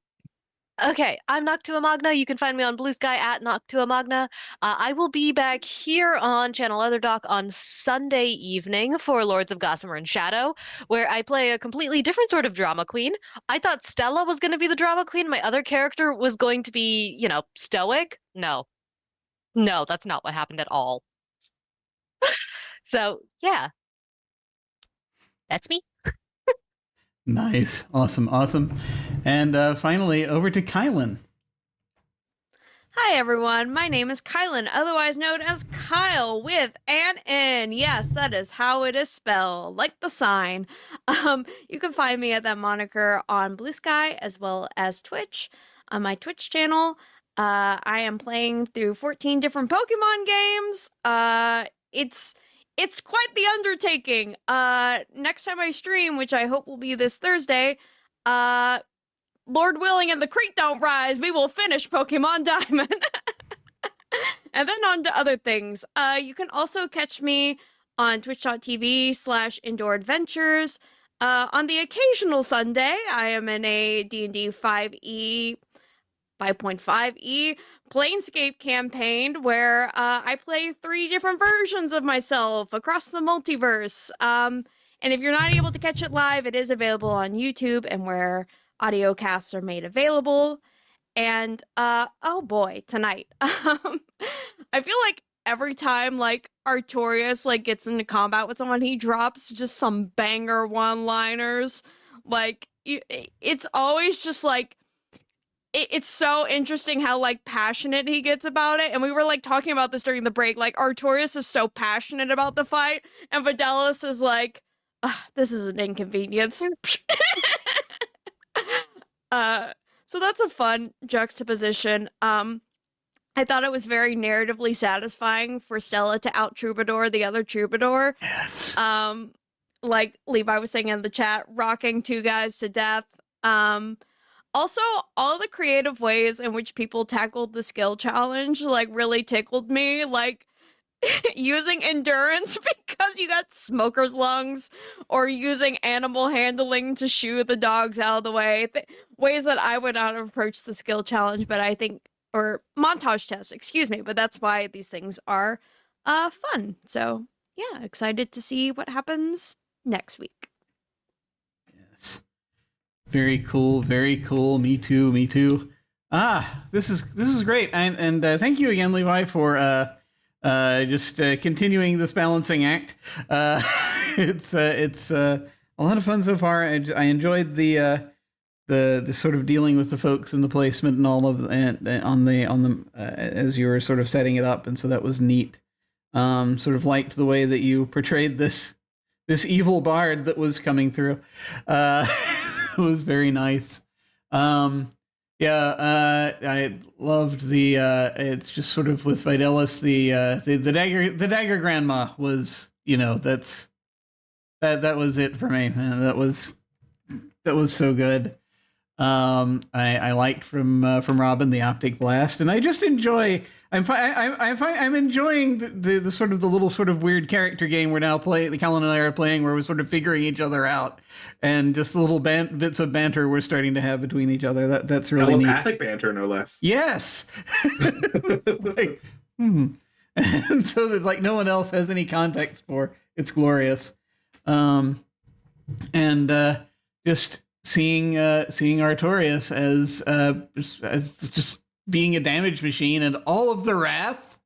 okay, I'm Noctua Magna. You can find me on Blue Sky at Noctua Magna. I will be back here on Channel Otherdock on Sunday evening for Lords of Gossamer and Shadow, where I play a completely different sort of drama queen. I thought Stella was going to be the drama queen. My other character was going to be, stoic. No, that's not what happened at all. So yeah, that's me. Nice. Awesome. Awesome. And finally, over to Kylen. Hi everyone, my name is Kylen, otherwise known as Kyle with an N. Yes, that is how it is spelled, like the sign. You can find me at that moniker on Blue Sky as well as Twitch. On my Twitch channel, I am playing through 14 different Pokemon games. It's quite the undertaking. Next time I stream, which I hope will be this Thursday, Lord willing and the creek don't rise, we will finish Pokemon Diamond. And then on to other things. You can also catch me on twitch.tv/indoor adventures. On the occasional Sunday, I am in a D&D 5.5e Planescape campaign where I play 3 different versions of myself across the multiverse. And if you're not able to catch it live, it is available on YouTube and where audio casts are made available. And oh boy, tonight. I feel like every time like Artorias like gets into combat with someone, he drops just some banger one-liners. Like it's always just like it's so interesting how like passionate he gets about it. And we were like talking about this during the break. Like Artorias is so passionate about the fight, and Videlis is like, this is an inconvenience. So that's a fun juxtaposition. I thought it was very narratively satisfying for Stella to out Troubadour the other Troubadour. Yes. Like Levi was saying in the chat, rocking 2 guys to death. Also, all the creative ways in which people tackled the skill challenge, like, really tickled me. Like, using endurance because you got smoker's lungs, or using animal handling to shoo the dogs out of the way. Ways that I would not have approached the skill challenge, but I think, or montage test, excuse me, but that's why these things are fun. So, yeah, excited to see what happens next week. Yes. Very cool. Very cool. Me too. Me too. This is great. And thank you again, Levi, for just continuing this balancing act. It's a lot of fun so far. I enjoyed the sort of dealing with the folks and the placement and all of as you were sort of setting it up, and so that was neat. Sort of liked the way that you portrayed this evil bard that was coming through. It was very nice. I loved the it's just sort of with Videlis, the dagger grandma was, that was it for me, man. That was so good. I liked from Robin the optic blast, and I just enjoy. I'm enjoying the sort of the little sort of weird character game we're now playing. The Colin and I are playing, where we're sort of figuring each other out, and just the little bits of banter we're starting to have between each other. That's really telepathic neat. banter, no less. Yes. And so that like no one else has any context for. It's glorious. And just seeing Artorias as just being a damage machine and all of the wrath.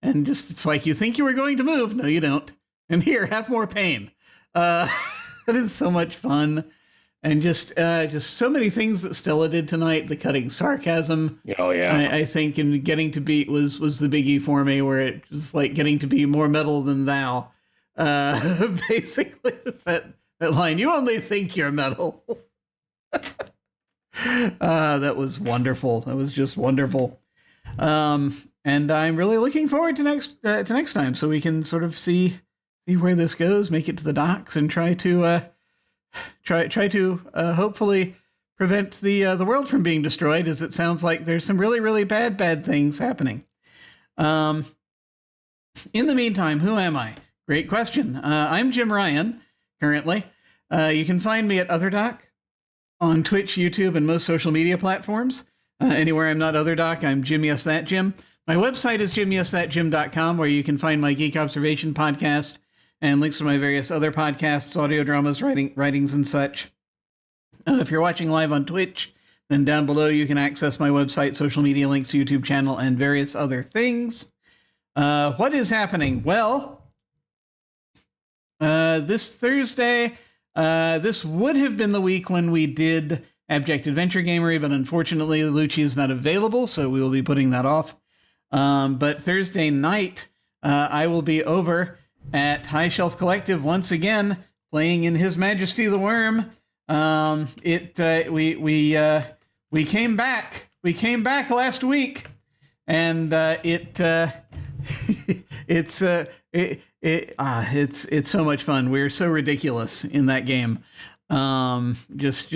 And just, it's like, you think you were going to move. No, you don't. And here, have more pain. It is so much fun. And just so many things that Stella did tonight. The cutting sarcasm. Oh, yeah. I think in getting to be was the biggie for me, where it was like getting to be more metal than thou. Basically, that line, you only think you're metal. That was wonderful. That was just wonderful. And I'm really looking forward to next time, so we can sort of see where this goes, make it to the docks, and try to hopefully prevent the world from being destroyed, as it sounds like there's some really, really bad things happening. In the meantime, who am I? Great question. I'm Jim Ryan, currently. You can find me at OtherDoc on Twitch, YouTube, and most social media platforms. Anywhere I'm not OtherDoc, I'm Jim Yes That Jim. My website is jimyesthatjim.com, where you can find my Geek Observation podcast and links to my various other podcasts, audio dramas, writings, and such. If you're watching live on Twitch, then down below you can access my website, social media links, YouTube channel, and various other things. What is happening? Well, this Thursday, this would have been the week when we did Abject Adventure Gamery, but unfortunately Lucci is not available, so we will be putting that off. But Thursday night, I will be over at High Shelf Collective once again, playing in His Majesty the Worm. We came back. We came back last week, and it's so much fun. We're so ridiculous in that game. Just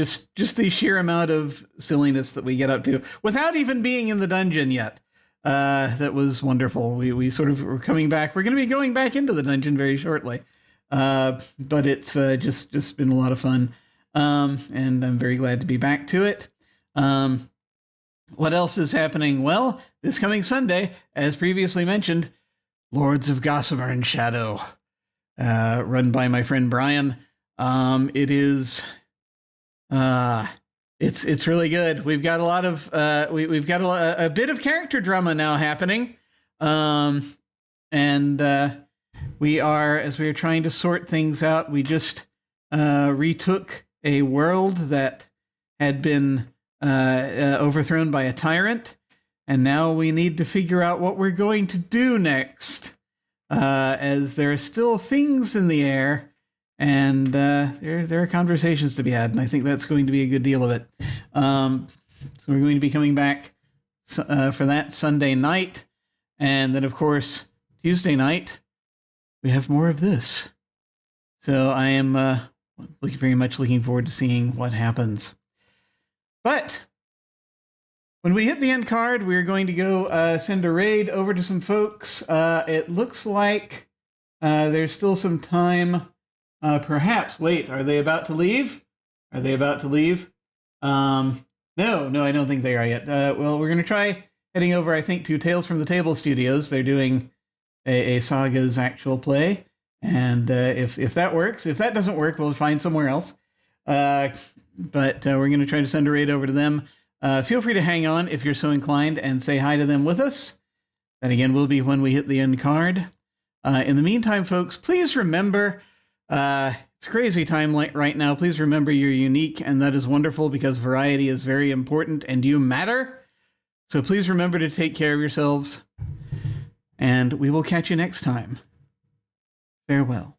the sheer amount of silliness that we get up to without even being in the dungeon yet. That was wonderful. We sort of were coming back. We're going to be going back into the dungeon very shortly. But it's just been a lot of fun. And I'm very glad to be back to it. What else is happening? Well, this coming Sunday, as previously mentioned, Lords of Gossamer and Shadow, run by my friend Brian. It is, it's really good. We've got a lot of, we've got a bit of character drama now happening. We are, as we are trying to sort things out, we just, retook a world that had been, overthrown by a tyrant. And now we need to figure out what we're going to do next, as there are still things in the air, and there are conversations to be had, and I think that's going to be a good deal of it. So we're going to be coming back for that Sunday night, and then, of course, Tuesday night, we have more of this. So I am very much looking forward to seeing what happens. But when we hit the end card, we're going to go send a raid over to some folks. It looks like there's still some time. Perhaps. Wait, are they about to leave? Are they about to leave? No, I don't think they are yet. Well, we're going to try heading over, I think, to Tales from the Table Studios. They're doing a Saga's actual play. And if that works, if that doesn't work, we'll find somewhere else. But we're going to try to send a raid over to them. Feel free to hang on if you're so inclined and say hi to them with us. That again will be when we hit the end card. In the meantime, folks, please remember, it's a crazy time right now. Please remember you're unique, and that is wonderful because variety is very important and you matter. So please remember to take care of yourselves, and we will catch you next time. Farewell.